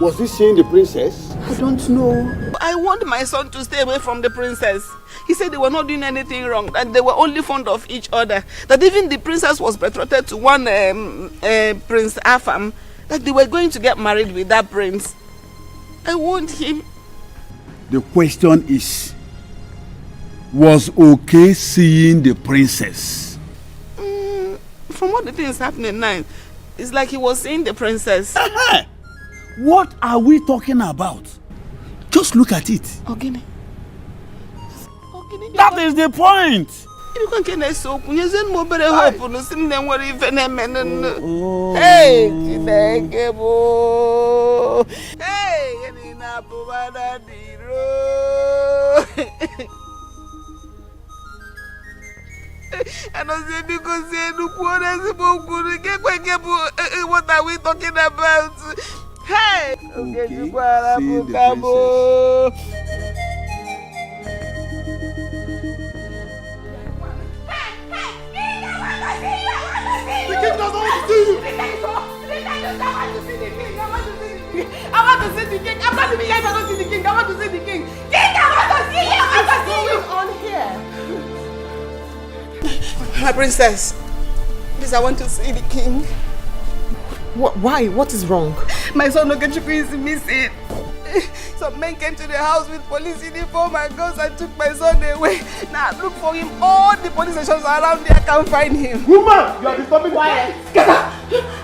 Was he seeing the princess? I don't know. I warned my son to stay away from the princess. He said they were not doing anything wrong, that they were only fond of each other. That even the princess was betrothed to one Prince Afam. That they were going to get married with that prince. I warned him. The question is, was okay seeing the princess? From what the thing is happening now, it's like he was seeing the princess. What are we talking about? Just look at it. Ogini. That is the point. Hey, And I say, because what are we talking about? Hey! The king doesn't want to see you! I want to see the king. I'm not even here to see the king. I want to see the king. King, I want to see you. What's going on here? My princess, please, I want to see the king. Why? What is wrong? My son Okechukwu is missing. Some men came to the house with police uniform and guns and took my son away. Now look for him. All the police stations around there can't find him. Woman, you are disturbing quiet.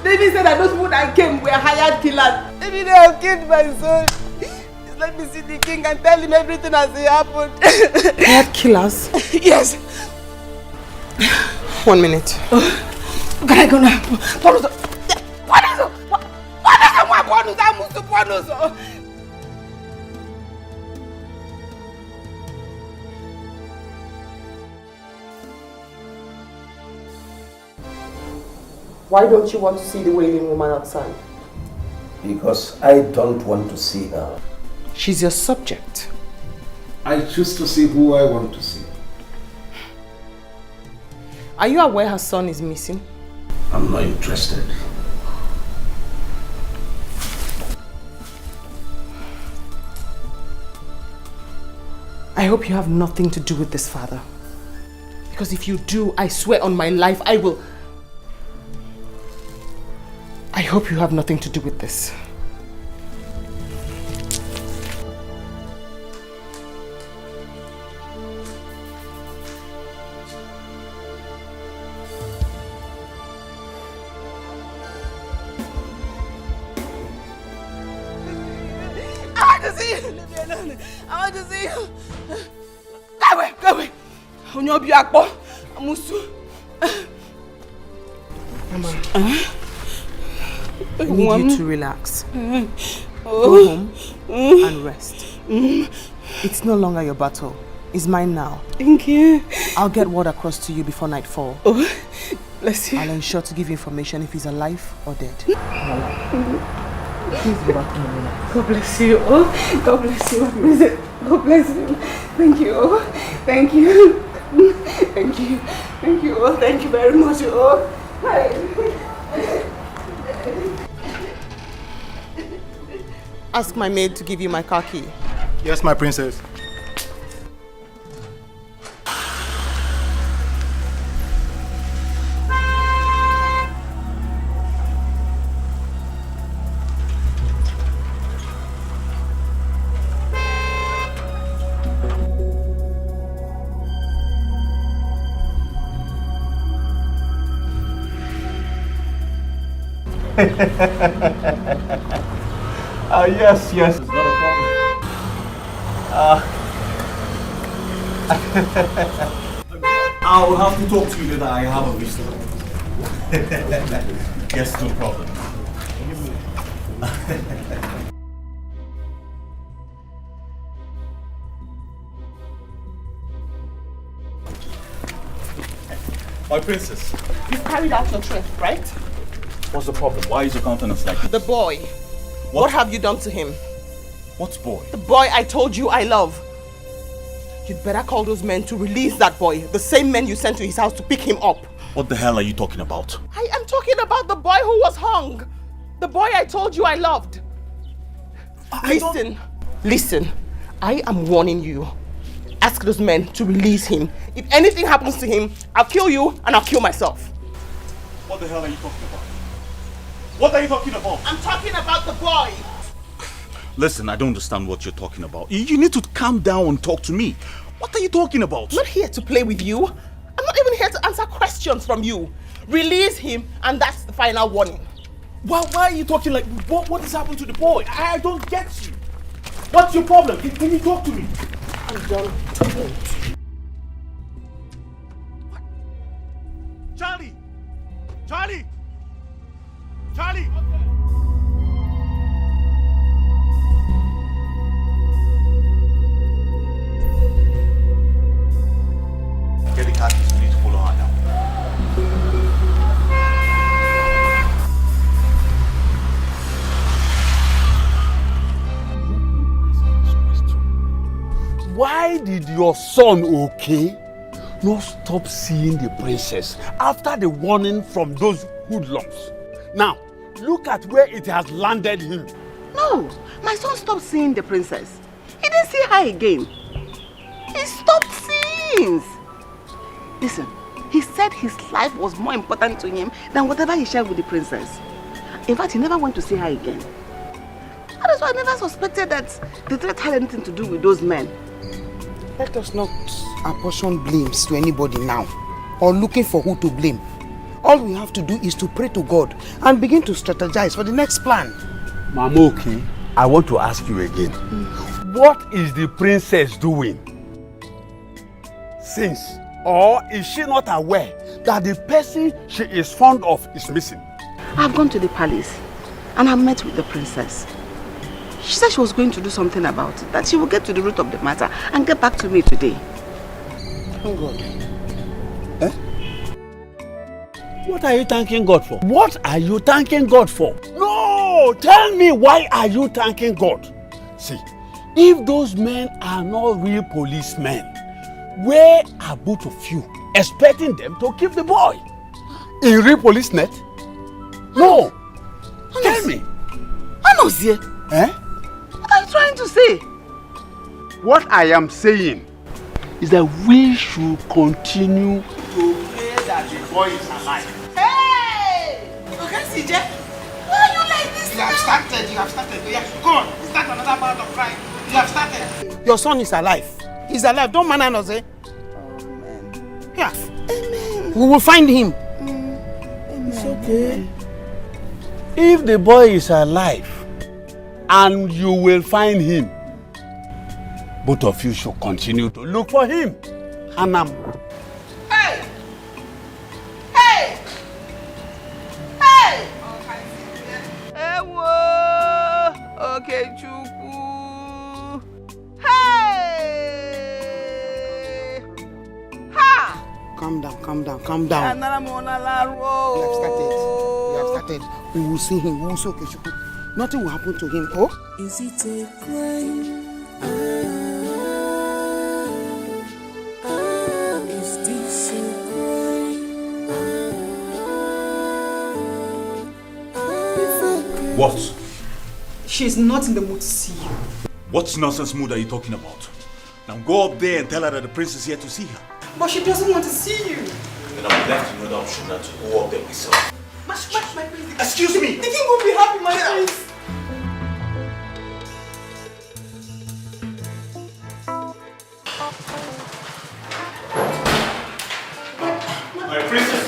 David said that those people that came were hired killers. Maybe they have killed my son. Please let me see the king and tell him everything as it happened. Hired killers? Yes. 1 minute. Can I go now? What is it? Why don't you want to see the wailing woman outside? Because I don't want to see her. She's your subject. I choose to see who I want to see. Are you aware her son is missing? I'm not interested. I hope you have nothing to do with this, father. Because if you do, I swear on my life, I will... I hope you have nothing to do with this. I want to see you. Leave me alone. I want to see you. Go away. Onyobi Akpo. Amusu. Mama. I need you to relax. Go home and rest. It's no longer your battle. It's mine now. Thank you. I'll get word across to you before nightfall. Oh, bless you. I'll ensure to give you information if he's alive or dead. Please go back home now. God bless you. Oh, God bless you. God bless you. Thank you. Oh, thank you. Thank you. Thank you. Oh, thank you very much. Oh, Ask my maid to give you my car key. Yes, my princess. Yes, it's not a problem. I'll have to talk to you later. I have a visitor. Yes, no problem. My princess. You've carried out your threat, right? What's the problem? Why is your countenance like this? The boy. What have you done to him? What boy? The boy I told you I love. You'd better call those men to release that boy. The same men you sent to his house to pick him up. What the hell are you talking about? I am talking about the boy who was hung. The boy I told you I loved. Listen. I am warning you. Ask those men to release him. If anything happens to him, I'll kill you and I'll kill myself. What the hell are you talking about? What are you talking about? I'm talking about the boy. Listen, I don't understand what you're talking about. You need to calm down and talk to me. What are you talking about? I'm not here to play with you. I'm not even here to answer questions from you. Release him and that's the final warning. Why are you talking like... What has happened to the boy? I don't get you. What's your problem? Can you talk to me? I'm done. Charlie! Get the car keys. We need to follow her now. why did your son, okay, not stop seeing the princess after the warning from those hoodlums? Now, look at where it has landed him. No, my son stopped seeing the princess. He didn't see her again. He stopped seeing. Listen, he said his life was more important to him than whatever he shared with the princess. In fact, he never went to see her again. That is why I never suspected that the threat had anything to do with those men. Let us not apportion blames to anybody now, or looking for who to blame. All we have to do is to pray to God and begin to strategize for the next plan. Mamoki, I want to ask you again. What is the princess doing? Since, or is she not aware that the person she is fond of is missing? I've gone to the palace and I met with the princess. She said she was going to do something about it, that she will get to the root of the matter and get back to me today. Oh God. Eh? What are you thanking God for? What are you thanking God for? No! Tell me, why are you thanking God? See, if those men are not real policemen, where are both of you expecting them to keep the boy? In real police net? No! Tell me. Anozie. Eh? What are you trying to say? What I am saying is that we should continue to pray that the boy is alive. Hey! Okay, CJ. Why are you like this? You have started. Yeah, go on. Start another part of crying. You have started. Your son is alive. He's alive. Don't man us, eh? Amen. Yeah. Amen. We will find him. Amen. It's okay. If the boy is alive and you will find him, both of you should continue to look for him. Anam. Hey! Hey! Hey! Ewo! Okay, Chukwu. Hey! Ha! Calm down. You have started. We will see him. We will see Okechukwu. Nothing will happen to him. Oh? Is it a crime? Is this a crime? What? She's not in the mood to see you. What nonsense mood are you talking about? Now go up there and tell her that the prince is here to see her. But she doesn't want to see you. Then I'm left with no option than to go up there myself. My prince. Excuse me! The king won't be happy, my prince. My princess!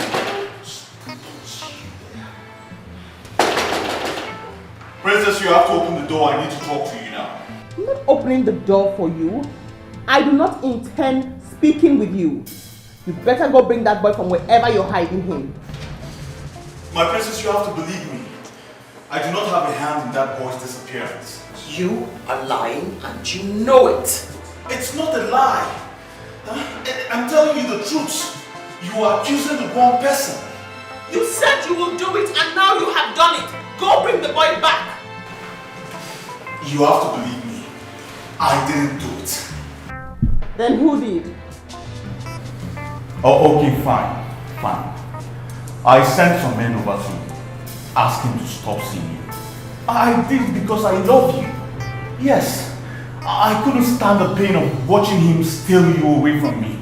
Princess, you have to open the door. I need to talk to you now. I'm not opening the door for you. I do not intend speaking with you. You better go bring that boy from wherever you're hiding him. My princess, you have to believe me. I do not have a hand in that boy's disappearance. You are lying and you know it. It's not a lie. I'm telling you the truth. You are accusing the wrong person. You said you will do it and now you have done it. Go bring the boy back. You have to believe me. I didn't do it. Then who did? Oh, okay, fine. I sent some men over to you, asking to stop seeing you. I did because I love you. Yes, I couldn't stand the pain of watching him steal you away from me.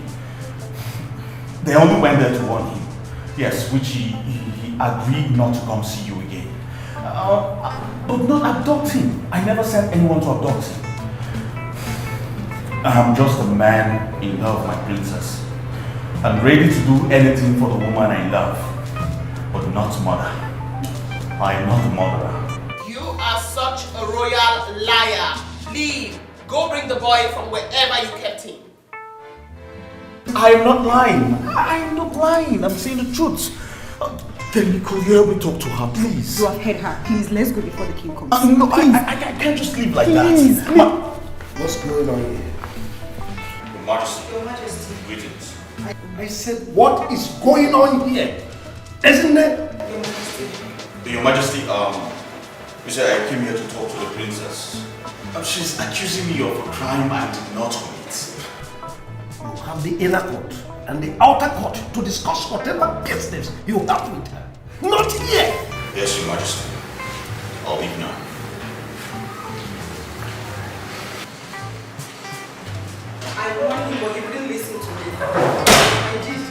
They only went there to warn him. Yes, which he agreed not to come see you again. But not abduct him. I never sent anyone to abduct him. I'm just a man in love, my princess. I'm ready to do anything for the woman I love, but not mother. I am not a murderer. You are such a royal liar. Leave. Go bring the boy from wherever you kept him. I am not lying. I'm saying the truth. Can you help me talk to her, please? You have heard her. Please, let's go before the king comes. No, I can't just leave like that. What's going on here? Your Majesty. Your Majesty. Greetings. I said, what is going on here? Isn't it? Your Majesty. Your Majesty, you said I came here to talk to the princess. She's accusing me of a crime I did not commit. have the inner court and the outer court to discuss whatever business you have with her. Not here! Yes, Your Majesty. I'll leave now. I warned him, but he wouldn't listen to me. I did.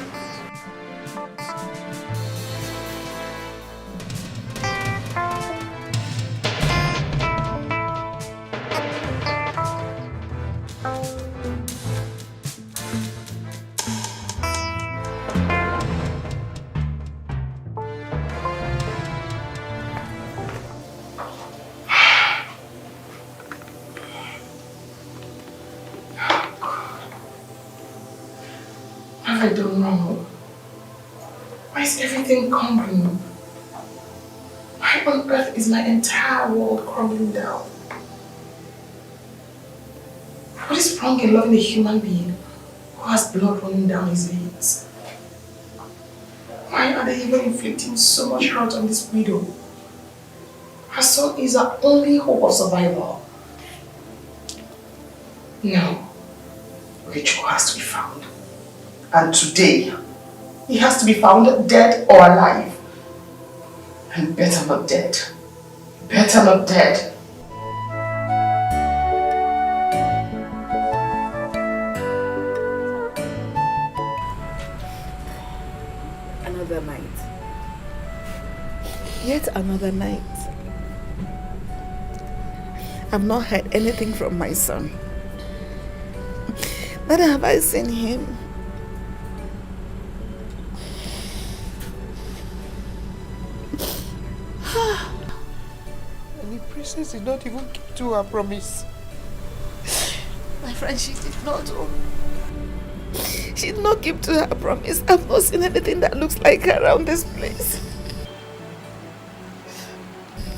I don't know. Why is everything crumbling? Why on earth is my entire world crumbling down? What is wrong in loving a human being who has blood running down his veins? Why are they even inflicting so much hurt on this widow? Her son is her only hope of survival. No. Rachel has to be found. And today, he has to be found dead or alive. And better not dead. Better not dead. Another night. Yet another night. I've not heard anything from my son. Neither have I seen him. And the princess did not even keep to her promise. My friend, she did not. She did not keep to her promise. I've not seen anything that looks like her around this place.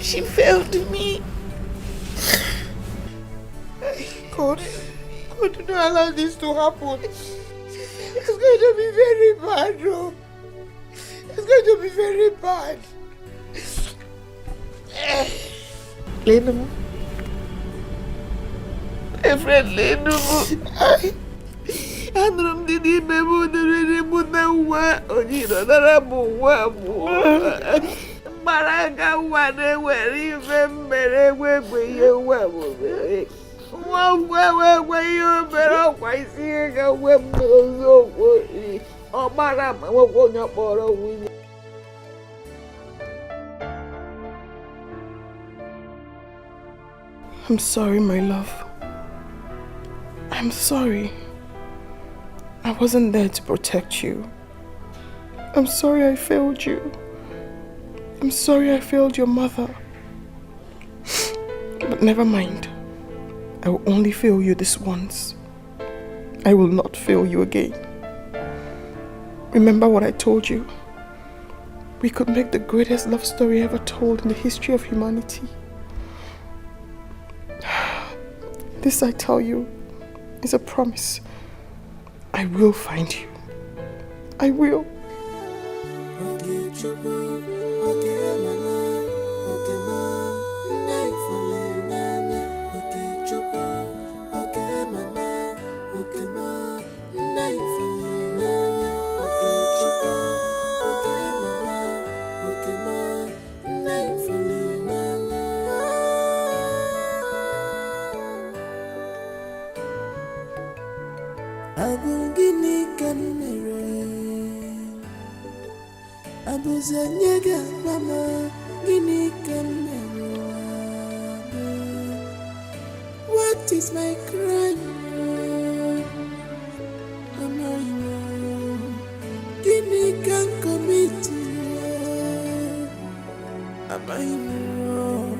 She failed me. God, do not allow this to happen. It's going to be very bad, bro. It's going to be very bad. Lenu. My friend Lenu. Anụrụ m dị n'ime m dịrị mụ na nwa onye nọdara m nwa m. Mgbara aga nwa na-ewere ife mmere egbe ihe nwa m mere. Nwa ngwa egbe ihe o mere ọkwa isi ihe ga nwe m n'oziokwu. Ọ mara ma nwekwa onye kpọrọ nwunye. I'm sorry, my love. I'm sorry. I wasn't there to protect you. I'm sorry I failed you. I'm sorry I failed your mother. But never mind. I will only fail you this once. I will not fail you again. Remember what I told you. We could make the greatest love story ever told in the history of humanity. This, I tell you, is a promise. I will find you. I will. What is my crime? Guinea can commit. Am I wrong?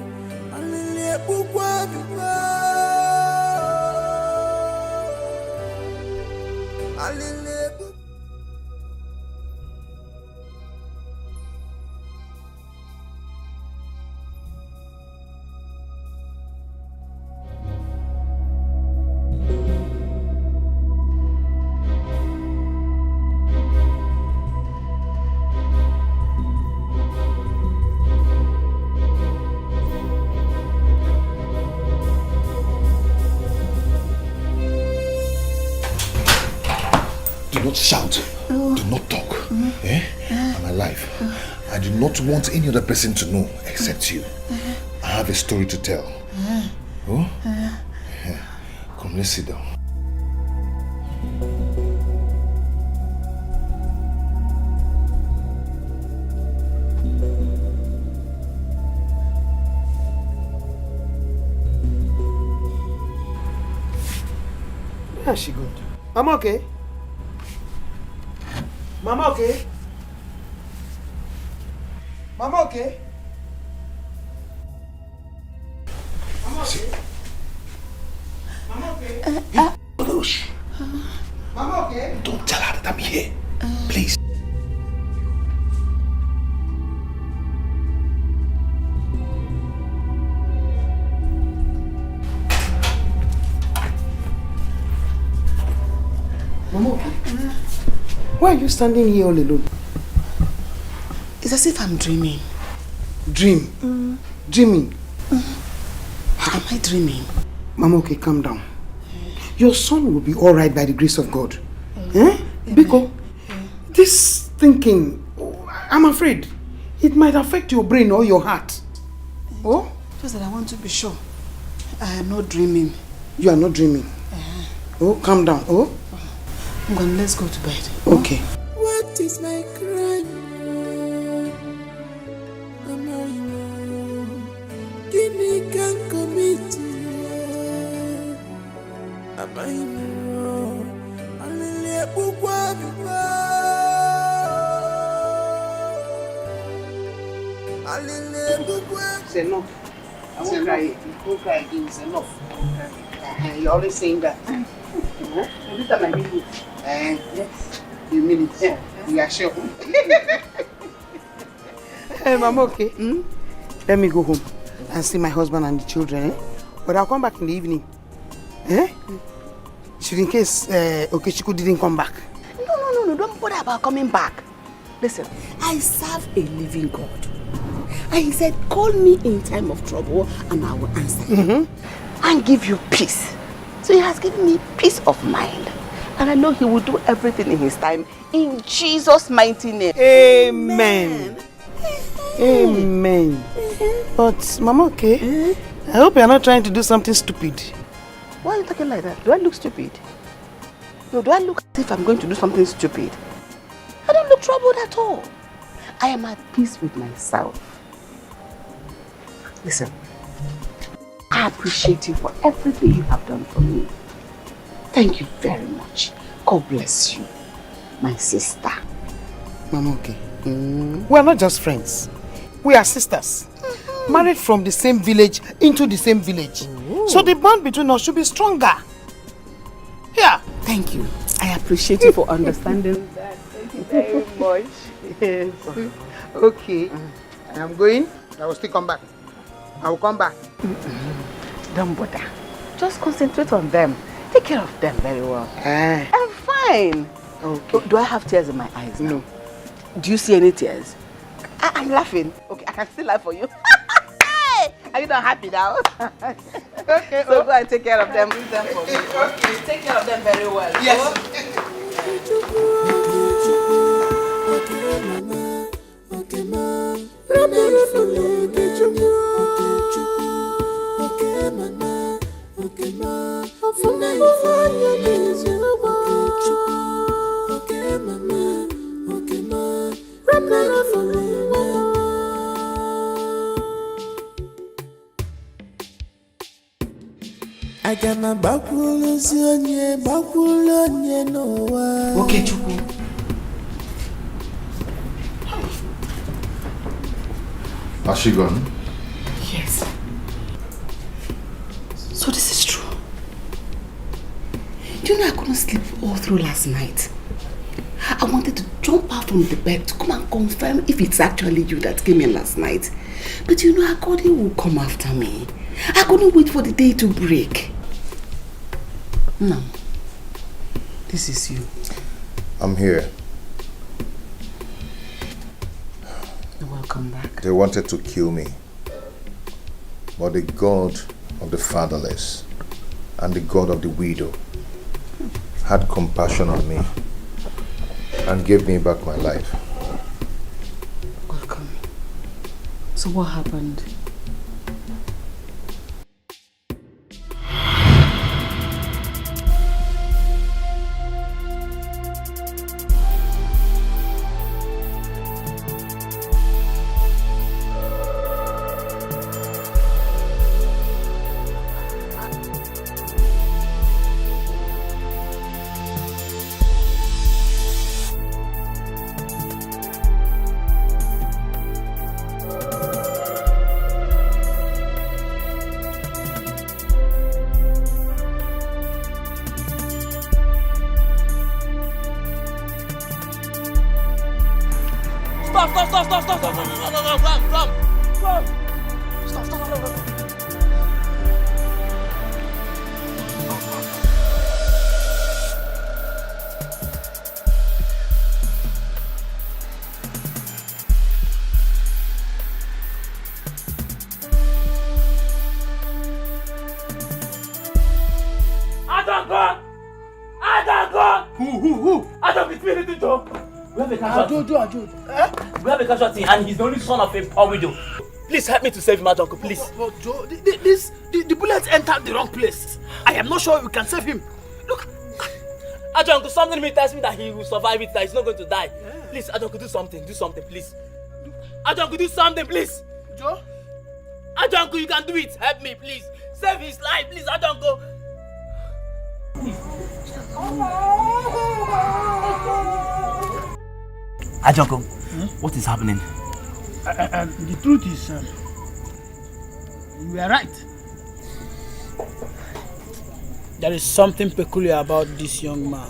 Do not shout. Do not talk. I'm alive. I do not want any other person to know except you. I have a story to tell. Oh? Come, let's sit down. Where has she gone? Mama okay? Mama okay? Mama okay? Mama okay? Mama okay? Orosh. Mama okay? Don't tell her that I'm here. Please. Mama okay? Why are you standing here all alone? It's as if I'm dreaming. Dream? Dreaming? Am I dreaming? Mama, okay, calm down. Your son will be alright by the grace of God. Because this thinking, I'm afraid, it might affect your brain or your heart. Oh? Just that I want to be sure. I am not dreaming. You are not dreaming? Oh, calm down. Oh? Let's go to bed. Okay. What is my crime? Give me can commit. Am I wrong? It's enough. I won't cry. You won't cry again. It's enough. You're always saying that. Every time I meet you. Yes. You mean it. Yeah. You are sure. Hey, Mama, okay? Let me go home and see my husband and the children. But I'll come back in the evening. Should in case Okechukwu didn't come back. No, don't bother about coming back. Listen, I serve a living God. And he said, call me in time of trouble and I will answer you and give you peace. So he has given me peace of mind. And I know he will do everything in his time in Jesus' mighty name. Amen. Amen. But, Mama, okay? I hope you're not trying to do something stupid. Why are you talking like that? Do I look stupid? No, do I look as if I'm going to do something stupid? I don't look troubled at all. I am at peace with myself. Listen, I appreciate you for everything you have done for me. Thank you very much. God bless you, my sister. Mama, okay. We are not just friends. We are sisters. Married from the same village into the same village. So the bond between us should be stronger. Yeah. Thank you. I appreciate you for understanding that. Thank you very much. Yes. Okay. I am going. I will still come back. I will come back. Don't bother. Just concentrate on them. Take care of them very well. I'm fine. Okay. Do I have tears in my eyes now? No. Do you see any tears? I'm laughing. Okay, I can still laugh for you. Are you not happy now? Okay. So go and take care of them. Bring them for me. Okay. Take care of them very well. Yes. Agama bakwulu zionye nowa. Okay, Chukwu. Has she gone? Yes. So this is true. Do you know I couldn't sleep all through last night? I wanted to jump out from the bed to come and confirm if it's actually you that came in last night. But you know, Akodi will come after me. I couldn't wait for the day to break. No. This is you. I'm here. Welcome back. They wanted to kill me. But the God of the fatherless and the God of the widow had compassion on me and gave me back my life. Welcome. So what happened? We have a casualty and he's the only son of a poor widow. Please help me to save him, Ajonko, please. But Joe, the bullet entered the wrong place. I am not sure we can save him. Look. Ajonko, something in me tells me that he will survive it, that he's not going to die. Yeah. Please, Ajonko, do something, please. Ajonko, do something, please. Joe? Ajonko, you can do it. Help me, please. Save his life, please, Ajonko. Ajonko, what is happening? The truth is, you are right. There is something peculiar about this young man.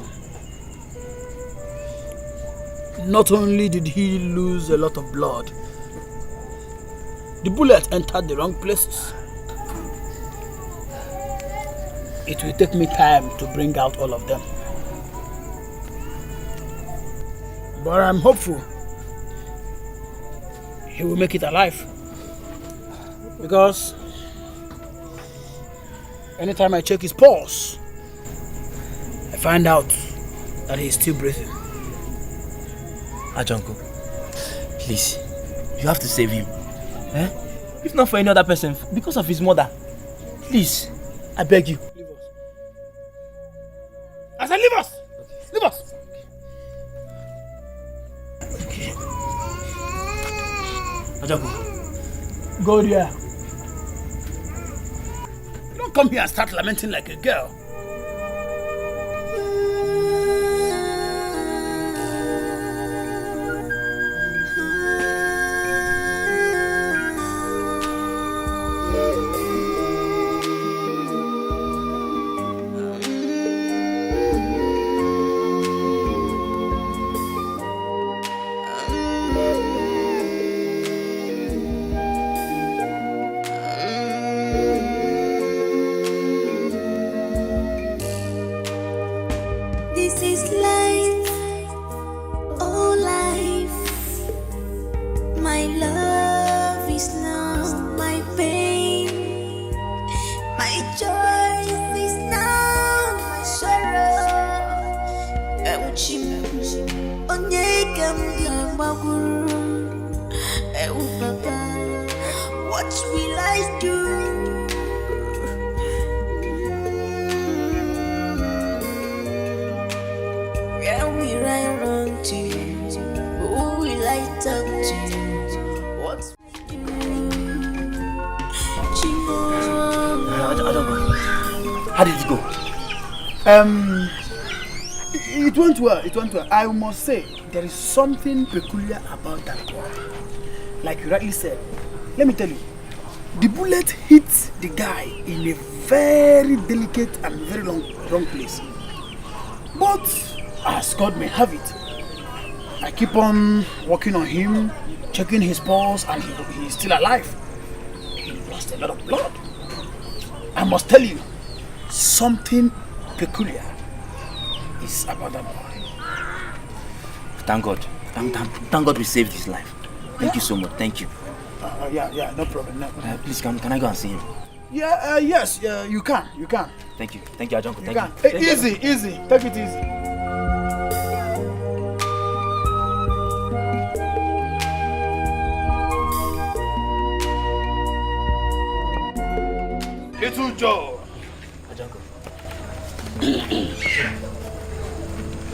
Not only did he lose a lot of blood, the bullet entered the wrong places. It will take me time to bring out all of them. But I'm hopeful he will make it alive. Because anytime I check his pulse, I find out that he is still breathing. Ajonko, please, you have to save him. Eh? If not for any other person, because of his mother. Please, I beg you. Leave us. I said leave us! Leave us! Okay. Ajonko. Go there. You don't come here and start lamenting like a girl. How did it go? It went well. It went well. I must say, there is something peculiar about that boy. Like you rightly said. Let me tell you, the bullet hit the guy in a very delicate and very wrong place. But as God may have it, I keep on working on him, checking his pulse, and he is still alive. He lost a lot of blood. I must tell you, something peculiar is about that boy. Thank God. Thank God we saved his life. Thank you so much. Thank you. Yeah, no problem. No. Please, can I go and see him? Yeah, yes, you can. Thank you, Ajonko. Thank you. Easy. Take it easy. Little Joe. Ajanko.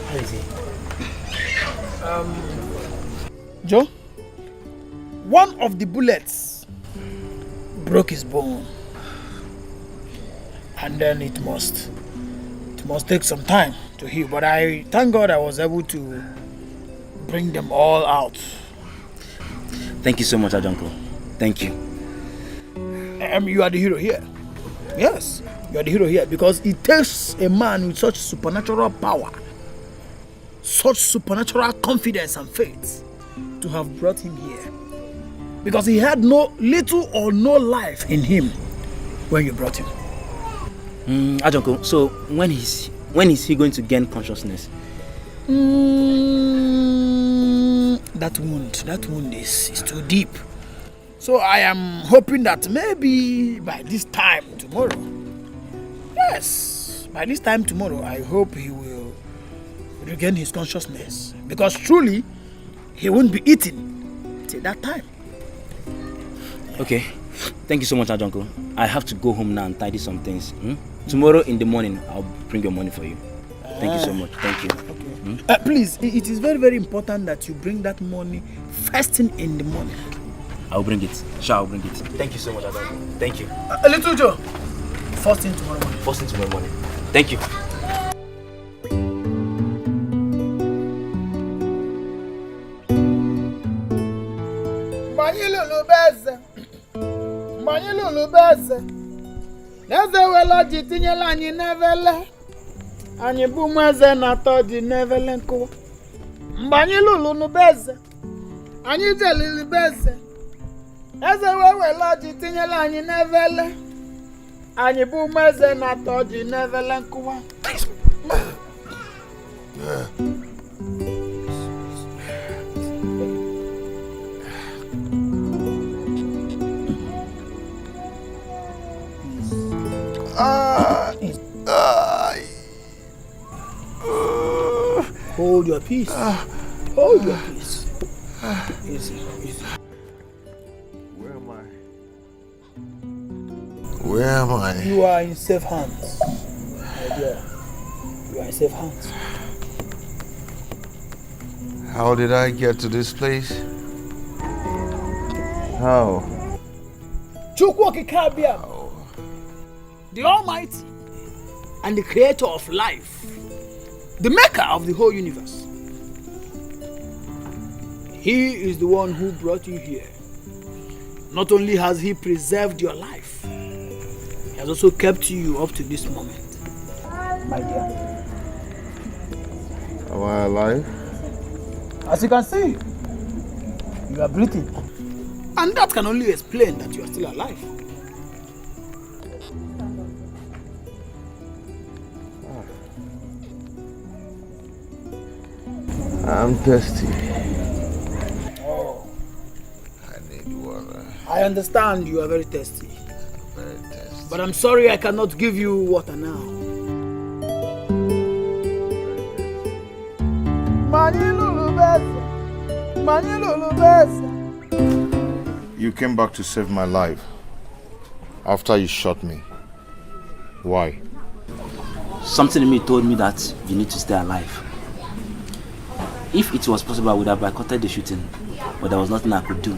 How is he? Joe, one of the bullets broke his bone. And then it must take some time to heal. But I thank God I was able to bring them all out. Thank you so much, Ajanko. Thank you. You are the hero here. Yes, you are the hero here because it takes a man with such supernatural power, such supernatural confidence and faith to have brought him here. Because he had little or no life in him when you brought him. Ajanko, so when is he going to gain consciousness? That wound is too deep. So I am hoping that maybe by this time tomorrow, yes, by this time tomorrow, I hope he will regain his consciousness. Because truly, he won't be eating till that time. Okay, thank you so much, Ajanko. I have to go home now and tidy some things. Tomorrow in the morning, I'll bring your money for you. Thank you so much. Thank you. Okay. Please, it is very, very important that you bring that money first thing in the morning. I'll bring it. Sure, I'll bring it. Thank you so much, Ajanko. Thank you. Little Joe, first thing tomorrow morning. First thing tomorrow morning. Thank you. Manyilulu beze. Neze wela jitinyela anyị nevele. Anyị bụ mweze na toji nevele nko. Manyilulu nubeze. Anyị jelili beze. Neze wela jitinyela anyị nevele. Anyị bụ mweze na toji nevele nko. Hold your peace. Hold your peace. Easy, easy. Where am I? Where am I? You are in safe hands, my dear. You are in safe hands. How did I get to this place? How? The Almighty and the Creator of life, the Maker of the whole universe. He is the one who brought you here. Not only has He preserved your life, He has also kept you up to this moment, my dear. Am I alive? As you can see, you are breathing. And that can only explain that you are still alive. I'm thirsty. Oh. I need water. I understand you are very thirsty. Very thirsty. But I'm sorry I cannot give you water now. You came back to save my life after you shot me. Why? Something in me told me that you need to stay alive. If it was possible, I would have boycotted the shooting, but there was nothing I could do.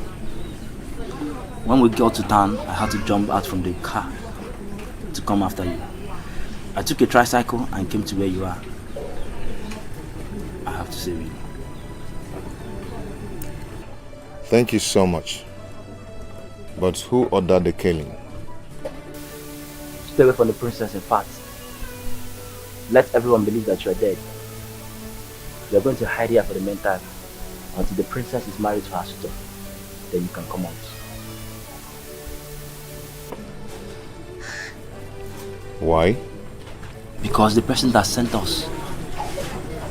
When we got to town, I had to jump out from the car to come after you. I took a tricycle and came to where you are. I have to save you. Thank you so much. But who ordered the killing? Stay away from the princess, in fact. Let everyone believe that you are dead. You are going to hide here for the meantime until the princess is married to her suitor. Then you can come out. Why? Because the person that sent us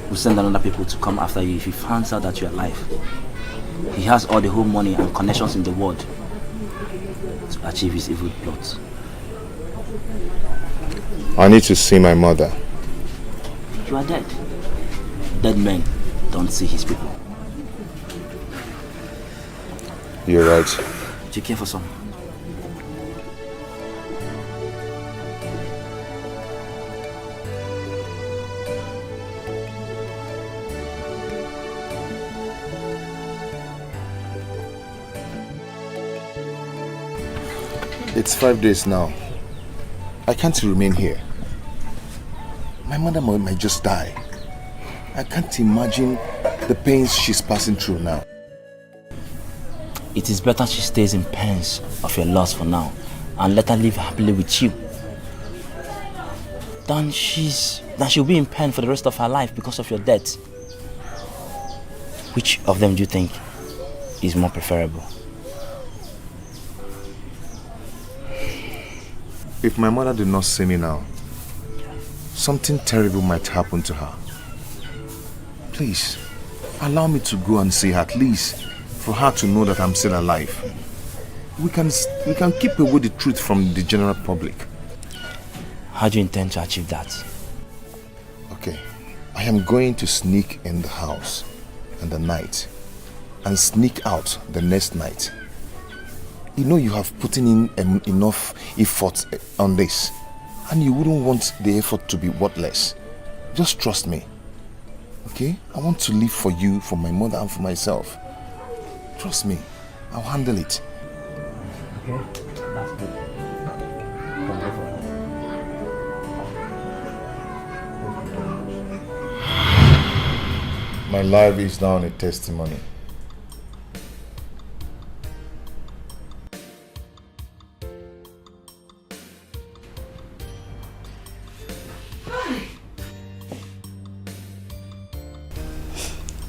will send another people to come after you if he finds out that you are alive. He has all the whole money and connections in the world to achieve his evil plots. I need to see my mother. You are dead. Dead men don't see his people. You're right. Do you care for some? It's 5 days now. I can't remain here. My mother might just die. I can't imagine the pains she's passing through now. It is better she stays in pains of your loss for now and let her live happily with you than she'll be in pain for the rest of her life because of your death. Which of them do you think is more preferable? If my mother did not see me now, something terrible might happen to her. Please, allow me to go and see her, at least for her to know that I'm still alive. We can keep away the truth from the general public. How do you intend to achieve that? Okay, I am going to sneak in the house in the night and sneak out the next night. You know you have put in enough effort on this, and you wouldn't want the effort to be worthless. Just trust me, okay? I want to live for you, for my mother and for myself. Trust me, I'll handle it. Okay, that's good. My life is now a testimony.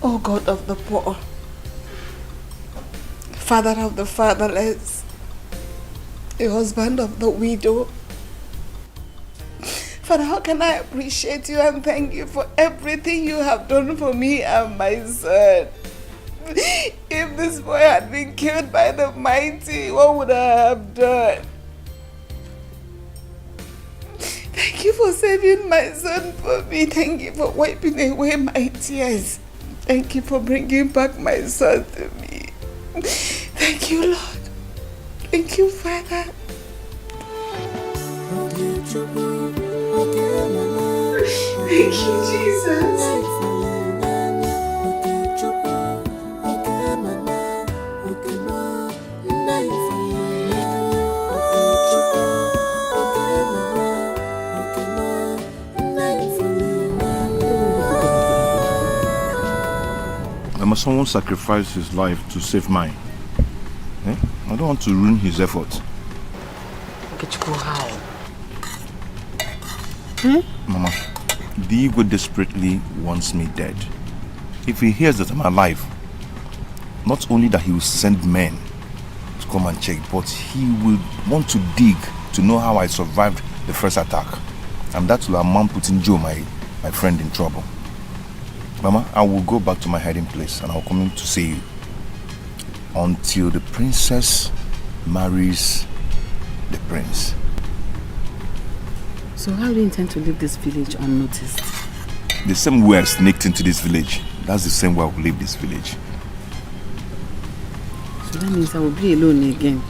Oh God of the poor, Father of the fatherless, the husband of the widow. Father, how can I appreciate you and thank you for everything you have done for me and my son? If this boy had been killed by the mighty, what would I have done? Thank you for saving my son for me. Thank you for wiping away my tears. Thank you for bringing back my son to me. Thank you, Lord. Thank you, Father. Thank you, Jesus. Must someone sacrifice his life to save mine? Eh? I don't want to ruin his effort. How? Mama, the ego desperately wants me dead. If he hears that I'm alive, not only that he will send men to come and check, but he will want to dig to know how I survived the first attack. And that will amount putting Joe, my friend, in trouble. Mama, I will go back to my hiding place and I'll come in to see you until the princess marries the prince. So how do you intend to leave this village unnoticed? The same way I sneaked into this village, that's the same way I will leave this village. So that means I will be alone again.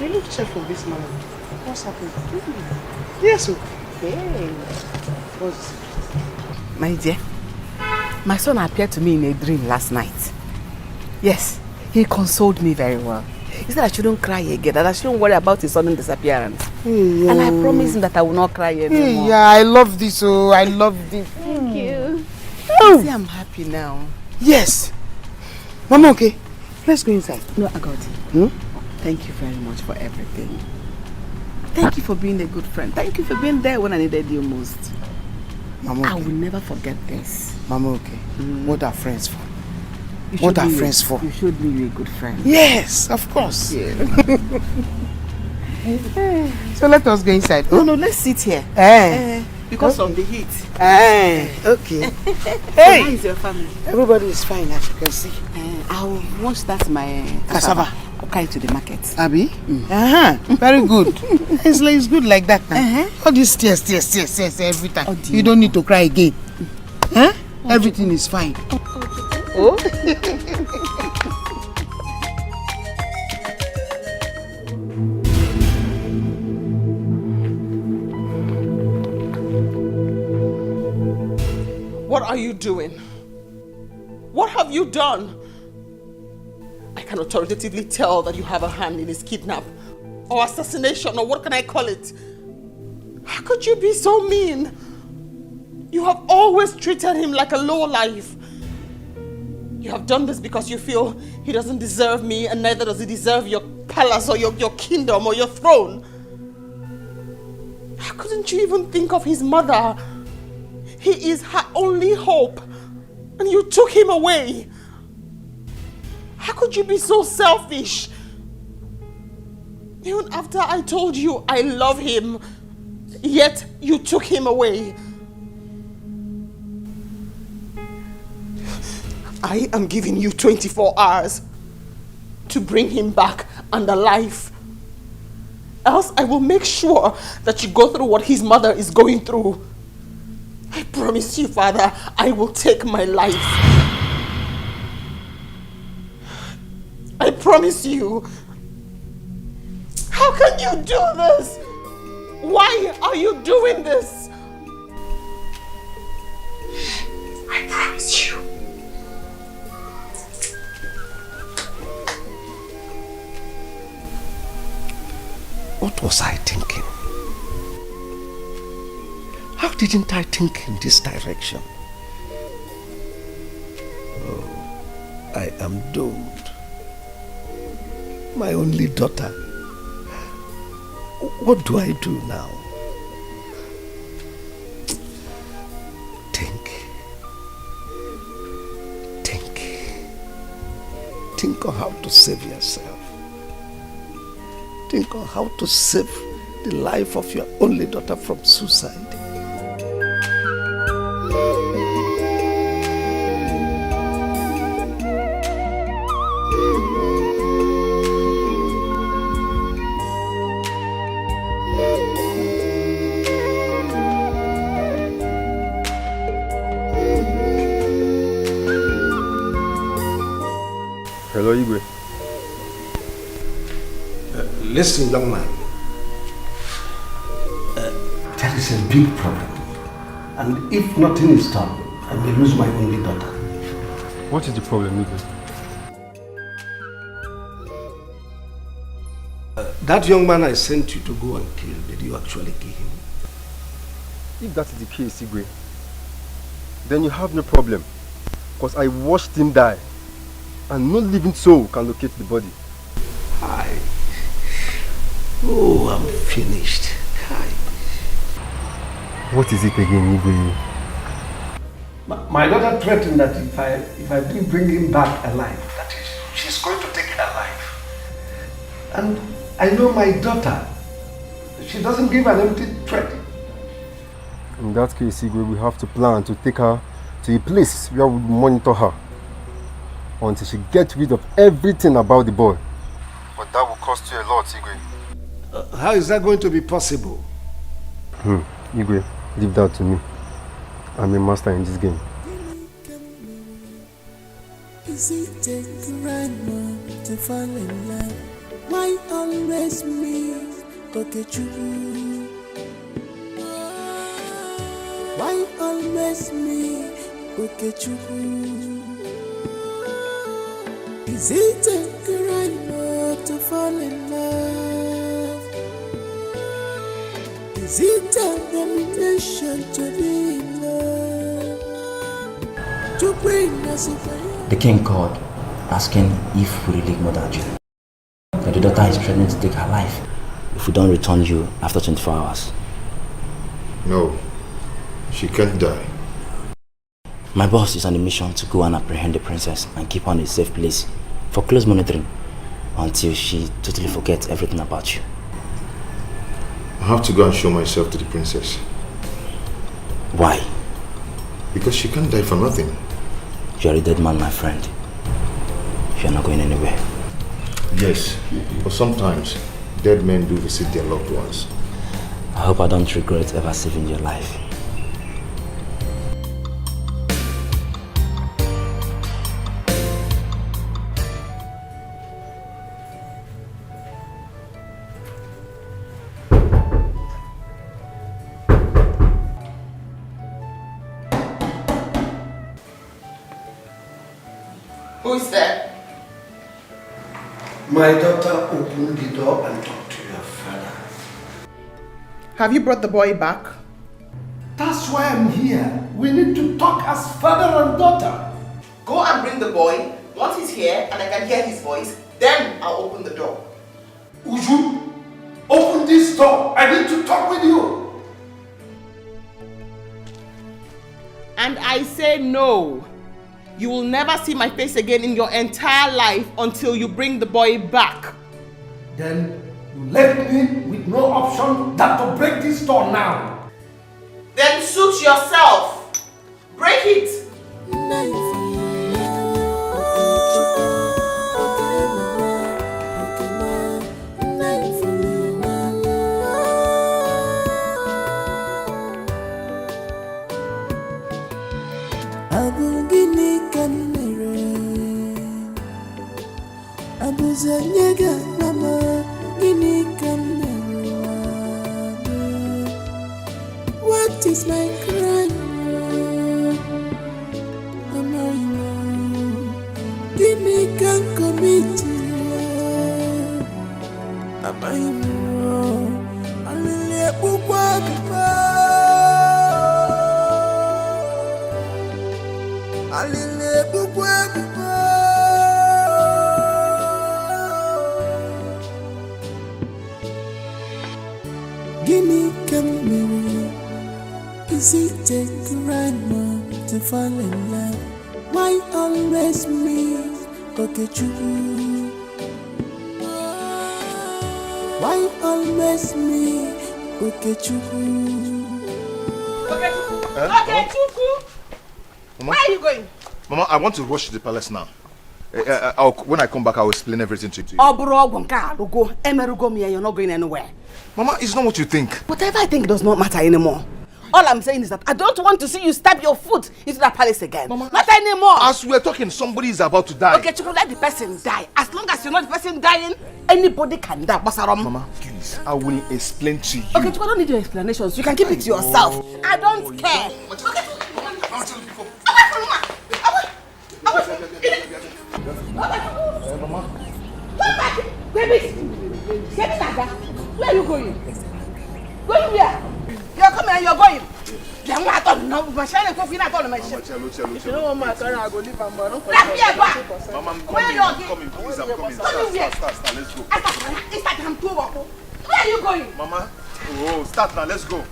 You look cheerful this morning. What's happening? Yes, okay. What's... My dear, my son appeared to me in a dream last night. Yes, he consoled me very well. He said I shouldn't cry again, that I shouldn't worry about his sudden disappearance. And I promised him that I will not cry anymore. Yeah, I love this, oh, I love this. Thank you. Oh. See, I'm happy now. Yes. Mama, okay? Let's go inside. No, I got it. Thank you very much for everything. Thank you for being a good friend. Thank you for being there when I needed you most. Mama, okay. I will never forget this. Mama, okay. What are friends for? What are friends for? You showed me you're a good friend. Yes, of course. Yeah. So let us go inside. No, let's sit here. Because of the heat. Okay. Hey! How is your family? Everybody is fine, as you can see. I'll want to start my cassava. I'll carry to the market. Abi? Very good. It's good like that now. All these tears every time. Oh, you don't need to cry again. Everything is fine. Oh? What are you doing? What have you done? I can authoritatively tell that you have a hand in his kidnap or assassination, or what can I call it? How could you be so mean? You have always treated him like a lowlife. You have done this because you feel he doesn't deserve me, and neither does he deserve your palace or your kingdom or your throne. How couldn't you even think of his mother? He is her only hope, and you took him away. How could you be so selfish? Even after I told you I love him, yet you took him away. I am giving you 24 hours to bring him back and alive. Else I will make sure that you go through what his mother is going through. I promise you, Father, I will take my life. I promise you. How can you do this? Why are you doing this? I promise you. What was I thinking? How didn't I think in this direction? Oh, I am doomed. My only daughter. What do I do now? Think on how to save yourself. Think on how to save the life of your only daughter from suicide. Hello, Igwe. Listen, young man. There is a big problem. And if nothing is done, I may lose my only daughter. What is the problem, Igwe? That young man I sent you to go and kill, did you actually kill him? If that is the case, Igwe, then you have no problem. Because I watched him die. And no living soul can locate the body. Oh, I'm finished. What is it again, Igwe? My daughter threatened that if I didn't bring him back alive, that is, she's going to take her life. And I know my daughter. She doesn't give an empty threat. In that case, Igwe, we have to plan to take her to a place where we monitor her until she gets rid of everything about the boy. But that will cost you a lot, Igwe. How is that going to be possible? Igwe, leave that to me. I'm a master in this game. Is it a crime to fall in love? Why always me? Okay, true. Why always me? Okay, true. Is it a crime to fall in love? Is it a damnation to be in love? To bring us a The king called, asking if we really murdered you. That the daughter is threatening to take her life if we don't return you after 24 hours. No, she can't die. My boss is on a mission to go and apprehend the princess and keep her in a safe place for close monitoring until she totally forgets everything about you. I have to go and show myself to the princess. Why? Because she can't die for nothing. You're a dead man, my friend. You're not going anywhere. Yes, but sometimes dead men do visit their loved ones. I hope I don't regret ever saving your life. Who's there? My daughter opened the door and talked to your father. Have you brought the boy back? That's why I'm here. We need to talk as father and daughter. Go and bring the boy. Once he's here and I can hear his voice, then I'll open the door. Uju, open this door. I need to talk with you. And I say no. You will never see my face again in your entire life until you bring the boy back. Then you left me with no option than to break this door now. Then suit yourself. Break it. Abuzanyega mama what is my crime? Gini can commit Gimme come is it a crime to fall in love? Why always me? Okay, true. Why always me? Okay, true. Okay, Chuku. Mama? Where are you going? Mama, I want to rush to the palace now. When I come back, I will explain everything to you. Oh, bro, you're not going anywhere. Mama, it's not what you think. Whatever I think does not matter anymore. All I'm saying is that I don't want to see you stab your foot into that palace again. Mama, not anymore. As we're talking, somebody is about to die. Okay, Chuku, let the person die. As long as you're not the person dying, anybody can die. Mama, please, I will explain to you. Okay, Chuku, I don't need your explanations. You can keep it to yourself. I don't care. Mama. Come back, baby. Get back. Where are you going? Going where? You're coming and you're going. My shiny coffee not on my ship. If you don't want my car, I'll go leave and borrow. Mama, I'm Where are you coming. Please, I'm coming. Start, Let's go. It's like I'm too. Where are you going? Mama, oh, start now. Let's go.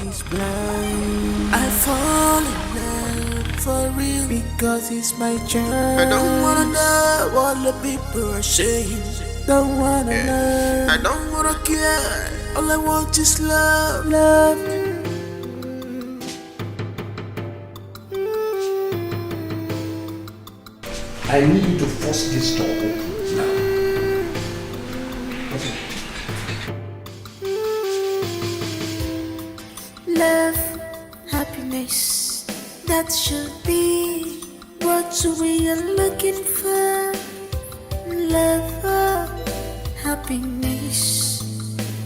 He's blind. I fall in love for real because it's my job. I don't wanna know what the people are saying. Don't wanna know. I don't wanna care. All I want is love. Love. I need you to force this door open now. Okay. Love, happiness, that should be what we are looking for. Love, happiness.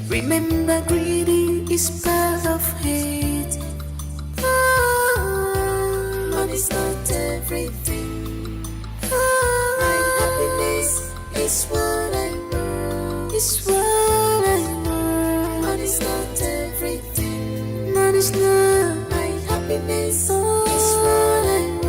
Remember, greedy is part of hate. Oh, money's not everything. Oh, my happiness is what I want. It's what I want. Money's not everything. Money's not my happiness. Oh, it's what I want.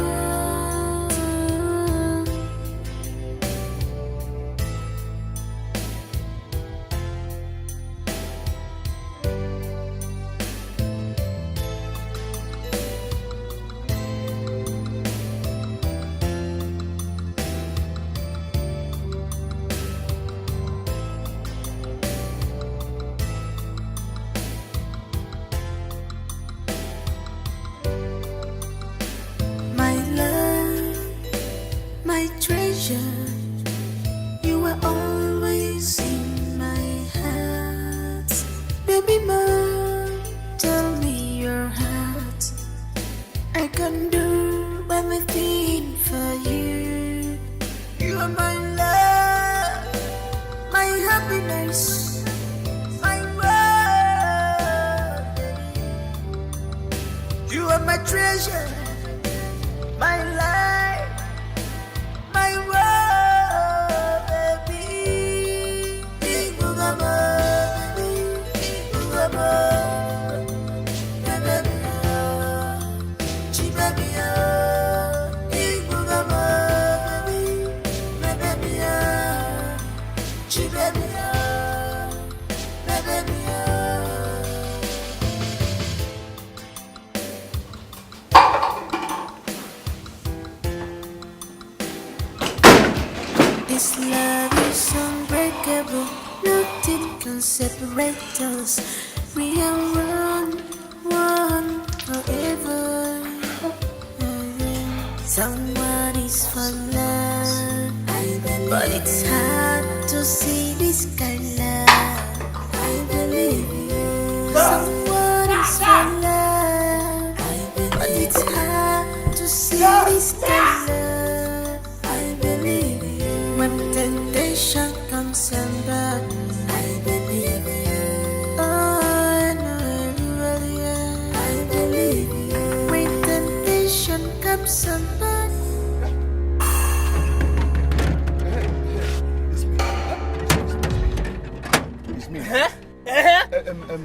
my treasure, my life, my world, baby. Igugama, igugama, baby, chibaby, igugama, baby, chibaby, baby. This love is unbreakable, nothing can separate us. We are one forever. Someone is for love, but it's hard to see this kind of love. I believe you. Someone is for love, but it's hard to see this kind of love. I believe you. When temptation comes and back, I believe you. Oh, I know you really are. I believe you. When temptation comes and back.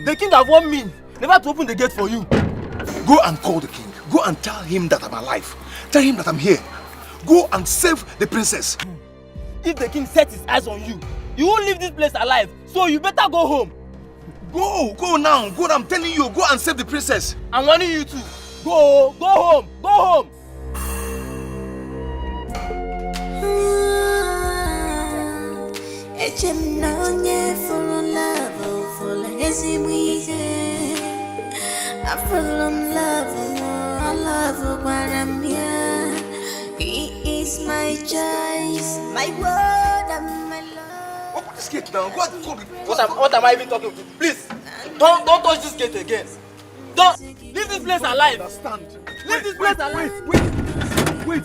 The king have warned me never to open the gate for you. Go and call the king. Go and tell him that I'm alive. Tell him that I'm here. Go and save the princess. If the king sets his eyes on you, you won't leave this place alive. So you better go home. Go now. Go, I'm telling you. Go and save the princess. I'm warning you too. Go home. Go home. I fall in love, I love when I'm here. He is my choice, my word and my love. Open this gate now. Go and call me. What am I even talking to? Please, don't touch this gate again. Don't leave this place alive. Understand? Leave this place alive. Wait.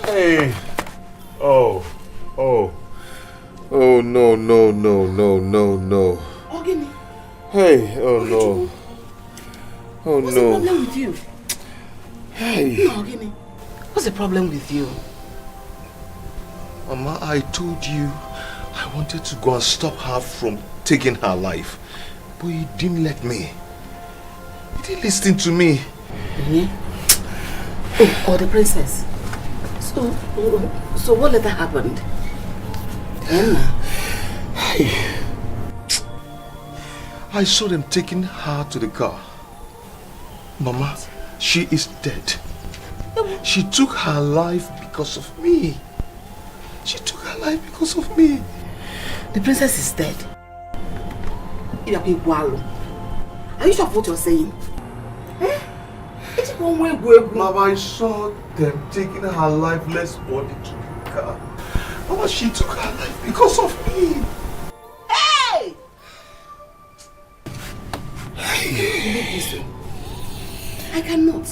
Hey. Oh, no. Ogini. Hey, oh no. Oh What's no. the problem with you? Hey. No, Ogini. What's the problem with you? Mama, I told you I wanted to go and stop her from taking her life. But you didn't let me. You didn't listen to me. Mm-hmm. Oh, the princess. So what later happened? I saw them taking her to the car. Mama, she is dead. She took her life because of me. She took her life because of me. The princess is dead. Are you sure of what you're saying? Mama, I saw them taking her lifeless body to the car. Mama, Mama, she took her life because of me. Hey! I cannot.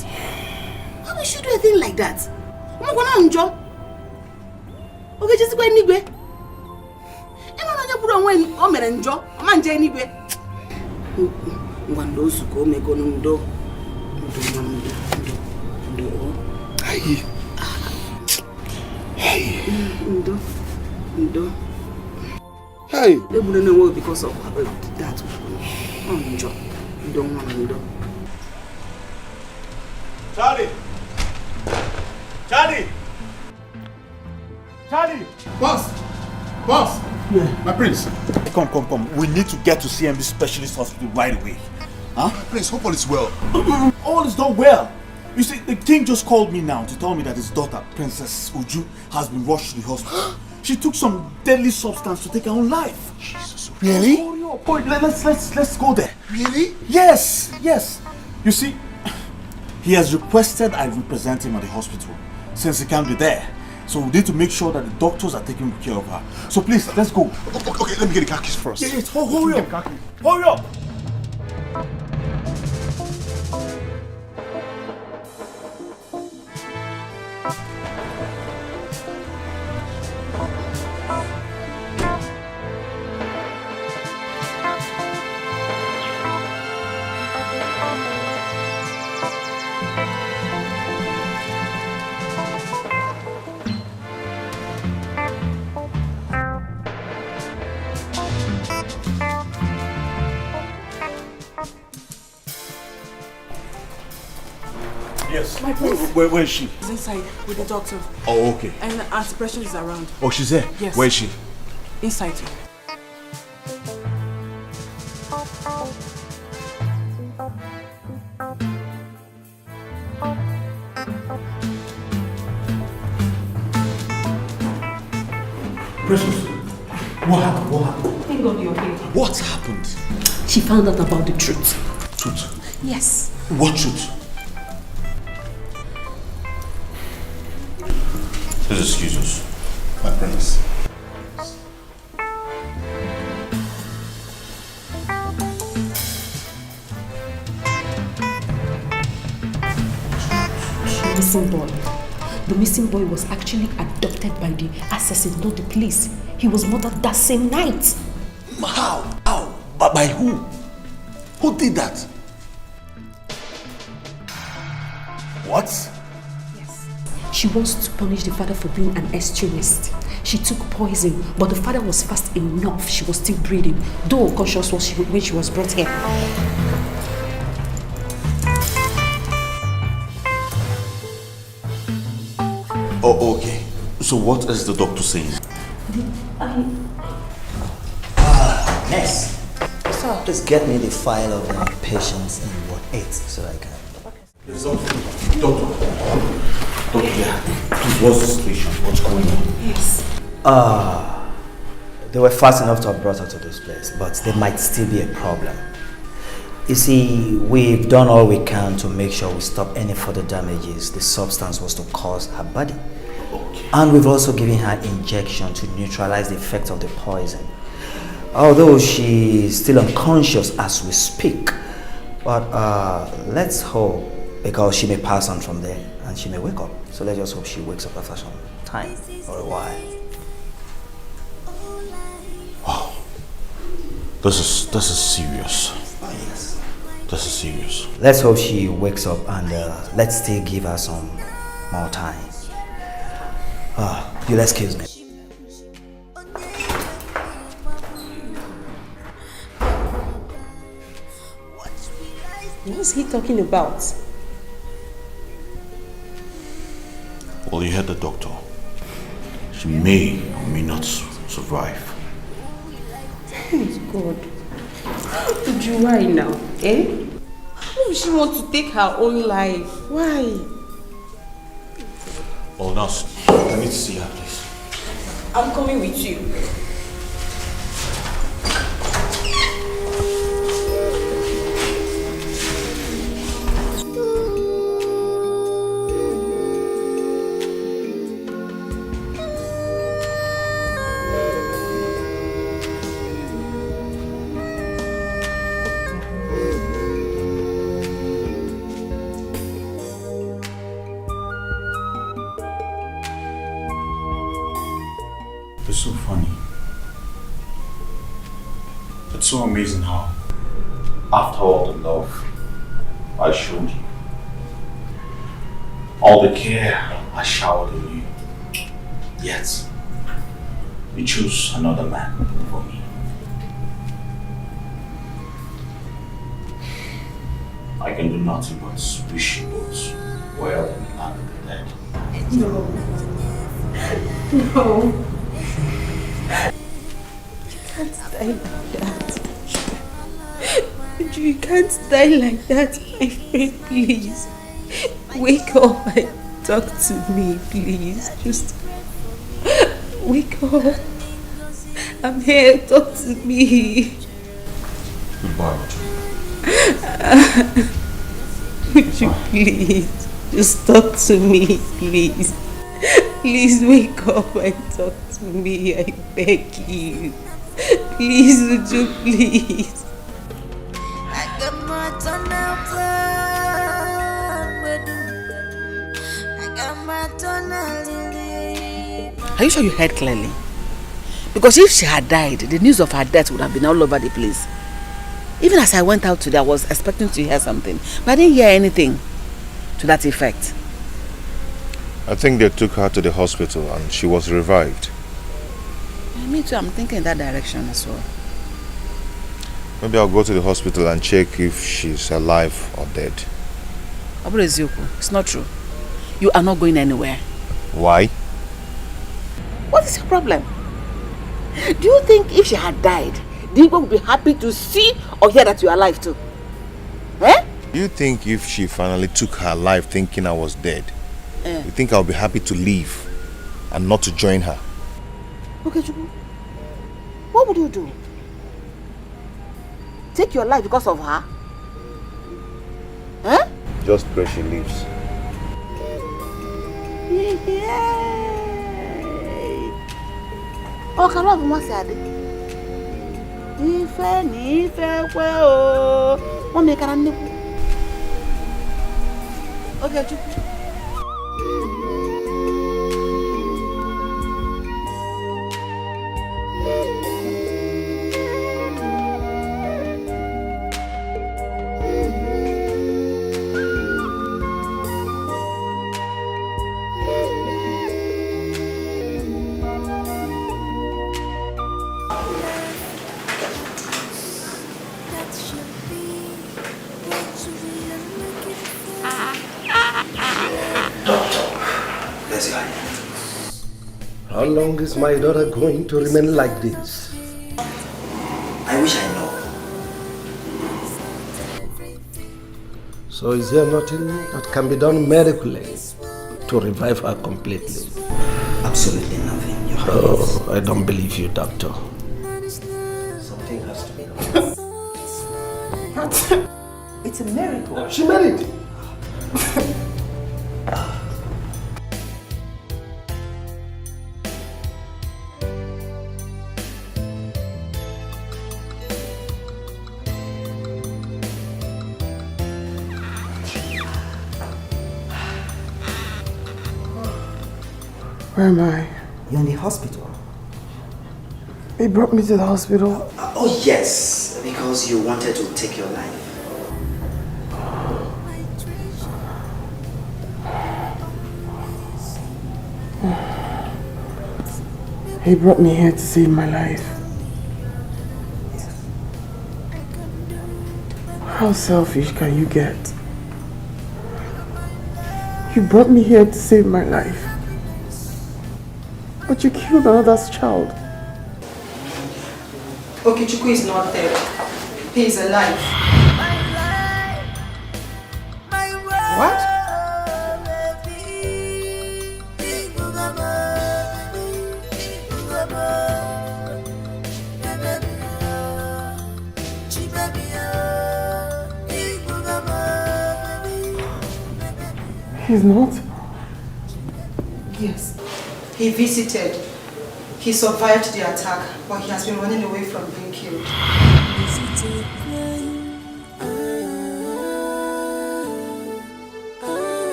How will she do a thing like that? I'm going to okay, just go anywhere. I'm not going to put on when I'm going to I'm anywhere. One those who go me go no. Hey. Hey. Hey. They wouldn't know because of that. Charlie! Charlie! Charlie! Boss! Boss! Yeah. My prince. Come. We need to get to CMB specialist hospital right away. Huh? My prince, hope all is well. All is not well. You see, the king just called me now to tell me that his daughter, Princess Uju, has been rushed to the hospital. She took some deadly substance to take her own life. Jesus, really? Boy, let's go there. Really? Yes. You see, he has requested I represent him at the hospital since he can't be there. So we need to make sure that the doctors are taking care of her. So please, let's go. Okay, let me get the car keys first. Yes, hurry up. Hurry up. Yes. My prince. Where is she? She's inside with the doctor. Oh, okay. And Auntie Precious is around. Oh, she's there? Yes. Where is she? Inside. Precious, what happened? Thank God you're here. What happened? She found out about the truth. Truth? Yes. What truth? Please excuse us. My prince. Missing boy. The missing boy was actually adopted by the assassin, not the police. He was murdered that same night. How? But by who? Who did that? What? Yes. She wants to punish the father for being an extremist. She took poison, but the father was fast enough. She was still breathing, though unconscious when she was brought here. Oh, okay. So what is the doctor saying? Nurse. So please get me the file of the patients in Ward 8 so I can... Doctor, yeah. Please, what's the situation? What's going on? Yes. They were fast enough to have brought her to this place, but there might still be a problem. You see, we've done all we can to make sure we stop any further damages the substance was to cause her body. Okay. And we've also given her injection to neutralize the effect of the poison. Although she's still unconscious as we speak. But let's hope, because she may pass on from there and she may wake up. So let's just hope she wakes up after some time or a while. Wow. This is serious. Oh, yes. This is serious. Let's hope she wakes up and let's still give her some more time. You'll excuse me. What's he talking about? Well, you heard the doctor. She may or may not survive. Thank God. Did you why now? Eh? Why would she want to take her own life? Why? Oh, nurse, I need to see her, please. I'm coming with you. It's so funny. It's so amazing how, after all the love I showed you, all the care I showered on you, yet you choose another man for me. I can do nothing but wish you both well in the land of the dead. No. No. You can't die like that. You can't die like that, my friend, please. Wake up and talk to me, please. Just wake up. I'm here, talk to me. Goodbye. Would you please just talk to me, please? Please wake up and talk to me, I beg you. Please, would you please? Are you sure you heard clearly? Because if she had died, the news of her death would have been all over the place. Even as I went out today, I was expecting to hear something, but I didn't hear anything to that effect. I think they took her to the hospital and she was revived. Me too, I'm thinking in that direction as well. Maybe I'll go to the hospital and check if she's alive or dead. It's not true. You are not going anywhere. Why? What is your problem? Do you think if she had died, the people would be happy to see or hear that you are alive too? Eh? Do you think if she finally took her life thinking I was dead, you think I'll be happy to leave and not to join her? Okay, Chukwu. What would you do? Take your life because of her? Eh? Just pray she leaves. Oh, can I have one say? Ife ni ife kwe o. What make her nip? Okay, Chukwu. How long is my daughter going to remain like this? I wish I know. So is there nothing that can be done medically to revive her completely? Absolutely nothing, Your Highness. Oh, I don't believe you, doctor. Something has to be done. What? It's a miracle. She married. Where am I? You're in the hospital. They brought me to the hospital. Oh yes, because you wanted to take your life. He brought me here to save my life. How selfish can you get? You brought me here to save my life. But you killed another's child. Okechukwu is not dead. He is alive. What? He's not? Yes. He visited. He survived the attack, but he has been running away from being killed.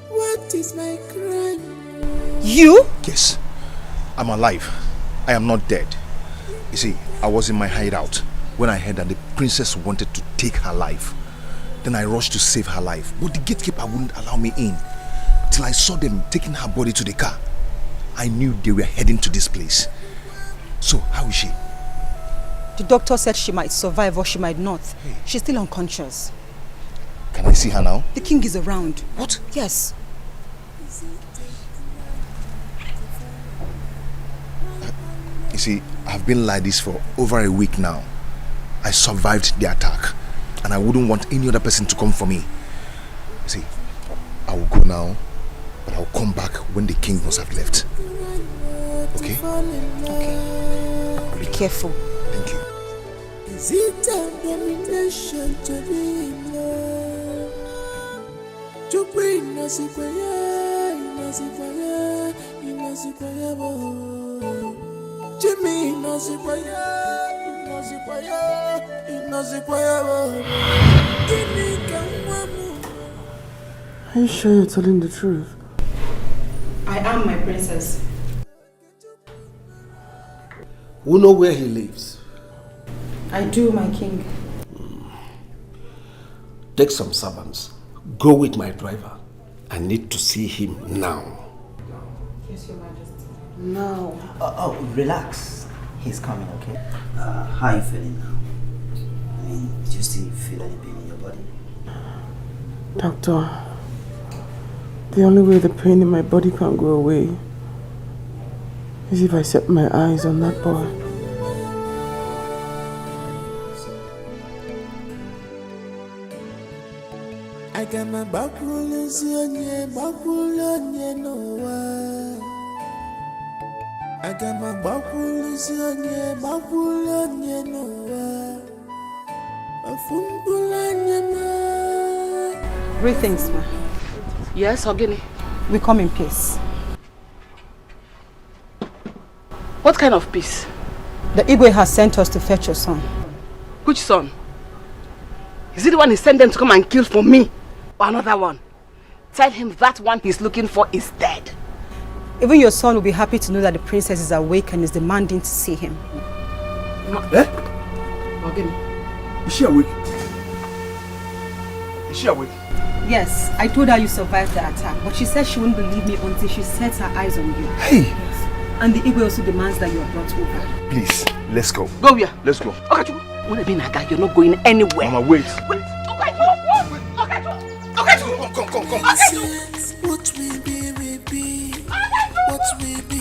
What is my crime? You? Yes, I'm alive. I am not dead. You see, I was in my hideout when I heard that the princess wanted to take her life. Then I rushed to save her life, but the gatekeeper wouldn't allow me in till I saw them taking her body to the car. I knew they were heading to this place. So, how is she? The doctor said she might survive or she might not. Hey. She's still unconscious. Can I see her now? The king is around. What? Yes. You see, I've been like this for over a week now. I survived the attack, and I wouldn't want any other person to come for me. You see, I will go now, but I'll come back when the king must have left. Okay? Okay. Be careful. Thank you. Is it abomination to be in love? To bring Nasikwaya, Nasikwaya, Nasikwaya, Jimmy Nasikwaya, Nasikwaya, Nasikwaya. Are you sure you're telling the truth? I am, my princess. We know where he lives. I do, my king. Take some servants. Go with my driver. I need to see him now. Yes, Your Majesty. No. Oh, relax. He's coming, okay? How are you feeling now? I mean, do you still feel any pain in your body? Doctor, the only way the pain in my body can go away is if I set my eyes on that boy. I got my bakulonye noa. I got my bakulonye noa. Greetings, ma. Yes, Ogini. We come in peace. What kind of peace? The Igwe has sent us to fetch your son. Which son? Is it the one he sent them to come and kill for me? Or another one? Tell him that one he's looking for is dead. Even your son will be happy to know that the princess is awake and is demanding to see him. Eh? Ogini. Is she awake? Is she awake? Yes, I told her you survived the attack, but she said she wouldn't believe me until she sets her eyes on you. Hey! Yes. And the Igwe also demands that you are brought over. Please, let's go. Go where? Let's go. Okay, when I be Naga, you're not going anywhere. Mama, wait. Wait. Come. What we be. What we be.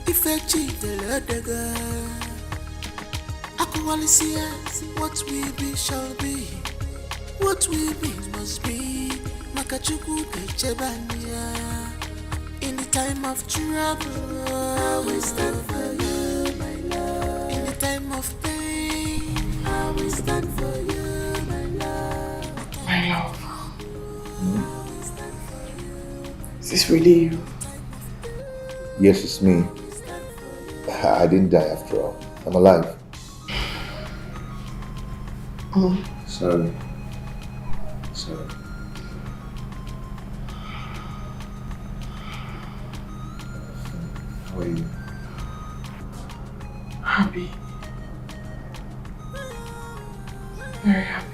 If I cheat the Lord, Aqualisia, what we be shall be. What we be must be. Makachuku Pechebania. In the time of trouble, I will stand for you, my love. In the time of pain, I will stand for you, my love. My love. Is this really you? Yes, it's me. I didn't die after all. I'm alive. Sorry. How are you? Happy. Very happy.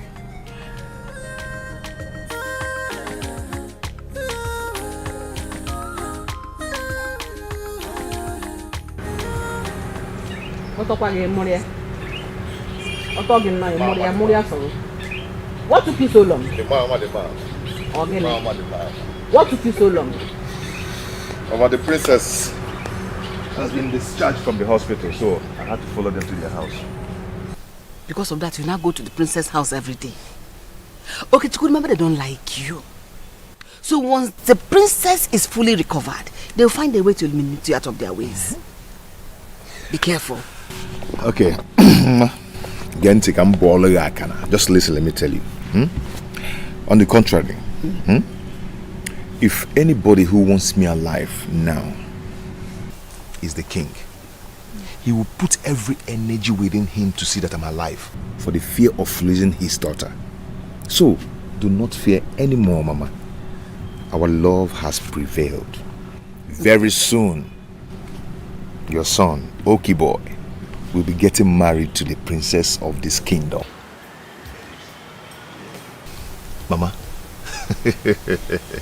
What took you so long? The man. What took you so long? Mama, the princess has been discharged from the hospital, so had to follow them to their house. Because of that, you now go to the princess' house every day. Okay, Chuku, remember they don't like you. So once the princess is fully recovered, they'll find a way to eliminate you out of their ways. Be careful. Okay. Just listen, let me tell you. On the contrary, if anybody who wants me alive now is the king, he will put every energy within him to see that I'm alive for the fear of losing his daughter. So, do not fear anymore, Mama. Our love has prevailed. Very soon, your son, Oki boy, will be getting married to the princess of this kingdom. Mama.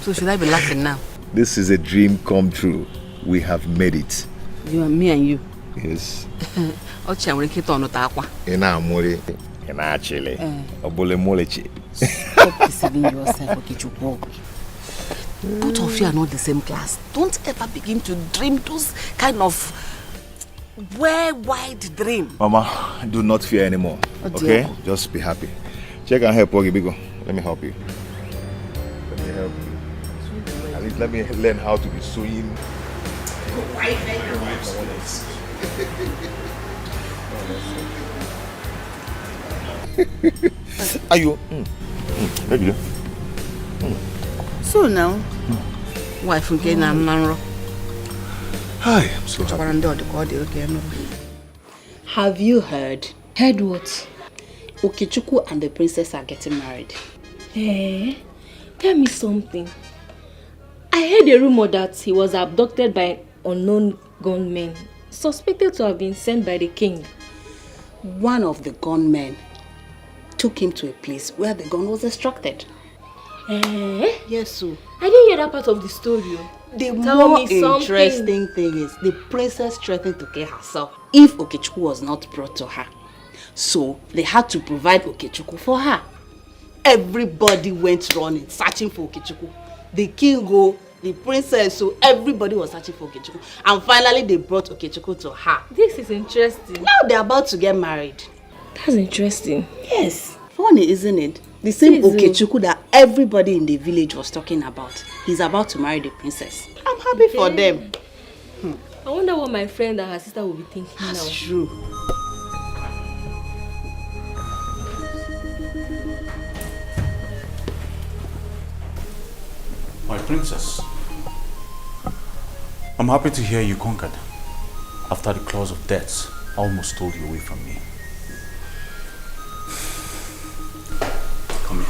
So should I be laughing now? This is a dream come true. We have made it. You and me and you. Yes. Stop deceiving yourself, Okichukwu. Both of you are not the same class. Don't ever begin to dream those kind of wide dream. Mama, do not fear anymore. Okay? Just be happy. Check and help, Ogi Bigo. Let me help you. Let me help you. At least let me learn how to be sewing. Are you? Maybe. So now, wife again and Manro. Hi, I'm so happy. Have you heard? Heard what? Okechukwu and the princess are getting married. Eh? Tell me something. I heard a rumor that he was abducted by unknown gunmen, suspected to have been sent by the king. One of the gunmen took him to a place where the gun was extracted. Eh? Yes, so. I didn't hear that part of the story. The Tell more me something. interesting thing is the princess threatened to kill herself if Okechukwu was not brought to her. So they had to provide Okechukwu for her. Everybody went running, searching for Okechukwu. The king go, the princess, so everybody was searching for Okechukwu. And finally they brought Okechukwu to her. This is interesting. Now they're about to get married. That's interesting. Yes. Funny, isn't it? The same Okechukwu that everybody in the village was talking about. He's about to marry the princess. I'm happy for them. I wonder what my friend and her sister will be thinking now. That's true. My princess, I'm happy to hear you conquered after the claws of death almost stole you away from me. Come here.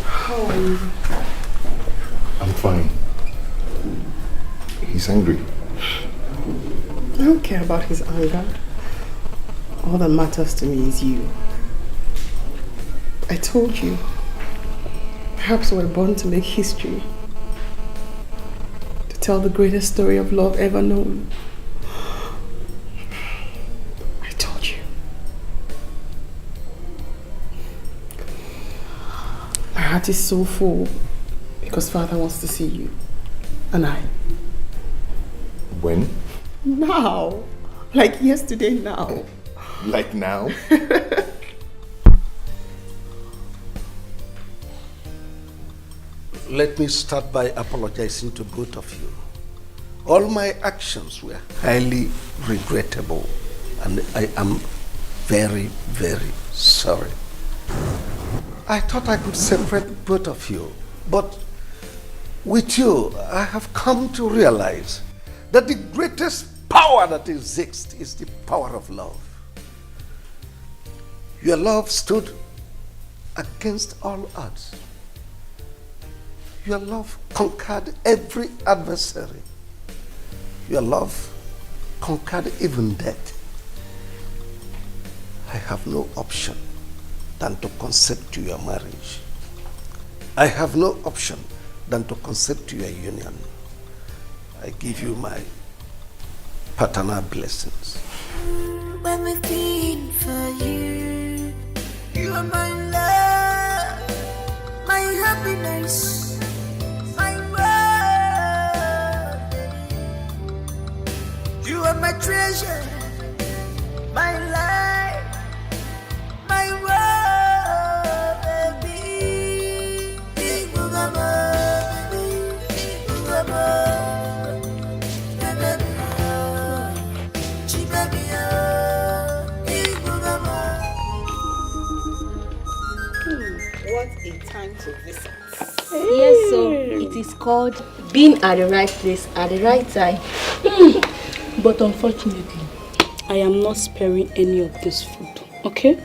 How are you? I'm fine. He's angry. I don't care about his anger. All that matters to me is you. I told you. Perhaps we're born to make history. To tell the greatest story of love ever known. I told you. My heart is so full because Father wants to see you. And I. When? Now. Like yesterday now. Like now? Let me start by apologizing to both of you. All my actions were highly regrettable, and I am very, very sorry. I thought I could separate both of you, but with you, I have come to realize that the greatest power that exists is the power of love. Your love stood against all odds. Your love conquered every adversary. Your love conquered even death. I have no option than to consent to your marriage. I have no option than to consent to your union. I give you my paternal blessings. When we feel for you, you are my love, my happiness, my world. You are my treasure, my life, my world, baby. Big Bugama, Big Bugama, baby, baby, Big Bugama. What a time to visit. Yes, so it is called being at the right place at the right time. But unfortunately, I am not sparing any of this food, okay?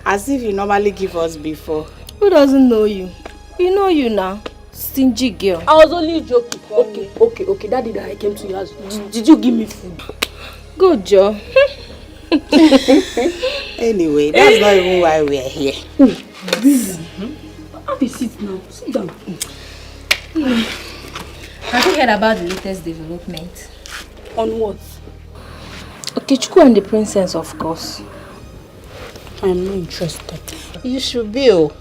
As if you normally give us before. Who doesn't know you? You know you now. Stingy girl. I was only joking. Okay. That day that I came to your house, did you give me food? Good job. Anyway, that's not even why we are here. Really? Have a seat now. Sit down. Have you heard about the latest development? On what? Okechukwu and the princess, of course. I am not interested. You should be. Oh.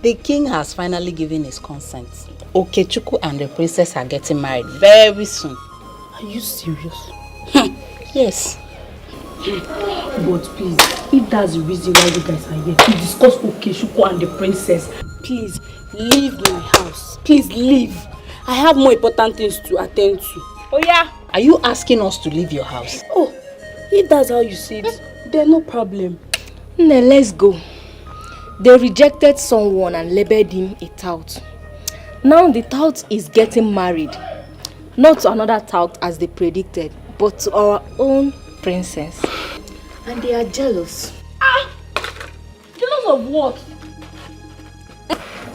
The king has finally given his consent. Okechukwu and the princess are getting married very soon. Are you serious? Yes. But please, if that's the reason why you guys are here, to discuss Okechukwu and the princess, please leave my house. Please leave. I have more important things to attend to. Oh yeah? Are you asking us to leave your house? Oh, if that's how you see it, then no problem. Now let's go. They rejected someone and labeled him a tout. Now the tout is getting married. Not to another tout as they predicted, but to our own princess. And they are jealous. Jealous of what?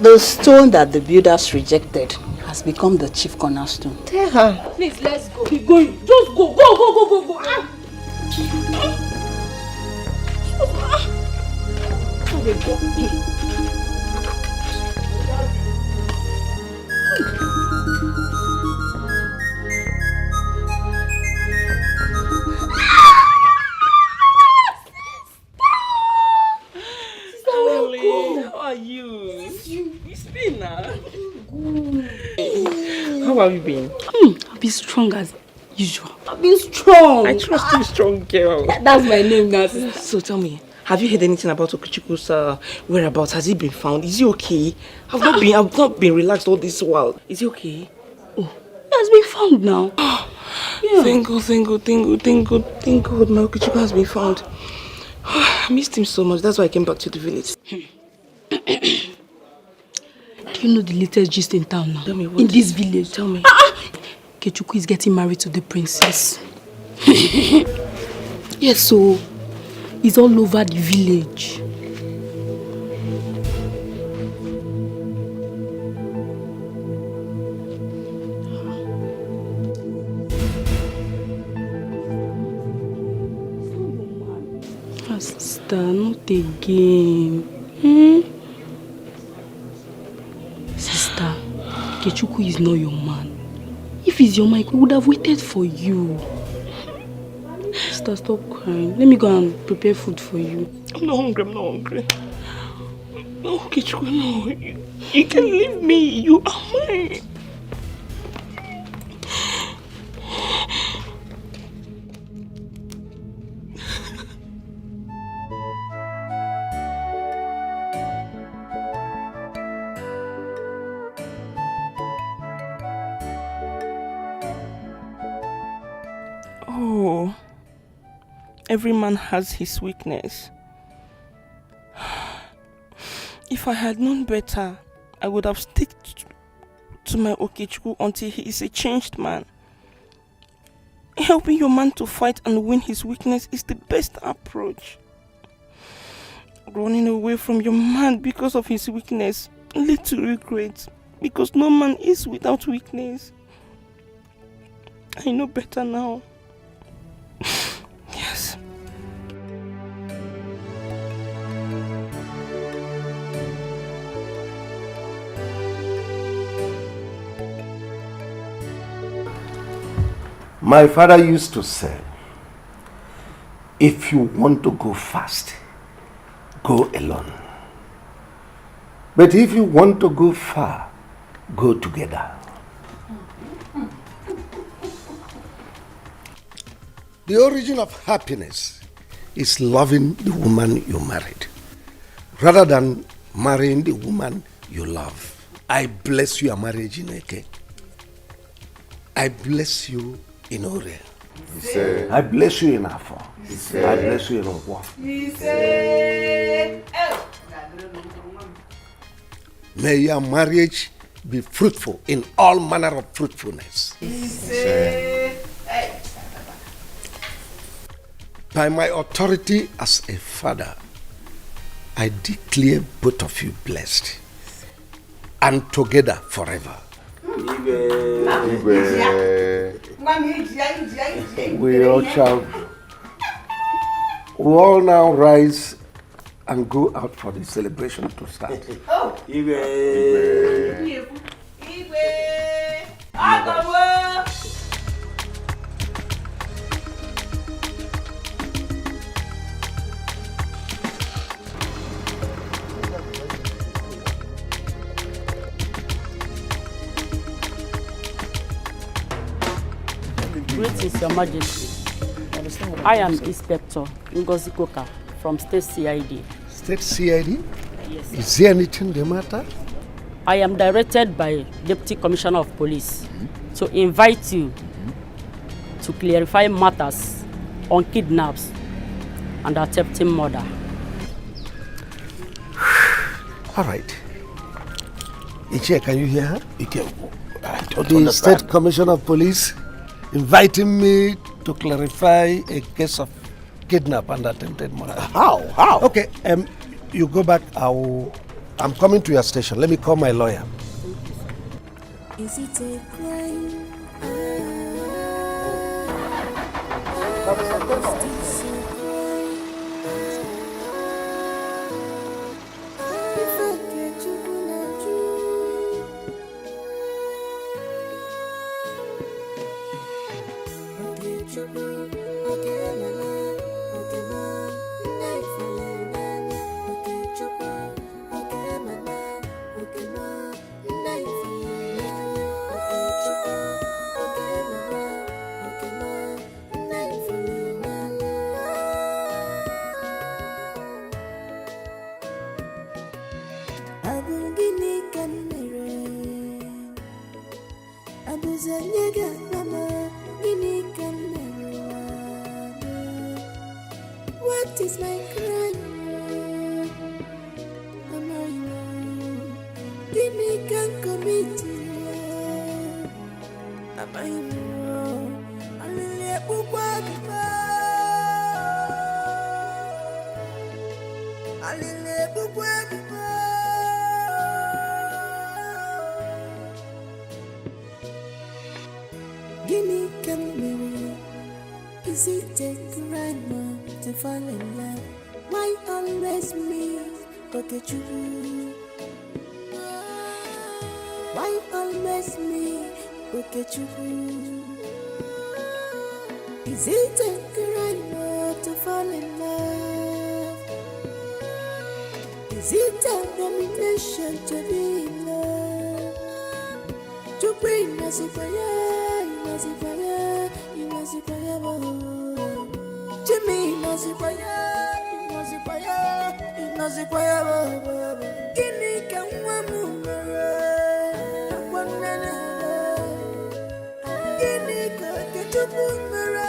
The stone that the builders rejected has become the chief cornerstone. Tell her. Please, let's go. Keep going. Just go. Go. How are you? It's been now. How have you been? I've been strong as usual. I've been strong. I trust you, strong girl. That's my name now. So tell me, have you heard anything about Okechukwu's whereabouts? Has he been found? Is he okay? I've not been relaxed all this while. Is he okay? Oh, he has been found now. Yeah. Thank God. My Okechukwu has been found. I missed him so much. That's why I came back to the village. Do you know the latest gist in town now? Tell me what? In this village. Tell me. Okechukwu is getting married to the princess. Yes, so it's all over the village. Sister, not again. Sister, Okechukwu is not your man. If he's your man, he would have waited for you. Sister, stop crying. Let me go and prepare food for you. I'm not hungry. No, Okechukwu, no. You can leave me. You are mine. Oh, every man has his weakness. If I had known better, I would have stuck to my Okechukwu until he is a changed man. Helping your man to fight and win his weakness is the best approach. Running away from your man because of his weakness leads to regret, because no man is without weakness. I know better now. Yes. My father used to say, if you want to go fast, go alone. But if you want to go far, go together. The origin of happiness is loving the woman you married, rather than marrying the woman you love. I bless your marriage in Eke. I bless you in Ore. I bless you in Afo. I bless you in Okwa. May your marriage be fruitful in all manner of fruitfulness. By my authority as a father, I declare both of you blessed and together forever. We all now rise and go out for the celebration to start. Greetings, Your Majesty. I am Inspector Ngozi Koka from State CID. State CID? Yes. Is there anything the matter? I am directed by Deputy Commissioner of Police to invite you to clarify matters on kidnaps and attempted murder. All right. Ichie, can you hear her? I don't The understand. State Commissioner of Police inviting me to clarify a case of kidnap and attempted murder. How? Okay, you go back. I'm coming to your station. Let me call my lawyer. Is it a crime? What is my crime? Give me can commit. Am I wrong? Guinea can marry. Is it a crime to fall in love? Why always me? Okay, true. Why always me? Okay, true. Is it a crime to fall in love? Is it a domination to be in love? To bring us a fire, us a fire, us a fire. Jimmy, us a fire, us a fire, us a fire. Guinea can one move. Guinea can get to Boomerang.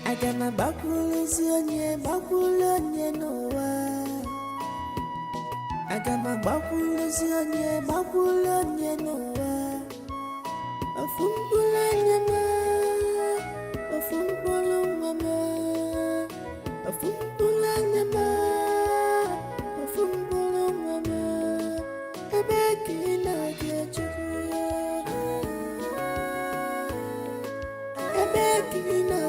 Agama bakulozionye nowa. Agama bakulozionye nowa. Ebeki na